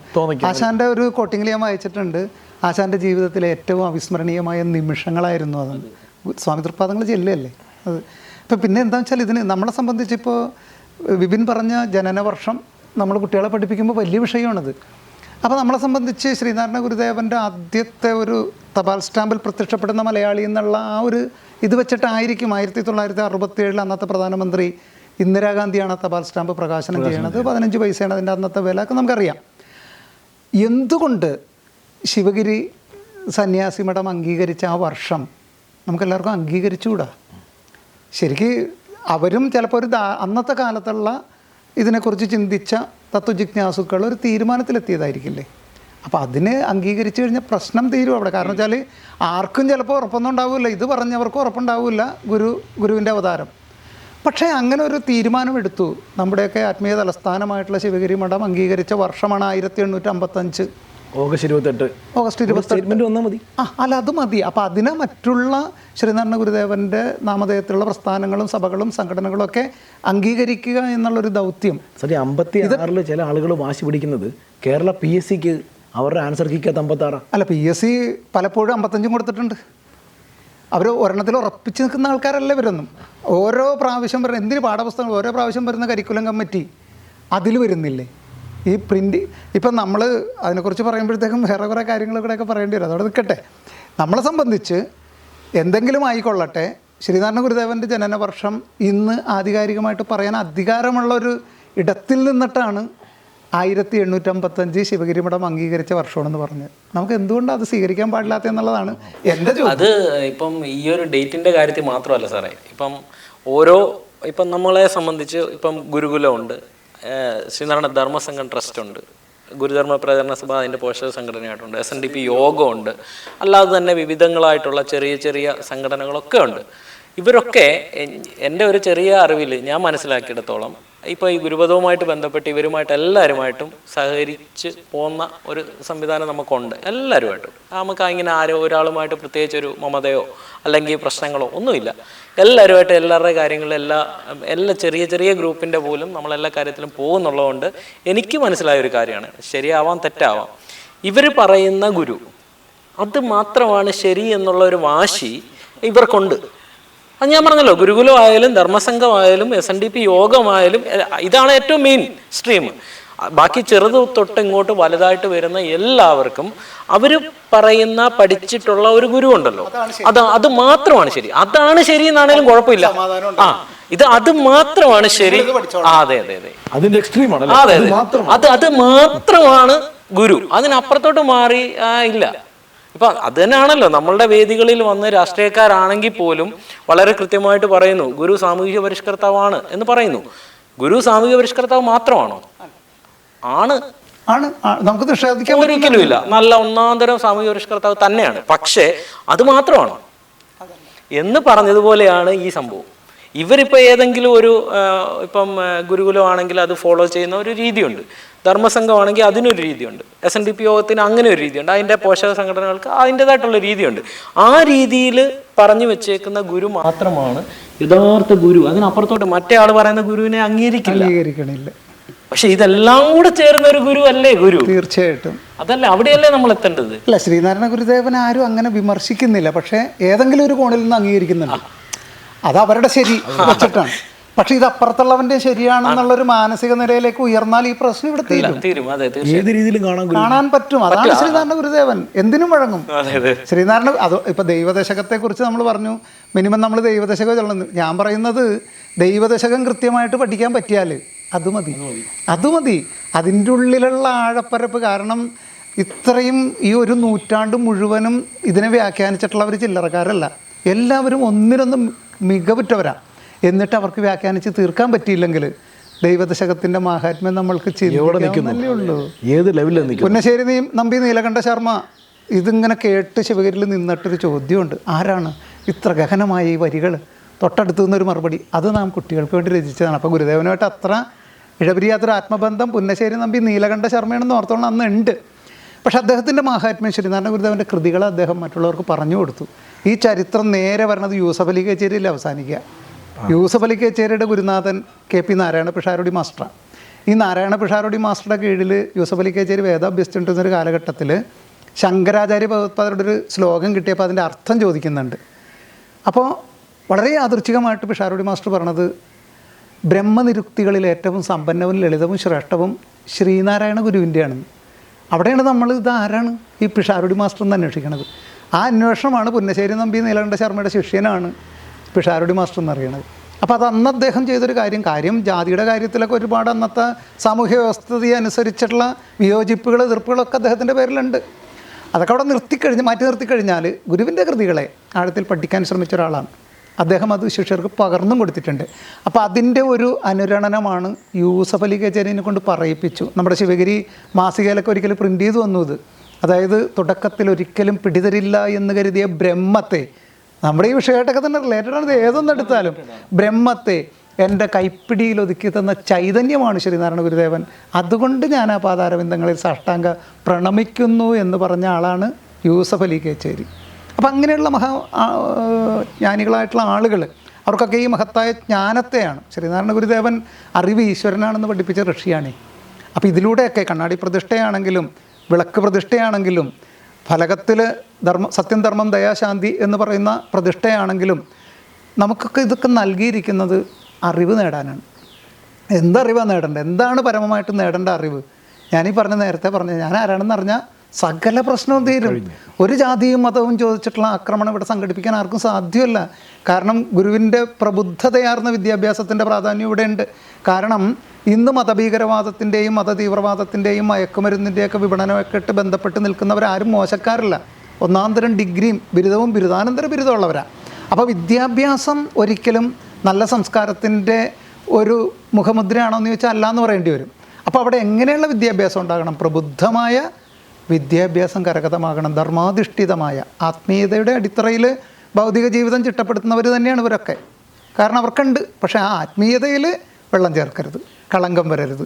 Speaker 3: ആശാന്റെ ഒരു കോട്ടിങ്ങിൽ ഞാൻ വായിച്ചിട്ടുണ്ട്. ആശാന്റെ ജീവിതത്തിലെ ഏറ്റവും അവിസ്മരണീയമായ നിമിഷങ്ങളായിരുന്നു അതെന്ന്. സ്വാമി തൃപ്പാദങ്ങൾ ചെല്ലുകയല്ലേ അത്. ഇപ്പം പിന്നെ എന്താണെന്ന് വെച്ചാൽ ഇതിന് നമ്മളെ സംബന്ധിച്ചിപ്പോൾ വിപിൻ പറഞ്ഞ ജനനവർഷം നമ്മൾ കുട്ടികളെ പഠിപ്പിക്കുമ്പോൾ വലിയ വിഷയമാണിത്. അപ്പോൾ നമ്മളെ സംബന്ധിച്ച് ശ്രീനാരായണ ഗുരുദേവൻ്റെ ആദ്യത്തെ ഒരു തപാൽ സ്റ്റാമ്പിൽ പ്രത്യക്ഷപ്പെടുന്ന മലയാളി എന്നുള്ള ആ ഒരു ഇത് വെച്ചിട്ടായിരിക്കും 1967 അന്നത്തെ പ്രധാനമന്ത്രി ഇന്ദിരാഗാന്ധിയാണ് തപാൽ സ്റ്റാമ്പ് പ്രകാശനം ചെയ്യുന്നത്. 15 പൈസയാണ് അതിൻ്റെ അന്നത്തെ വില ഒക്കെ നമുക്കറിയാം. എന്തുകൊണ്ട് ശിവഗിരി സന്യാസി മഠം അംഗീകരിച്ച ആ വർഷം നമുക്കെല്ലാവർക്കും അംഗീകരിച്ചുകൂടാ? ശരിക്ക് അവരും ചിലപ്പോൾ ഒരു അന്നത്തെ കാലത്തുള്ള ഇതിനെക്കുറിച്ച് ചിന്തിച്ച തത്വജിജ്ഞാസുക്കൾ ഒരു തീരുമാനത്തിലെത്തിയതായിരിക്കില്ലേ? അപ്പോൾ അതിനെ അംഗീകരിച്ചു കഴിഞ്ഞാൽ പ്രശ്നം തീരും അവിടെ. കാരണം വെച്ചാൽ ആർക്കും ചിലപ്പോൾ ഉറപ്പൊന്നും ഉണ്ടാവില്ല, ഇത് പറഞ്ഞവർക്കും ഉറപ്പുണ്ടാവില്ല ഗുരുവിൻ്റെ അവതാരം. പക്ഷേ അങ്ങനെ ഒരു തീരുമാനമെടുത്തു. നമ്മുടെയൊക്കെ ആത്മീയ തലസ്ഥാനമായിട്ടുള്ള ശിവഗിരി മഠം അംഗീകരിച്ച വർഷമാണ് 1855
Speaker 2: ഓഗസ്റ്റ് 28 സ്റ്റേറ്റ്മെൻറ്റ് വന്നാൽ മതി.
Speaker 3: അല്ല, അത് മതി. അപ്പോൾ അതിനെ മറ്റുള്ള ശ്രീനാരായണ ഗുരുദേവൻ്റെ നാമധേയത്തിലുള്ള പ്രസ്ഥാനങ്ങളും സഭകളും സംഘടനകളും ഒക്കെ അംഗീകരിക്കുക എന്നുള്ളൊരു ദൗത്യം.
Speaker 2: 56 ചില ആളുകൾ വാശി പിടിക്കുന്നത് കേരള PSCക്ക് അവരുടെ ആൻസർ കിക്കാത്ത 56.
Speaker 3: അല്ല, PSC പലപ്പോഴും 55 കൊടുത്തിട്ടുണ്ട്. അവർ ഒരെണ്ണത്തിൽ ഉറപ്പിച്ച് നിൽക്കുന്ന ആൾക്കാരല്ല ഇവരൊന്നും. ഓരോ പ്രാവശ്യം വരുന്ന എന്തിന് പാഠപുസ്തകങ്ങൾ ഓരോ പ്രാവശ്യം വരുന്ന കരിക്കുലം കമ്മിറ്റി അതിൽ വരുന്നില്ലേ ഈ പ്രിൻ്റ്? ഇപ്പം നമ്മൾ അതിനെക്കുറിച്ച് പറയുമ്പോഴത്തേക്കും വേറെ കുറേ കാര്യങ്ങൾ കൂടെയൊക്കെ പറയേണ്ടി വരും. അതോടെ നിൽക്കട്ടെ. നമ്മളെ സംബന്ധിച്ച് എന്തെങ്കിലും ആയിക്കൊള്ളട്ടെ, ശ്രീനാരായണ ഗുരുദേവൻ്റെ ജനനവർഷം ഇന്ന് ആധികാരികമായിട്ട് പറയാൻ അധികാരമുള്ളൊരു ഇടത്തിൽ നിന്നിട്ടാണ് 1855 ശിവഗിരി മഠം അംഗീകരിച്ച വർഷമാണെന്ന് പറഞ്ഞത്. നമുക്ക് എന്തുകൊണ്ടാണ് അത് സ്വീകരിക്കാൻ പാടില്ലാത്ത എന്നുള്ളതാണ് എൻ്റെ ചോദ്യം.
Speaker 1: അത് ഇപ്പം ഈ ഒരു ഡേറ്റിൻ്റെ കാര്യത്തിൽ മാത്രമല്ല സാറേ, ഇപ്പം നമ്മളെ സംബന്ധിച്ച് ഇപ്പം ഗുരുകുലമുണ്ട്, ശ്രീനാരായണ ധർമ്മസംഘം ട്രസ്റ്റ് ഉണ്ട്, ഗുരുധർമ്മ പ്രചരണ സഭ അതിൻ്റെ പോഷക സംഘടനയായിട്ടുണ്ട്, SNDP യോഗമുണ്ട്, അല്ലാതെ തന്നെ വിവിധങ്ങളായിട്ടുള്ള ചെറിയ ചെറിയ സംഘടനകളൊക്കെ ഉണ്ട്. ഇവരൊക്കെ എൻ്റെ ഒരു ചെറിയ അറിവിൽ ഞാൻ മനസ്സിലാക്കിയിടത്തോളം ഇപ്പോൾ ഈ ഗുരുപദവുമായിട്ട് ബന്ധപ്പെട്ട് ഇവരുമായിട്ട് എല്ലാവരുമായിട്ടും സഹകരിച്ച് പോകുന്ന ഒരു സംവിധാനം നമുക്കുണ്ട്. എല്ലാവരുമായിട്ടും നമുക്ക് ഇങ്ങനെ ഒരാളുമായിട്ട് പ്രത്യേകിച്ച് ഒരു മമതയോ അല്ലെങ്കിൽ പ്രശ്നങ്ങളോ ഒന്നുമില്ല. എല്ലാവരുമായിട്ട് എല്ലാവരുടെ കാര്യങ്ങളും എല്ലാ ചെറിയ ചെറിയ ഗ്രൂപ്പിൻ്റെ പോലും നമ്മളെല്ലാ കാര്യത്തിലും പോകുന്നുള്ളതുകൊണ്ട് എനിക്ക് മനസ്സിലായ ഒരു കാര്യമാണ്, ശരിയാവാം തെറ്റാവാം, ഇവർ പറയുന്ന ഗുരു അത് മാത്രമാണ് ശരി എന്നുള്ള ഒരു വാശി ഇവർക്കുണ്ട്. അത് ഞാൻ പറഞ്ഞല്ലോ, ഗുരുകുലം ആയാലും ധർമ്മസംഘമായാലും SNDP യോഗമായാലും ഇതാണ് ഏറ്റവും മെയിൻ സ്ട്രീം. ബാക്കി ചെറുത് തൊട്ട് ഇങ്ങോട്ട് വലുതായിട്ട് വരുന്ന എല്ലാവർക്കും അവർ പറയുന്ന പഠിച്ചിട്ടുള്ള ഒരു ഗുരു ഉണ്ടല്ലോ, അത് മാത്രമാണ് ശരി. അതാണ് ശരി എന്നാണേലും കുഴപ്പമില്ല. അത് മാത്രമാണ് ശരി. അതെ അതെ അതെ,
Speaker 2: അതിന്റെ എക്സ്ട്രീമാണ്.
Speaker 1: അതെ അതെ, അത് മാത്രമാണ് ഗുരു. അതിനപ്പുറത്തോട്ട് മാറി ഇല്ല. ഇപ്പൊ അത് തന്നെയാണല്ലോ നമ്മളുടെ വേദികളിൽ വന്ന് രാഷ്ട്രീയക്കാരാണെങ്കിൽ പോലും വളരെ കൃത്യമായിട്ട് പറയുന്നു ഗുരു സാമൂഹിക പരിഷ്കർത്താവാണ് എന്ന് പറയുന്നു. ഗുരു സാമൂഹിക പരിഷ്കർത്താവ് മാത്രമാണോ? ആണ്,
Speaker 3: നമുക്ക് നിഷേധിക്കാൻ
Speaker 1: ഒരിക്കലും ഇല്ല. നല്ല ഒന്നാന്തരം സാമൂഹിക പരിഷ്കർത്താവ് തന്നെയാണ്. പക്ഷേ അത് മാത്രമാണോ എന്ന് പറഞ്ഞതുപോലെയാണ് ഈ സംഭവം. ഇവരിപ്പോൾ ഏതെങ്കിലും ഒരു ഇപ്പം ഗുരുകുലമാണെങ്കിൽ അത് ഫോളോ ചെയ്യുന്ന ഒരു രീതിയുണ്ട്, ധർമ്മസംഘമാണെങ്കിൽ അതിനൊരു രീതിയുണ്ട്, SNDP യോഗത്തിന് അങ്ങനെ ഒരു രീതിയുണ്ട്, അതിൻ്റെ പോഷക സംഘടനകൾക്ക് അതിൻ്റെതായിട്ടുള്ള രീതിയുണ്ട്. ആ രീതിയിൽ പറഞ്ഞു വെച്ചേക്കുന്ന ഗുരു മാത്രമാണ് യഥാർത്ഥ ഗുരു. അതിനപ്പുറത്തോട്ട് മറ്റേ ആൾ പറയുന്ന ഗുരുവിനെ അംഗീകരിക്കണില്ല. പക്ഷെ ഇതെല്ലാം കൂടെ ചേർന്ന ഒരു ഗുരു അല്ലേ ഗുരു?
Speaker 3: തീർച്ചയായിട്ടും
Speaker 1: അതല്ലേ, അവിടെയല്ലേ നമ്മൾ എത്തേണ്ടത്.
Speaker 3: അല്ല, ശ്രീനാരായണ ഗുരുദേവൻ ആരും അങ്ങനെ വിമർശിക്കുന്നില്ല, പക്ഷെ ഏതെങ്കിലും ഒരു കോണിൽ നിന്ന് അംഗീകരിക്കുന്നുണ്ട്. അത് അവരുടെ ശരി വെച്ചിട്ടാണ്. പക്ഷെ ഇത് അപ്പുറത്തുള്ളവന്റെ ശരിയാണെന്നുള്ളൊരു മാനസിക നിലയിലേക്ക് ഉയർന്നാൽ ഈ പ്രശ്നം ഇവിടെ തീരും.
Speaker 2: ഏത് രീതിയിലും
Speaker 3: കാണാൻ പറ്റും. അതാണ് ശ്രീനാരായണ ഗുരുദേവൻ, എന്തിനും വഴങ്ങും. ശ്രീനാരായണ അത് ഇപ്പൊ ദൈവദശകത്തെ കുറിച്ച് നമ്മൾ പറഞ്ഞു, മിനിമം നമ്മൾ ദൈവദശകം ചൊല്ലുന്നു. ഞാൻ പറയുന്നത് ദൈവദശകം കൃത്യമായിട്ട് പഠിക്കാൻ പറ്റിയാൽ അത് മതി. അതിൻ്റെ ഉള്ളിലുള്ള ആഴപ്പരപ്പ്. കാരണം ഇത്രയും ഈ ഒരു നൂറ്റാണ്ട് മുഴുവനും ഇതിനെ വ്യാഖ്യാനിച്ചിട്ടുള്ളവർ ചില്ലറക്കാരല്ല. എല്ലാവരും ഒന്നിനൊന്നും മികവുറ്റവരാ. എന്നിട്ട് അവർക്ക് വ്യാഖ്യാനിച്ച് തീർക്കാൻ പറ്റിയില്ലെങ്കിൽ ദൈവദശകത്തിന്റെ മാഹാത്മ്യം നമ്മൾക്ക് ചിന്തിക്കാവുന്നല്ലേ ഉള്ളൂ.
Speaker 2: ഏത് ലെവലിൽ
Speaker 3: പുന്നശ്ശേരി നമ്പി നീലകണ്ഠ ശർമ്മ ഇതിങ്ങനെ കേട്ട് ശിവഗിരിയിൽ നിന്നിട്ടൊരു ചോദ്യമുണ്ട്, ആരാണ് ഇത്ര ഗഹനമായ ഈ വരികൾ? തൊട്ടടുത്തു നിന്നൊരു മറുപടി, അത് നാം കുട്ടികൾക്ക് വേണ്ടി രചിച്ചതാണ്. അപ്പോൾ ഗുരുദേവനുമായിട്ട് അത്ര ഇഴപിരിയാത്തൊരു ആത്മബന്ധം പുന്നശ്ശേരി നമ്പി നീലകണ്ഠ ശർമ്മയാണെന്ന് ഓർത്തോളം അന്ന് ഉണ്ട്. പക്ഷെ അദ്ദേഹത്തിൻ്റെ മാഹാത്മ്യം ശ്രീനാരായണ ഗുരുദേവൻ്റെ കൃതികൾ അദ്ദേഹം മറ്റുള്ളവർക്ക് പറഞ്ഞു കൊടുത്തു. ഈ ചരിത്രം നേരെ വരണത് യൂസഫ് അലി കച്ചേരിയിൽ അവസാനിക്കുക. യൂസഫ് അലി കച്ചേരിയുടെ ഗുരുനാഥൻ KP നാരായണ പിഷാരടി മാസ്റ്ററാണ്. ഈ നാരായണ പിഷാരടി മാസ്റ്ററുടെ കീഴിൽ യൂസഫ് അലി കച്ചേരി വേദം അഭ്യസിച്ചിട്ടുന്നൊരു കാലഘട്ടത്തിൽ ശങ്കരാചാര്യ ഭഗവത്പാദരുടെ ഒരു ശ്ലോകം കിട്ടിയപ്പോൾ അതിൻ്റെ അർത്ഥം ചോദിക്കുന്നുണ്ട്. അപ്പോൾ വളരെ യാദൃച്ഛികമായിട്ട് പിഷാരടി മാസ്റ്റർ പറഞ്ഞത്, ബ്രഹ്മനിരുക്തികളിൽ ഏറ്റവും സമ്പന്നവും ലളിതവും ശ്രേഷ്ഠവും ശ്രീനാരായണ ഗുരുവിൻ്റെയാണ്. അവിടെയാണ് നമ്മൾ ഇതാരാണ് ഈ പിഷാരടി മാസ്റ്റർ എന്ന് അന്വേഷിക്കുന്നത്. ആ അന്വേഷണമാണ് പുന്നശ്ശേരി നമ്പി നീലകണ്ഠ ശർമ്മയുടെ ശിഷ്യനാണ് പിഷാരടി മാസ്റ്റർ എന്നറിയണത്. അപ്പോൾ അത് അന്ന് അദ്ദേഹം ചെയ്തൊരു കാര്യം ജാതിയുടെ കാര്യത്തിലൊക്കെ ഒരുപാട് അന്നത്തെ സാമൂഹ്യ വ്യവസ്ഥിതി അനുസരിച്ചിട്ടുള്ള വിയോജിപ്പുകൾ എതിർപ്പുകളൊക്കെ അദ്ദേഹത്തിൻ്റെ പേരിലുണ്ട്. അതൊക്കെ അവിടെ മാറ്റി നിർത്തിക്കഴിഞ്ഞാൽ ഗുരുവിൻ്റെ കൃതികളെ ആഴത്തിൽ പഠിക്കാൻ ശ്രമിച്ച ഒരാളാണ് അദ്ദേഹം. അത് ശിഷ്യർക്ക് പകർന്നും കൊടുത്തിട്ടുണ്ട്. അപ്പോൾ അതിൻ്റെ ഒരു അനുരണനമാണ് യൂസഫ് അലി കച്ചേരിനെ കൊണ്ട് പറയിപ്പിച്ചു. നമ്മുടെ ശിവഗിരി മാസികയിലൊക്കെ ഒരിക്കലും പ്രിൻ്റ് ചെയ്തു വന്നു ഇത്. അതായത് തുടക്കത്തിൽ ഒരിക്കലും പിടിതരില്ല എന്ന് കരുതിയ ബ്രഹ്മത്തെ, നമ്മുടെ ഈ വിഷയമായിട്ടൊക്കെ തന്നെ റിലേറ്റഡ് ആണ്, ഇത് ഏതൊന്നെടുത്താലും ബ്രഹ്മത്തെ എൻ്റെ കൈപ്പിടിയിൽ ഒതുക്കി തന്ന ചൈതന്യമാണ് ശ്രീനാരായണ ഗുരുദേവൻ. അതുകൊണ്ട് ഞാൻ ആ പാതാരവിന്ദങ്ങളിൽ സാഷ്ടാംഗ പ്രണമിക്കുന്നു എന്ന് പറഞ്ഞ ആളാണ് യൂസഫ് അലി കേച്ചേരി. അപ്പം അങ്ങനെയുള്ള ജ്ഞാനികളായിട്ടുള്ള ആളുകൾ, അവർക്കൊക്കെ ഈ മഹത്തായ ജ്ഞാനത്തെയാണ് ശ്രീനാരായണ ഗുരുദേവൻ അറിവ് ഈശ്വരനാണെന്ന് പഠിപ്പിച്ച ഋഷിയാണ്. അപ്പോൾ ഇതിലൂടെയൊക്കെ കണ്ണാടി പ്രതിഷ്ഠയാണെങ്കിലും വിളക്ക് പ്രതിഷ്ഠയാണെങ്കിലും ഫലകത്തിൽ സത്യം ധർമ്മം ദയാശാന്തി എന്ന് പറയുന്ന പ്രതിഷ്ഠയാണെങ്കിലും നമുക്കൊക്കെ ഇതൊക്കെ നൽകിയിരിക്കുന്നത് അറിവ് നേടാനാണ്. എന്തറിവാണ് നേടേണ്ടത്? എന്താണ് പരമമായിട്ട് നേടേണ്ട അറിവ്? ഞാനീ നേരത്തെ പറഞ്ഞ ഞാൻ ആരാണെന്ന് അറിഞ്ഞാൽ സകല പ്രശ്നവും തീരും. ഒരു ജാതിയും മതവും ചോദിച്ചിട്ടുള്ള ആക്രമണം ഇവിടെ സംഘടിപ്പിക്കാൻ ആർക്കും സാധ്യമല്ല. കാരണം ഗുരുവിൻ്റെ പ്രബുദ്ധതയാർന്ന വിദ്യാഭ്യാസത്തിൻ്റെ പ്രാധാന്യം ഇവിടെയുണ്ട്. കാരണം ഇന്ന് മതഭീകരവാദത്തിൻ്റെയും മതതീവ്രവാദത്തിൻ്റെയും മയക്കുമരുന്നിൻ്റെയൊക്കെ വിപണനമൊക്കെ ഇട്ട് ബന്ധപ്പെട്ട് നിൽക്കുന്നവരാരും മോശക്കാരല്ല. ഒന്നാം തരം ഡിഗ്രിയും ബിരുദവും ബിരുദാനന്തര ബിരുദമുള്ളവരാണ്. അപ്പോൾ വിദ്യാഭ്യാസം ഒരിക്കലും നല്ല സംസ്കാരത്തിൻ്റെ ഒരു മുഖമുദ്രയാണോ എന്ന് ചോദിച്ചാൽ അല്ല എന്ന് പറയേണ്ടി വരും. അപ്പോൾ അവിടെ എങ്ങനെയുള്ള വിദ്യാഭ്യാസം ഉണ്ടാകണം? പ്രബുദ്ധമായ വിദ്യാഭ്യാസം കരഗതമാകണം. ധർമാധിഷ്ഠിതമായ ആത്മീയതയുടെ അടിത്തറയിൽ ഭൗതിക ജീവിതം ചിട്ടപ്പെടുത്തുന്നവർ തന്നെയാണ് ഇവരൊക്കെ. കാരണം അവർക്കുണ്ട്. പക്ഷേ ആ ആത്മീയതയിൽ വെള്ളം ചേർക്കരുത്, കളങ്കം വരരുത്.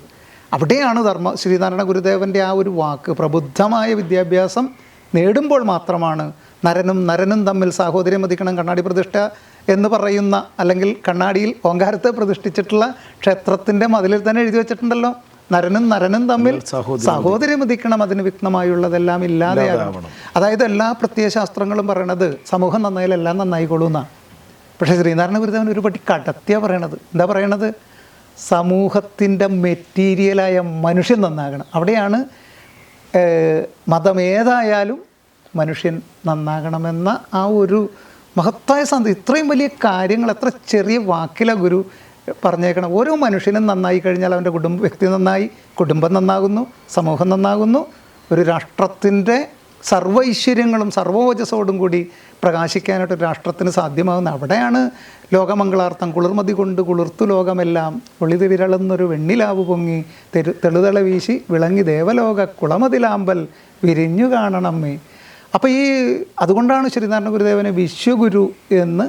Speaker 3: അവിടെയാണ് ശ്രീനാരായണ ഗുരുദേവൻ്റെ ആ ഒരു വാക്ക്, പ്രബുദ്ധമായ വിദ്യാഭ്യാസം നേടുമ്പോൾ മാത്രമാണ് നരനും തമ്മിൽ സാഹോദര്യം മതിക്കണം. കണ്ണാടി പ്രതിഷ്ഠ എന്ന് പറയുന്ന, അല്ലെങ്കിൽ കണ്ണാടിയിൽ ഓങ്കാരത്തെ പ്രതിഷ്ഠിച്ചിട്ടുള്ള ക്ഷേത്രത്തിൻ്റെ മതിലിൽ തന്നെ എഴുതി വെച്ചിട്ടുണ്ടല്ലോ, നരനും തമ്മിൽ സാഹോദര്യം മതിക്കണം, അതിന് വിഘ്നമായുള്ളതെല്ലാം ഇല്ലാതെയാകണം. അതായത് എല്ലാ പ്രത്യയശാസ്ത്രങ്ങളും പറയണത് സമൂഹം നന്നായാൽ എല്ലാം നന്നായിക്കോളൂ എന്നാണ്. പക്ഷേ ശ്രീനാരായണ ഗുരുദേവൻ ഒരു പടി കടത്തിയാണ് പറയണത്. എന്താ പറയണത്? സമൂഹത്തിൻ്റെ മെറ്റീരിയലായ മനുഷ്യൻ നന്നാകണം. അവിടെയാണ് മതമേതായാലും മനുഷ്യൻ നന്നാകണമെന്ന ആ ഒരു മഹത്തായ ഇത്രയും വലിയ കാര്യങ്ങൾ എത്ര ചെറിയ വാക്കിലാണ് ഗുരു പറഞ്ഞേക്കണം. ഓരോ മനുഷ്യനും നന്നായി കഴിഞ്ഞാൽ അവൻ്റെ വ്യക്തി നന്നായി, കുടുംബം നന്നാകുന്നു, സമൂഹം നന്നാകുന്നു, ഒരു രാഷ്ട്രത്തിൻ്റെ സർവ്വ ഐശ്വര്യങ്ങളും സർവോജസോടും കൂടി പ്രകാശിക്കാനായിട്ട് രാഷ്ട്രത്തിന് സാധ്യമാകുന്ന. അവിടെയാണ് ലോകമംഗളാർത്ഥം കുളിർമതി കൊണ്ട് കുളിർത്തു ലോകമെല്ലാം ഒളിത് വിരളുന്നൊരു വെണ്ണിലാവ് പൊങ്ങി തെളുതള വീശി വിളങ്ങി ദേവലോക കുളമതിലാമ്പൽ വിരിഞ്ഞു കാണണമേ. അപ്പോൾ അതുകൊണ്ടാണ് ശ്രീനാരായണ ഗുരുദേവനെ വിശ്വഗുരു എന്ന്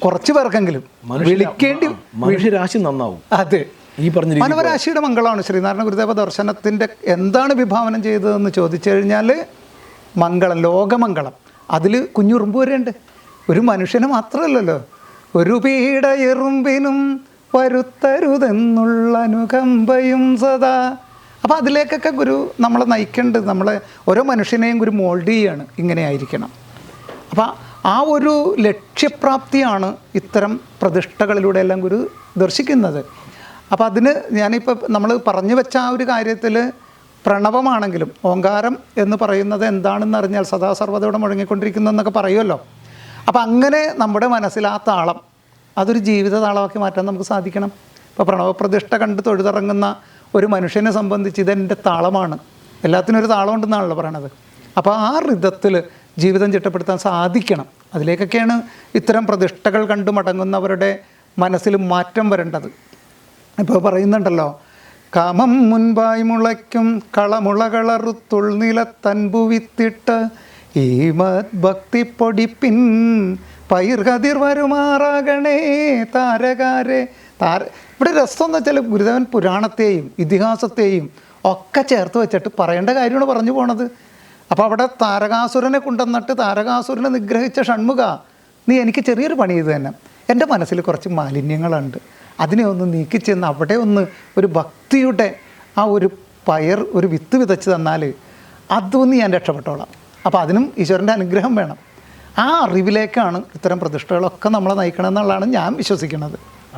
Speaker 3: കുറച്ച് പേർക്കെങ്കിലും വിളിക്കേണ്ടി.
Speaker 2: മനുഷ്യരാശി നന്നാവും.
Speaker 3: അതെ,
Speaker 2: ഈ പറഞ്ഞ
Speaker 3: മാനവരാശിയുടെ മംഗളമാണ് ശ്രീനാരായണ ഗുരുദേവ ദർശനത്തിൻ്റെ. എന്താണ് വിഭാവനം ചെയ്തതെന്ന് ചോദിച്ചു കഴിഞ്ഞാൽ മംഗളം, ലോകമംഗളം. അതിൽ കുഞ്ഞുറുമ്പ് വരെയുണ്ട്. ഒരു മനുഷ്യന് മാത്രമല്ലല്ലോ, ഒരു പീഡ എറുമ്പിനും വരുത്തരുതെന്നുള്ള അനുകമ്പയും സദാ. അപ്പോൾ അതിലേക്കൊക്കെ ഗുരു നമ്മളെ നയിക്കേണ്ടത്. നമ്മളെ ഓരോ മനുഷ്യനെയും ഗുരു മോൾഡ് ചെയ്യാണ്, ഇങ്ങനെ ആയിരിക്കണം. അപ്പോൾ ആ ഒരു ലക്ഷ്യപ്രാപ്തിയാണ് ഇത്തരം പ്രതിഷ്ഠകളിലൂടെ എല്ലാം ഗുരു ദർശിക്കുന്നത്. അപ്പോൾ അതിന് ഞാനിപ്പോൾ നമ്മൾ പറഞ്ഞു വെച്ച ആ ഒരു കാര്യത്തിൽ പ്രണവമാണെങ്കിലും ഓങ്കാരം എന്ന് പറയുന്നത് എന്താണെന്ന് അറിഞ്ഞാൽ സദാ സർവ്വതയോടെ മുഴങ്ങിക്കൊണ്ടിരിക്കുന്നതെന്നൊക്കെ പറയുമല്ലോ. അപ്പോൾ അങ്ങനെ നമ്മുടെ മനസ്സിൽ ആ താളം അതൊരു ജീവിത താളമാക്കി മാറ്റാൻ നമുക്ക് സാധിക്കണം. ഇപ്പോൾ പ്രണവപ്രതിഷ്ഠ കണ്ട് തൊഴുതിറങ്ങുന്ന ഒരു മനുഷ്യനെ സംബന്ധിച്ച് ഇതെൻ്റെ താളമാണ്, എല്ലാത്തിനും ഒരു താളം ഉണ്ടെന്നാണല്ലോ പറയണത്. അപ്പോൾ ആ ഋതത്തിൽ ജീവിതം ചിട്ടപ്പെടുത്താൻ സാധിക്കണം. അതിലേക്കൊക്കെയാണ് ഇത്തരം പ്രതിഷ്ഠകൾ കണ്ടു മടങ്ങുന്നവരുടെ മനസ്സിൽ മാറ്റം വരേണ്ടത്. ഇപ്പോൾ പറയുന്നുണ്ടല്ലോ, കാമം മുൻപായി മുളയ്ക്കും കളമുളകളറുത്തുൾ നിലത്തൻപുവിത്തിട്ട് ഈ ഭക്തി പൊടിപ്പിൻ പൈർകതിർ വരുമാറാകണേ താരകാരെ ഇവിടെ രസം എന്ന് വെച്ചാൽ ഗുരുദേവൻ പുരാണത്തെയും ഇതിഹാസത്തെയും ഒക്കെ ചേർത്ത് വെച്ചിട്ട് പറയേണ്ട കാര്യമാണ് പറഞ്ഞു പോണത്. അപ്പോൾ അവിടെ താരകാസുരനെ കൊണ്ടുവന്നിട്ട് താരകാസുരനെ നിഗ്രഹിച്ച ഷൺമുഖ, നീ എനിക്ക് ചെറിയൊരു പണി ചെയ്ത് തന്നെ, എൻ്റെ മനസ്സിൽ കുറച്ച് മാലിന്യങ്ങളുണ്ട്, അതിനെ ഒന്ന് നീക്കിച്ചെന്ന് അവിടെ ഒന്ന് ഒരു ഭക്തിയുടെ ആ ഒരു വിത്ത് വിതച്ച് തന്നാൽ അതൊന്ന് ഞാൻ രക്ഷപ്പെട്ടോളാം. അപ്പോൾ അതിനും ഈശ്വരൻ്റെ അനുഗ്രഹം വേണം. ആ അറിവിലേക്കാണ് ഇത്തരം പ്രതിഷ്ഠകളൊക്കെ നമ്മളെ നയിക്കണം എന്നുള്ളതാണ് ഞാൻ വിശ്വസിക്കുന്നത്.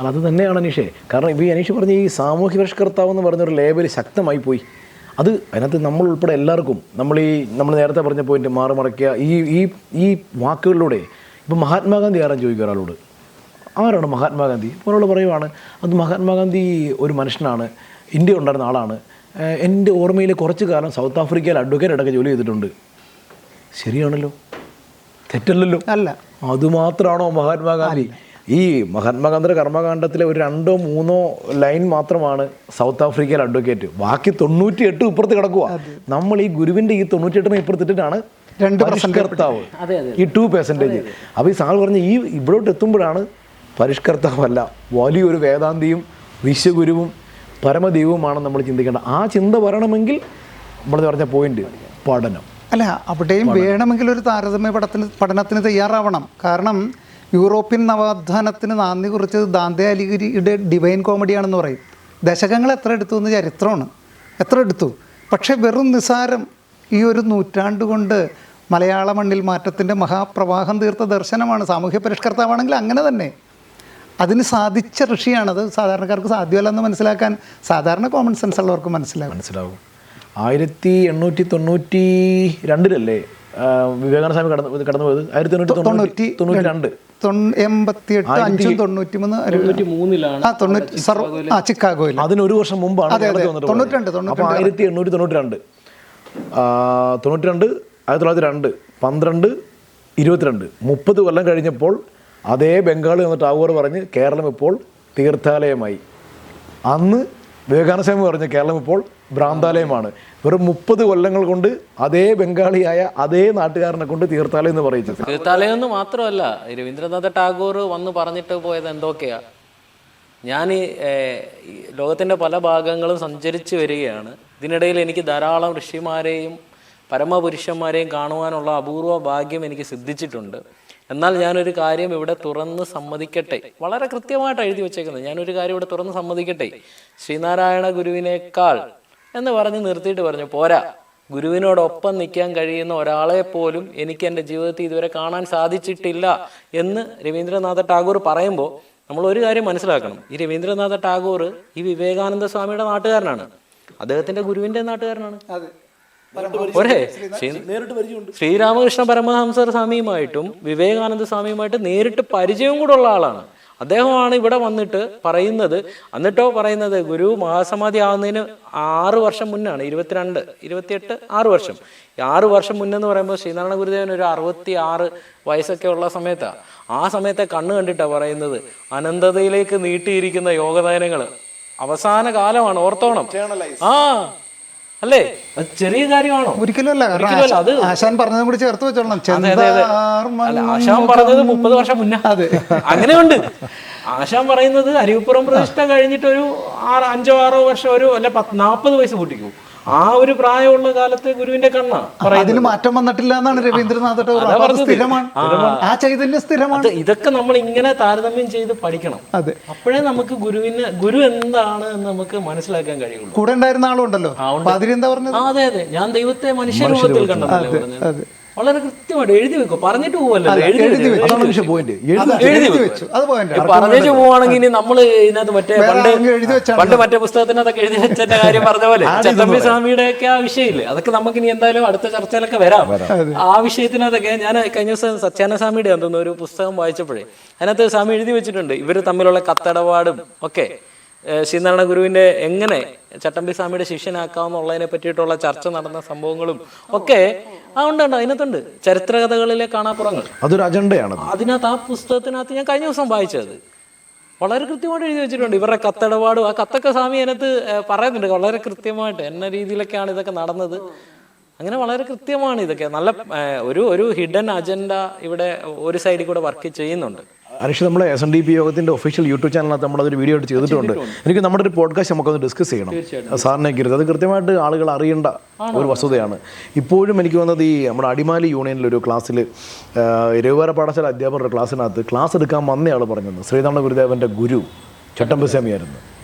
Speaker 2: അത് തന്നെയാണ് അനീഷേ. കാരണം ഇപ്പോൾ ഈ അനീഷ് പറഞ്ഞ ഈ സാമൂഹ്യ പരിഷ്കർത്താവ് എന്ന് പറഞ്ഞൊരു ലേബൽ ശക്തമായി പോയി. അത് അതിനകത്ത് നമ്മൾ ഉൾപ്പെടെ എല്ലാവർക്കും നമ്മൾ നേരത്തെ പറഞ്ഞ പോയിന്റ് മാറിമറിക്കുക ഈ വാക്കുകളിലൂടെ. ഇപ്പം മഹാത്മാഗാന്ധി ആരാണ് ചോദിക്കുക ഒരാളോട്, ആരാണ് മഹാത്മാഗാന്ധി? ഒരാൾ പറയുവാണ് അത് മഹാത്മാഗാന്ധി ഒരു മനുഷ്യനാണ്, ഇന്ത്യ ഉണ്ടായിരുന്ന ആളാണ്, എൻ്റെ ഓർമ്മയിൽ കുറച്ച് കാലം സൗത്ത് ആഫ്രിക്കയിൽ അഡ്വക്കേറ്റ് അടക്കം ജോലി ചെയ്തിട്ടുണ്ട്. ശരിയാണല്ലോ, തെറ്റല്ലല്ലോ.
Speaker 3: അല്ല,
Speaker 2: അതുമാത്രമാണോ മഹാത്മാഗാന്ധി? ഈ മഹാത്മാഗാന്ധിയുടെ കർമ്മകാണ്ഡത്തിലെ ഒരു 2-3 ലൈൻ മാത്രമാണ് സൗത്ത് ആഫ്രിക്കയിൽ അഡ്വക്കേറ്റ്, ബാക്കി 98 ഇപ്പുറത്ത് കിടക്കുക. നമ്മൾ ഈ ഗുരുവിൻ്റെ ഈ 98 ഇപ്പുറത്തിട്ടിട്ടാണ് പരിഷ്കർത്താവ്, ഈ 2%. അപ്പോൾ ഈ സാർ പറഞ്ഞ ഈ ഇവിടോട്ട് എത്തുമ്പോഴാണ് പരിഷ്കർത്താവല്ല, വലിയൊരു വേദാന്തിയും വിശ്വഗുരുവും പരമദൈവവുമാണ് നമ്മൾ ചിന്തിക്കേണ്ടത്. ആ ചിന്ത വരണമെങ്കിൽ നമ്മൾ പറഞ്ഞ പോയിന്റ് പഠനം.
Speaker 3: അല്ല, അവിടെയും വേണമെങ്കിൽ ഒരു താരതമ്യ പഠനത്തിന് തയ്യാറാവണം. കാരണം യൂറോപ്യൻ നവോത്ഥാനത്തിന് നാന്ദി കുറിച്ചത് ദാന്തെ അലിഗിരിയുടെ ഡിവൈൻ കോമഡിയാണെന്ന് പറയും. ദശകങ്ങൾ എത്ര എടുത്തു എന്ന് ചരിത്രമാണ്, എത്ര എടുത്തു. പക്ഷേ വെറും നിസാരം ഈ ഒരു നൂറ്റാണ്ട് കൊണ്ട് മലയാള മണ്ണിൽ മാറ്റത്തിൻ്റെ മഹാപ്രവാഹം തീർത്ത ദർശനമാണ്. സാമൂഹ്യ പരിഷ്കർത്താവാണെങ്കിൽ അങ്ങനെ തന്നെ അതിന് സാധിച്ച ഋഷിയാണത്. സാധാരണക്കാർക്ക് സാധ്യമല്ലെന്ന് മനസ്സിലാക്കാൻ സാധാരണ കോമൺ സെൻസ് ഉള്ളവർക്ക് മനസ്സിലാവും.
Speaker 2: 1892 വിവേകാനന്ദ സ്വാമി കടന്നു പോയത്. 1892
Speaker 3: ചിക്കാഗോയിൽ.
Speaker 2: അതിനൊരു വർഷം മുമ്പാണ്. അപ്പോൾ 1892 1902 12 22 30 കൊല്ലം കഴിഞ്ഞപ്പോൾ അതേ ബംഗാൾ എന്ന ടാഗോർ പറഞ്ഞ് കേരളം ഇപ്പോൾ തീർത്ഥാലയമായി. അന്ന് വിവേകാനന്ദ സ്വാമി പറഞ്ഞ് കേരളം ഇപ്പോൾ ഭ്രാന്താലയമാണ്. വെറും 30 കൊല്ലങ്ങൾ കൊണ്ട് അതേ ബംഗാളിയായ അതേ നാട്ടുകാരനെ കൊണ്ട് തീർത്ഥാലയം എന്ന് പറയിച്ചത്.
Speaker 1: തീർത്ഥാലയം എന്ന് മാത്രമല്ല, രവീന്ദ്രനാഥ ടാഗോർ വന്ന് പറഞ്ഞിട്ട് പോയത് എന്തൊക്കെയാ. ഞാൻ ലോകത്തിൻ്റെ പല ഭാഗങ്ങളും സഞ്ചരിച്ച് വരികയാണ്. ഇതിനിടയിൽ എനിക്ക് ധാരാളം ഋഷിമാരെയും പരമപുരുഷന്മാരെയും കാണുവാനുള്ള അപൂർവ ഭാഗ്യം എനിക്ക് സിദ്ധിച്ചിട്ടുണ്ട്. എന്നാൽ ഞാനൊരു കാര്യം ഇവിടെ തുറന്ന് സമ്മതിക്കട്ടെ, വളരെ കൃത്യമായിട്ട് എഴുതി വെച്ചേക്കുന്നത്. ഞാനൊരു കാര്യം ഇവിടെ തുറന്ന് സമ്മതിക്കട്ടെ. ശ്രീനാരായണ ഗുരുവിനേക്കാൾ എന്ന് പറഞ്ഞ് നിർത്തിയിട്ട് പറഞ്ഞു പോരാ, ഗുരുവിനോടൊപ്പം നിൽക്കാൻ കഴിയുന്ന ഒരാളെ പോലും എനിക്ക് എൻ്റെ ജീവിതത്തിൽ ഇതുവരെ കാണാൻ സാധിച്ചിട്ടില്ല എന്ന് രവീന്ദ്രനാഥ ടാഗോർ പറയുമ്പോൾ നമ്മൾ ഒരു കാര്യം മനസ്സിലാക്കണം. ഈ രവീന്ദ്രനാഥ ടാഗോർ ഈ വിവേകാനന്ദ സ്വാമിയുടെ നാട്ടുകാരനാണ്, അദ്ദേഹത്തിൻ്റെ ഗുരുവിൻ്റെ നാട്ടുകാരനാണ്. ഒരേ ശ്രീരാമകൃഷ്ണ പരമഹംസർ സ്വാമിയുമായിട്ടും വിവേകാനന്ദ സ്വാമിയുമായിട്ട് നേരിട്ട് പരിചയം കൂടെ ഉള്ള ആളാണ്. അദ്ദേഹമാണ് ഇവിടെ വന്നിട്ട് പറയുന്നത്. പറയുന്നത് ഗുരു മഹാസമാധി ആവുന്നതിന് 6 വർഷം മുന്നാണ്, 22, 28, 6 വർഷം. 6 വർഷം മുന്നെന്ന് പറയുമ്പോൾ ശ്രീനാരായണ ഗുരുദേവൻ ഒരു 66 വയസ്സൊക്കെ ഉള്ള സമയത്താണ്. ആ സമയത്തെ കണ്ണ് കണ്ടിട്ടാണ് പറയുന്നത് അനന്തതയിലേക്ക് നീട്ടിയിരിക്കുന്ന യോഗദാനങ്ങൾ അവസാന കാലമാണ്, ഓർത്തോണം. അല്ലേ, അത് ചെറിയ കാര്യമാണോ?
Speaker 3: ഒരിക്കലും അല്ല. അത് ആശാൻ പറഞ്ഞതും കൂടി ചേർത്ത് വെച്ചോളണം.
Speaker 1: ആശാൻ പറഞ്ഞത് 30 വർഷം മുന്നേ. അങ്ങനെ ഉണ്ട്. ആശാൻ പറയുന്നത് അരുവിപ്പുറം പ്രതിഷ്ഠ കഴിഞ്ഞിട്ട് ഒരു 5-6 വർഷം, ഒരു അല്ല 40 വയസ്സ് കൂട്ടിക്കൂ. ആ ഒരു പ്രായമുള്ള കാലത്ത് ഗുരുവിന്റെ കണ്ണ
Speaker 3: അതിന് മാറ്റം വന്നിട്ടില്ല എന്നാണ് രവീന്ദ്രനാഥ ടാഗോർ. സ്ഥിരമാണ്, ആ ചൈതന്യം സ്ഥിരമാണ്.
Speaker 1: ഇതൊക്കെ നമ്മൾ ഇങ്ങനെ താരതമ്യം ചെയ്ത് പഠിക്കണം. അപ്പോഴേ നമുക്ക് ഗുരു എന്താണ് എന്ന് നമുക്ക് മനസ്സിലാക്കാൻ കഴിയുള്ളൂ.
Speaker 3: കൂടെ ഉണ്ടായിരുന്ന ആളുണ്ടല്ലോ, എന്താ പറഞ്ഞത്?
Speaker 1: അതെ, ഞാൻ ദൈവത്തെ മനുഷ്യരൂപത്തിൽ കണ്ടതല്ലേ. വളരെ കൃത്യമായിട്ട് എഴുതി വെക്കും, പറഞ്ഞിട്ട് പോവല്ലോ. പറഞ്ഞു പോവാണെങ്കിൽ ഇനി നമ്മൾ ഇതിനകത്ത് മറ്റേ പുസ്തകത്തിനകത്തൊക്കെ എഴുതി വെച്ചതിന്റെ കാര്യം പറഞ്ഞ പോലെ ചട്ടമ്പി സ്വാമിയുടെ ഒക്കെ ആ വിഷയമില്ലേ, അതൊക്കെ നമുക്ക് ഇനി എന്തായാലും അടുത്ത ചർച്ചയിലൊക്കെ വരാം. ആ വിഷയത്തിനകത്തൊക്കെ ഞാൻ കഴിഞ്ഞ ദിവസം സത്യാനന്ദ സ്വാമിയുടെ എന്തെന്ന് ഒരു പുസ്തകം വായിച്ചപ്പോഴേ അതിനകത്ത് സ്വാമി എഴുതി വെച്ചിട്ടുണ്ട് ഇവർ തമ്മിലുള്ള കത്തടപാടും ഒക്കെ. ശ്രീനാരായണ ഗുരുവിന്റെ എങ്ങനെ ചട്ടമ്പി സ്വാമിയുടെ ശിഷ്യനാക്കാമെന്നുള്ളതിനെ പറ്റിയിട്ടുള്ള ചർച്ച നടന്ന സംഭവങ്ങളും ഒക്കെ ഉണ്ട്, അതിനകത്തുണ്ട്. ചരിത്രകഥകളിലെ കാണാപ്പുറങ്ങൾ,
Speaker 2: അതൊരു അജണ്ടയാണ്.
Speaker 1: അതിനകത്ത് ആ പുസ്തകത്തിനകത്ത് ഞാൻ കഴിഞ്ഞ ദിവസം വായിച്ചത് വളരെ കൃത്യമായിട്ട് എഴുതി വെച്ചിട്ടുണ്ട്. ഇവരുടെ കത്തടപാടും ആ കത്തൊക്കെ സ്വാമി അതിനകത്ത് പറയുന്നുണ്ട് വളരെ കൃത്യമായിട്ട് എന്ന രീതിയിലൊക്കെയാണ് ഇതൊക്കെ നടന്നത്. അങ്ങനെ വളരെ കൃത്യമാണ് ഇതൊക്കെ. നല്ല ഒരു ഹിഡൻ അജണ്ട ഇവിടെ ഒരു സൈഡിൽ കൂടെ വർക്ക് ചെയ്യുന്നുണ്ട്.
Speaker 2: അനീഷ്, നമ്മുടെ SNDP യോഗത്തിൻ്റെ ഒഫീഷ്യൽ യൂട്യൂബ് ചാനലിനകത്ത് നമ്മളതൊരു വീഡിയോ ആയിട്ട് ചെയ്തിട്ടുണ്ട്. എനിക്ക് നമ്മുടെ ഒരു പോഡ്കാസ്റ്റ് നമുക്കൊന്ന് ഡിസ്കസ് ചെയ്യണം സാറിനെ കരുത്. അത് കൃത്യമായിട്ട് ആളുകൾ അറിയേണ്ട ഒരു വസ്തുതയാണ്. ഇപ്പോഴും എനിക്ക് വന്നത് ഈ നമ്മുടെ അടിമാലി യൂണിയനിലൊരു ക്ലാസ്സിൽ രഘുവര പാഠശാല അധ്യാപകരുടെ ക്ലാസ്സിനകത്ത് ക്ലാസ് എടുക്കാൻ വന്നയാൾ പറഞ്ഞത് ശ്രീനാരായണ ഗുരുദേവൻ്റെ ഗുരു ചട്ടമ്പി സ്വാമിയായിരുന്നു.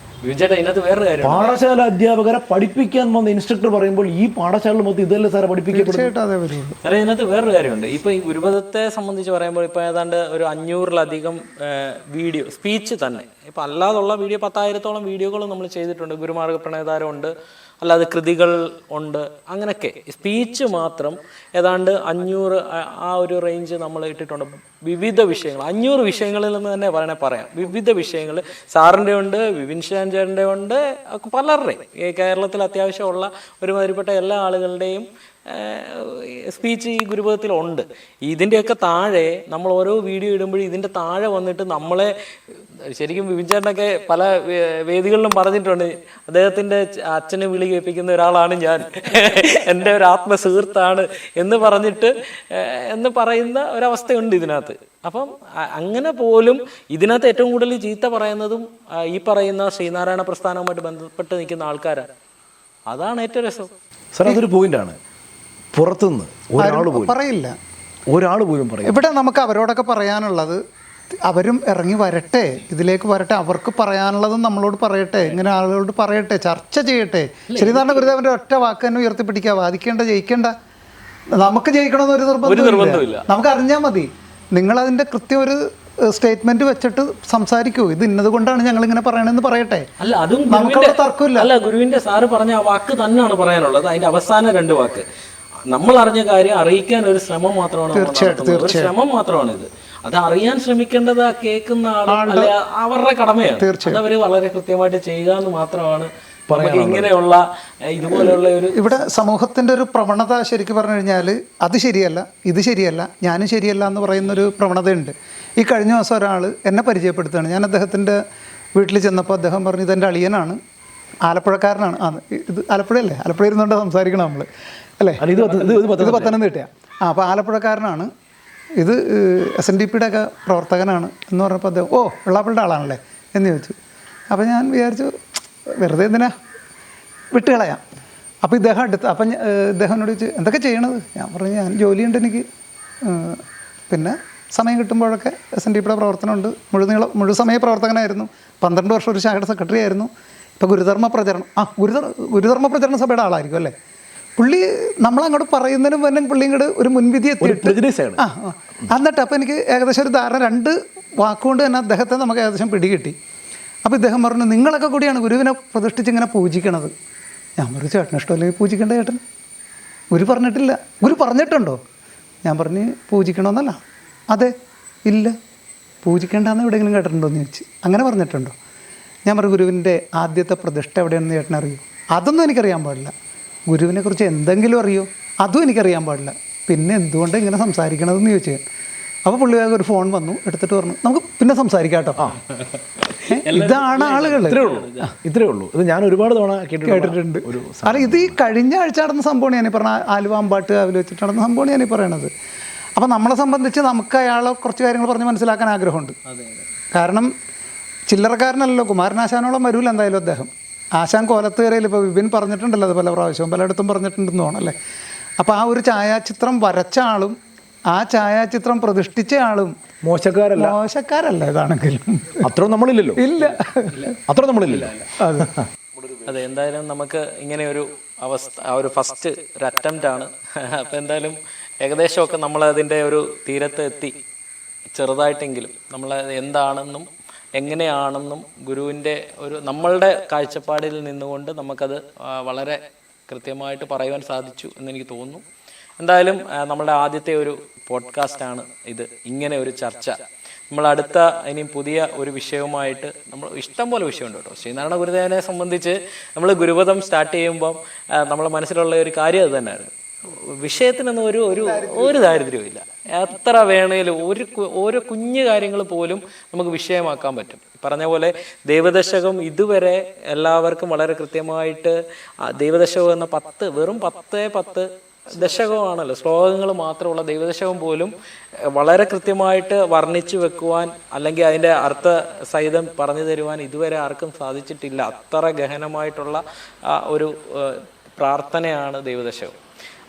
Speaker 1: വിജയേട്ടാ ഇതിനകത്ത് വേറൊരു കാര്യം
Speaker 2: പാഠശാല അധ്യാപകരെ പഠിപ്പിക്കാൻ വന്ന ഇൻസ്ട്രക്ടർ പറയുമ്പോൾ ഈ പാഠശാല മൊത്തം ഇതല്ലേ സാറെ പഠിപ്പിക്കപ്പെടുന്നത്?
Speaker 3: തീർച്ചയായിട്ടും അതേ വരുള്ളൂ.
Speaker 1: അല്ല, ഇതിനകത്ത് വേറൊരു കാര്യമുണ്ട്. ഇപ്പൊ ഈ ഗുരുപദത്തെ സംബന്ധിച്ച് പറയുമ്പോൾ ഇപ്പൊ ഏതാണ്ട് ഒരു 500-ലധികം വീഡിയോ സ്പീച്ച് തന്നെ, ഇപ്പൊ അല്ലാതുള്ള വീഡിയോ 10,000-ഓളം വീഡിയോകൾ നമ്മൾ ചെയ്തിട്ടുണ്ട്. ഗുരുമാർഗ പ്രണയതാരം ഉണ്ട്, അല്ലാതെ കൃതികൾ ഉണ്ട്, അങ്ങനെയൊക്കെ. സ്പീച്ച് മാത്രം ഏതാണ്ട് 500 ആ ഒരു റേഞ്ച് നമ്മൾ ഇട്ടിട്ടുണ്ട്. വിവിധ വിഷയങ്ങൾ 500 വിഷയങ്ങളിൽ നിന്ന് തന്നെ പറയാം. വിവിധ വിഷയങ്ങൾ സാറിൻ്റെ ഉണ്ട്, വിപിൻ ശാഞ്ചേട്ടൻ്റെ ഉണ്ട്, പലരുടെയും ഈ കേരളത്തിൽ അത്യാവശ്യമുള്ള ഒരുമാതിരിപ്പെട്ട എല്ലാ ആളുകളുടെയും സ്പീച്ച് ഈ ഗുരുപദത്തിലുണ്ട്. ഇതിൻ്റെയൊക്കെ താഴെ നമ്മൾ ഓരോ വീഡിയോ ഇടുമ്പോഴും ഇതിൻ്റെ താഴെ വന്നിട്ട് നമ്മളെ ശരിക്കും വിപിൻ ചേട്ടനൊക്കെ പല വേദികളിലും പറഞ്ഞിട്ടുണ്ട്, അദ്ദേഹത്തിൻ്റെ അച്ഛനെ വിളി കേൾപ്പിക്കുന്ന ഒരാളാണ് ഞാൻ, എൻ്റെ ഒരു ആത്മസുഹൃത്താണ് എന്ന് പറഞ്ഞിട്ട് എന്ന് പറയുന്ന ഒരവസ്ഥയുണ്ട് ഇതിനകത്ത്. അപ്പം അങ്ങനെ പോലും ഇതിനകത്ത് ഏറ്റവും കൂടുതൽ ചീത്ത പറയുന്നതും ഈ പറയുന്ന ശ്രീനാരായണ പ്രസ്ഥാനവുമായിട്ട് ബന്ധപ്പെട്ട് നിൽക്കുന്ന ആൾക്കാരാണ്. അതാണ് ഏറ്റവും രസം.
Speaker 2: സാർ, അതൊരു പോയിന്റാണ്. പുറത്തുനിന്ന് ഒരാൾ പോലും പറയും.
Speaker 3: ഇവിടെ നമുക്ക് അവരോടൊക്കെ പറയാനുള്ളത്, അവരും ഇറങ്ങി വരട്ടെ, ഇതിലേക്ക് വരട്ടെ, അവർക്ക് പറയാനുള്ളതും നമ്മളോട് പറയട്ടെ, ഇങ്ങനെ ആളുകളോട് പറയട്ടെ, ചർച്ച ചെയ്യട്ടെ. ശ്രീനാരായണ ഗുരുദേവന്റെ ഒറ്റ വാക്ക് തന്നെ ഉയർത്തിപ്പിടിക്കുക, വാദിക്കേണ്ട, ജയിക്കേണ്ട. നമുക്ക് ജയിക്കണമെന്ന് ഒരു നിർബന്ധമില്ല, നമുക്ക് അറിഞ്ഞാൽ മതി. നിങ്ങളതിൻ്റെ കൃത്യം ഒരു സ്റ്റേറ്റ്മെന്റ് വെച്ചിട്ട് സംസാരിക്കൂ, ഇത് ഇന്നത് കൊണ്ടാണ് ഞങ്ങൾ ഇങ്ങനെ പറയണെന്ന് പറയട്ടെ.
Speaker 1: അല്ല, അതും
Speaker 3: നമുക്കവിടെ തർക്കമില്ല.
Speaker 1: അല്ല, ഗുരുവിന്റെ സാറ് പറഞ്ഞ ആ വാക്ക് തന്നെയാണ് പറയാനുള്ളത്. അതിന്റെ അവസാന 2 വാക്ക്, നമ്മൾ അറിഞ്ഞ കാര്യം അറിയിക്കാൻ ഒരു ശ്രമം മാത്രമാണ്, ഒരു ശ്രമം മാത്രമാണ് ഇത്. അത് അറിയാൻ ശ്രമിക്കേണ്ടത് ആ കേൾക്കുന്ന ആളുടെ അവരുടെ കടമയാണ്. അത് അവര് വളരെ കൃത്യമായിട്ട് ചെയ്യുക എന്ന് മാത്രമാണ് ഇങ്ങനെയുള്ള ഇതുപോലെയുള്ള ഒരു
Speaker 3: ഇവിടെ സമൂഹത്തിന്റെ ഒരു പ്രവണത ശരിക്കും പറഞ്ഞു കഴിഞ്ഞാൽ അത് ശരിയല്ല, ഇത് ശരിയല്ല, ഞാനും ശരിയല്ല എന്ന് പറയുന്നൊരു പ്രവണതയുണ്ട്. ഈ കഴിഞ്ഞ ദിവസം ഒരാൾ എന്നെ പരിചയപ്പെടുത്തുകയാണ്. ഞാൻ അദ്ദേഹത്തിൻ്റെ വീട്ടിൽ ചെന്നപ്പോൾ അദ്ദേഹം പറഞ്ഞു, ഇതെൻ്റെ അളിയനാണ്, ആലപ്പുഴക്കാരനാണ്. ഇത് ആലപ്പുഴയല്ലേ? ആലപ്പുഴ ഇരുന്നുകൊണ്ട് സംസാരിക്കണം നമ്മൾ അല്ലേ? ഇത് പത്തനംതിട്ടയാണ്. അപ്പോൾ ആലപ്പുഴക്കാരനാണ്, ഇത് SNDP-യുടെ ഒക്കെ പ്രവർത്തകനാണ് എന്ന് പറഞ്ഞപ്പോൾ അദ്ദേഹം, ഓ, വെള്ളാപ്പള്ളിയുടെ ആളാണല്ലേ എന്ന് ചോദിച്ചു. അപ്പോൾ ഞാൻ വിചാരിച്ചു, വെറുതെ എന്തിനാ വിട്ടുകളയാം. അപ്പോൾ അപ്പം ഇദ്ദേഹം എന്നോട് ചോദിച്ചു, എന്തൊക്കെ ചെയ്യണത്? ഞാൻ പറഞ്ഞു, ഞാൻ ജോലിയുണ്ട് എനിക്ക്, പിന്നെ സമയം കിട്ടുമ്പോഴൊക്കെ SNDP-യുടെ പ്രവർത്തനമുണ്ട്, മുഴുസമയ പ്രവർത്തകനായിരുന്നു, 12 വർഷം ഒരു ശാഖയുടെ സെക്രട്ടറി ആയിരുന്നു. ഇപ്പോൾ ഗുരുധർമ്മ പ്രചരണം ഗുരുധർമ്മ പ്രചരണ സഭയുടെ ആളായിരിക്കും അല്ലേ പുള്ളി. നമ്മളങ്ങോട്ട് പറയുന്നതിനും മുന്നേ പുള്ളി ഇങ്ങോട്ട് ഒരു മുൻവിധി എത്തിയിട്ട് എന്നിട്ട് അപ്പോൾ എനിക്ക് ഏകദേശം ഒരു ധാരണ 2 വാക്കുകൊണ്ട് തന്നെ അദ്ദേഹത്തെ നമുക്ക് ഏകദേശം പിടികിട്ടി. അപ്പോൾ ഇദ്ദേഹം പറഞ്ഞു, നിങ്ങളൊക്കെ കൂടിയാണ് ഗുരുവിനെ പ്രതിഷ്ഠിച്ച് ഇങ്ങനെ പൂജിക്കണത്. ഞാൻ പറഞ്ഞു, ചേട്ടന് ഇഷ്ടമല്ലെങ്കിൽ പൂജിക്കേണ്ട ചേട്ടൻ, ഗുരു പറഞ്ഞിട്ടില്ല. ഗുരു പറഞ്ഞിട്ടുണ്ടോ? ഞാൻ പറഞ്ഞ് പൂജിക്കണമെന്നല്ല. അതെ, ഇല്ല, പൂജിക്കേണ്ടെന്ന് എവിടെയെങ്കിലും കേട്ടിട്ടുണ്ടോ എന്ന് ചോദിച്ചു. അങ്ങനെ പറഞ്ഞിട്ടുണ്ടോ? ഞാൻ പറഞ്ഞു, ഗുരുവിൻ്റെ ആദ്യത്തെ പ്രതിഷ്ഠ എവിടെയാണെന്ന് ചേട്ടനറിയോ? അതൊന്നും എനിക്കറിയാൻ പാടില്ല. ഗുരുവിനെക്കുറിച്ച് എന്തെങ്കിലും അറിയോ? അതും എനിക്കറിയാൻ പാടില്ല. പിന്നെ എന്തുകൊണ്ട് ഇങ്ങനെ സംസാരിക്കണതെന്ന് ചോദിച്ചു. അപ്പോൾ പുള്ളി വേഗം ഒരു ഫോൺ വന്നു, എടുത്തിട്ട് പറഞ്ഞു, നമുക്ക് പിന്നെ സംസാരിക്കാം കേട്ടോ. ഇതാണ് ആളുകൾ.
Speaker 2: ഇത്രേ ഉള്ളൂ. ഇത് ഞാൻ ഒരുപാട് തവണ കേട്ടിട്ടുണ്ട്.
Speaker 3: അല്ല, ഇത് ഈ കഴിഞ്ഞ ആഴ്ച നടന്ന സംഭവമാണ് ഞാനീ പറഞ്ഞ, ആലുവ അമ്പാട്ട് കാവിൽ വെച്ചിട്ട് നടന്ന സംഭവമാണ് ഞാനീ പറയണത്. അപ്പം നമ്മളെ സംബന്ധിച്ച് നമുക്ക് അയാളെ കുറച്ച് കാര്യങ്ങൾ പറഞ്ഞ് മനസ്സിലാക്കാൻ ആഗ്രഹമുണ്ട്. കാരണം ചില്ലറക്കാരനല്ലല്ലോ, കുമാരനാശാനോളം വരൂല എന്തായാലും അദ്ദേഹം. ആശാൻ കോലത്തുകരയിൽ ഇപ്പോൾ വിപിൻ പറഞ്ഞിട്ടുണ്ടല്ലോ, അത് പല പ്രാവശ്യവും പലയിടത്തും പറഞ്ഞിട്ടുണ്ടെന്ന് തോന്നല്ലേ. അപ്പോൾ ആ ഒരു ഛായാചിത്രം വരച്ച ആളും ആ ഛായാചിത്രം പ്രതിഷ്ഠിച്ച ആളും മോശക്കാരല്ല. ഇതാണെങ്കിലും
Speaker 2: അത്ര നമ്മളില്ലല്ലോ.
Speaker 3: ഇല്ല,
Speaker 2: അത്ര നമ്മളില്ലല്ലോ.
Speaker 1: അതെ, എന്തായാലും നമുക്ക് ഇങ്ങനെ ഒരു അവസ്ഥ, ആ ഒരു ഫസ്റ്റ് ഒരു അറ്റംപ്റ്റ് ആണ്. അപ്പം എന്തായാലും ഏകദേശമൊക്കെ നമ്മളതിൻ്റെ ഒരു തീരത്ത് എത്തി. ചെറുതായിട്ടെങ്കിലും നമ്മൾ എന്താണെന്നും എങ്ങനെയാണെന്നും ഗുരുവിൻ്റെ ഒരു നമ്മളുടെ കാഴ്ചപ്പാടിൽ നിന്നുകൊണ്ട് നമുക്കത് വളരെ കൃത്യമായിട്ട് പറയുവാൻ സാധിച്ചു എന്നെനിക്ക് തോന്നുന്നു. എന്തായാലും നമ്മളുടെ ആദ്യത്തെ ഒരു പോഡ്കാസ്റ്റാണ് ഇത്, ഇങ്ങനെ ഒരു ചർച്ച. നമ്മൾ അടുത്ത ഇനിയും പുതിയ ഒരു വിഷയവുമായിട്ട്, നമ്മൾ ഇഷ്ടം പോലെ വിഷയമുണ്ട് കേട്ടോ. ശ്രീനാരായണ ഗുരുദേവനെ സംബന്ധിച്ച് നമ്മൾ ഗുരുപദം സ്റ്റാർട്ട് ചെയ്യുമ്പം നമ്മളെ മനസ്സിലുള്ള ഒരു കാര്യം അത് തന്നെയായിരുന്നു. വിഷയത്തിനൊന്നും ഒരു ദാരിദ്ര്യവും ഇല്ല. എത്ര വേണേലും ഓരോ കുഞ്ഞു കാര്യങ്ങൾ പോലും നമുക്ക് വിഷയമാക്കാൻ പറ്റും. പറഞ്ഞ പോലെ ദൈവദശകം ഇതുവരെ എല്ലാവർക്കും വളരെ കൃത്യമായിട്ട്, ദൈവദശകം എന്ന വെറും 10 ദശകമാണല്ലോ, ശ്ലോകങ്ങൾ മാത്രമുള്ള ദൈവദശകം പോലും വളരെ കൃത്യമായിട്ട് വർണ്ണിച്ചു വെക്കുവാൻ അല്ലെങ്കിൽ അതിൻ്റെ അർത്ഥ സഹിതം പറഞ്ഞു തരുവാൻ ഇതുവരെ ആർക്കും സാധിച്ചിട്ടില്ല. അത്ര ഗഹനമായിട്ടുള്ള ഒരു പ്രാർത്ഥനയാണ് ദൈവദശകം.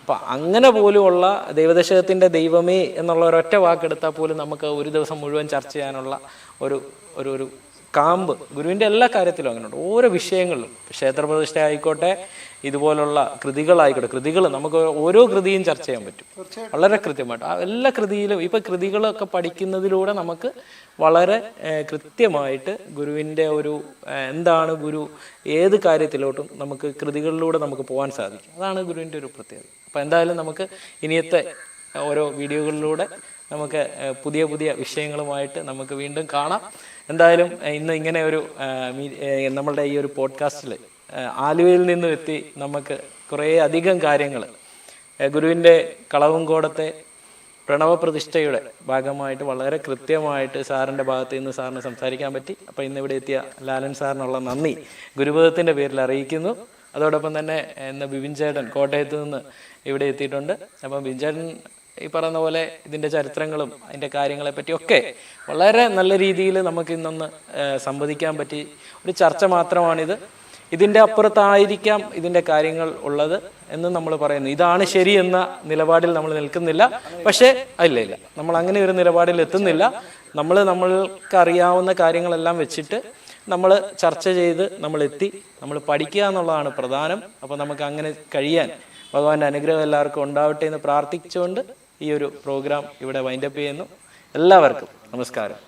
Speaker 1: അപ്പം അങ്ങനെ പോലുമുള്ള ദൈവദശകത്തിൻ്റെ ദൈവമേ എന്നുള്ള ഒരൊറ്റ വാക്കെടുത്താൽ പോലും നമുക്ക് ഒരു ദിവസം മുഴുവൻ ചർച്ച ചെയ്യാനുള്ള ഒരു കാമ്പ് ഗുരുവിൻ്റെ എല്ലാ കാര്യത്തിലും അങ്ങനെയുണ്ട്. ഓരോ വിഷയങ്ങളിലും ക്ഷേത്രപ്രതിഷ്ഠ ആയിക്കോട്ടെ, ഇതുപോലുള്ള കൃതികളായിക്കോട്ടെ, കൃതികൾ നമുക്ക് ഓരോ കൃതിയും ചർച്ച ചെയ്യാൻ പറ്റും വളരെ കൃത്യമായിട്ട്. ആ എല്ലാ കൃതിയിലും ഇപ്പം കൃതികളൊക്കെ പഠിക്കുന്നതിലൂടെ നമുക്ക് വളരെ കൃത്യമായിട്ട് ഗുരുവിൻ്റെ ഒരു എന്താണ് ഗുരു ഏത് കാര്യത്തിലോട്ടും നമുക്ക് കൃതികളിലൂടെ നമുക്ക് പോകാൻ സാധിക്കും. അതാണ് ഗുരുവിൻ്റെ ഒരു പ്രത്യേകത. അപ്പം എന്തായാലും നമുക്ക് ഇനിയത്തെ ഓരോ വീഡിയോകളിലൂടെ നമുക്ക് പുതിയ പുതിയ വിഷയങ്ങളുമായിട്ട് നമുക്ക് വീണ്ടും കാണാം. എന്തായാലും ഇന്ന് ഇങ്ങനെ ഒരു നമ്മളുടെ ഈ ഒരു പോഡ്കാസ്റ്റിൽ ആലുവയിൽ നിന്നും എത്തി നമുക്ക് കുറേ അധികം കാര്യങ്ങൾ ഗുരുവിൻ്റെ കളവുംകോടത്തെ പ്രണവപ്രതിഷ്ഠയുടെ ഭാഗമായിട്ട് വളരെ കൃത്യമായിട്ട് സാറിൻ്റെ ഭാഗത്ത് നിന്ന് സാറിന് സംസാരിക്കാൻ പറ്റി. അപ്പോൾ ഇന്ന് ഇവിടെ എത്തിയ ലാലൻ സാറിനുള്ള നന്ദി ഗുരുപദത്തിൻ്റെ പേരിൽ അറിയിക്കുന്നു. അതോടൊപ്പം തന്നെ ഇന്ന് ബിബിൻ ചേട്ടൻ കോട്ടയത്ത് നിന്ന് ഇവിടെ എത്തിയിട്ടുണ്ട്. അപ്പം ബിബിൻ ചേട്ടൻ ഈ പറയുന്ന പോലെ ഇതിൻ്റെ ചരിത്രങ്ങളും അതിൻ്റെ കാര്യങ്ങളെ പറ്റിയൊക്കെ വളരെ നല്ല രീതിയിൽ നമുക്ക് ഇന്നൊന്ന് സംവദിക്കാൻ പറ്റി. ഒരു ചർച്ച മാത്രമാണിത്. ഇതിൻ്റെ അപ്പുറത്തായിരിക്കാം ഇതിൻ്റെ കാര്യങ്ങൾ ഉള്ളത് എന്ന് നമ്മൾ പറയുന്നു. ഇതാണ് ശരി എന്ന നിലപാടിൽ നമ്മൾ നിൽക്കുന്നില്ല. പക്ഷേ ഇല്ല, നമ്മൾ അങ്ങനെ ഒരു നിലപാടിൽ എത്തുന്നില്ല. നമ്മൾക്ക് അറിയാവുന്ന കാര്യങ്ങളെല്ലാം വെച്ചിട്ട് നമ്മൾ ചർച്ച ചെയ്ത് നമ്മൾ പഠിക്കുക എന്നുള്ളതാണ് പ്രധാനം. അപ്പോൾ നമുക്ക് അങ്ങനെ കഴിയാൻ ഭഗവാന്റെ അനുഗ്രഹം എല്ലാവർക്കും ഉണ്ടാവട്ടെ എന്ന് പ്രാർത്ഥിച്ചുകൊണ്ട് ഈ ഒരു പ്രോഗ്രാം ഇവിടെ വൈൻഡപ്പ് ചെയ്യുന്നു. എല്ലാവർക്കും നമസ്കാരം.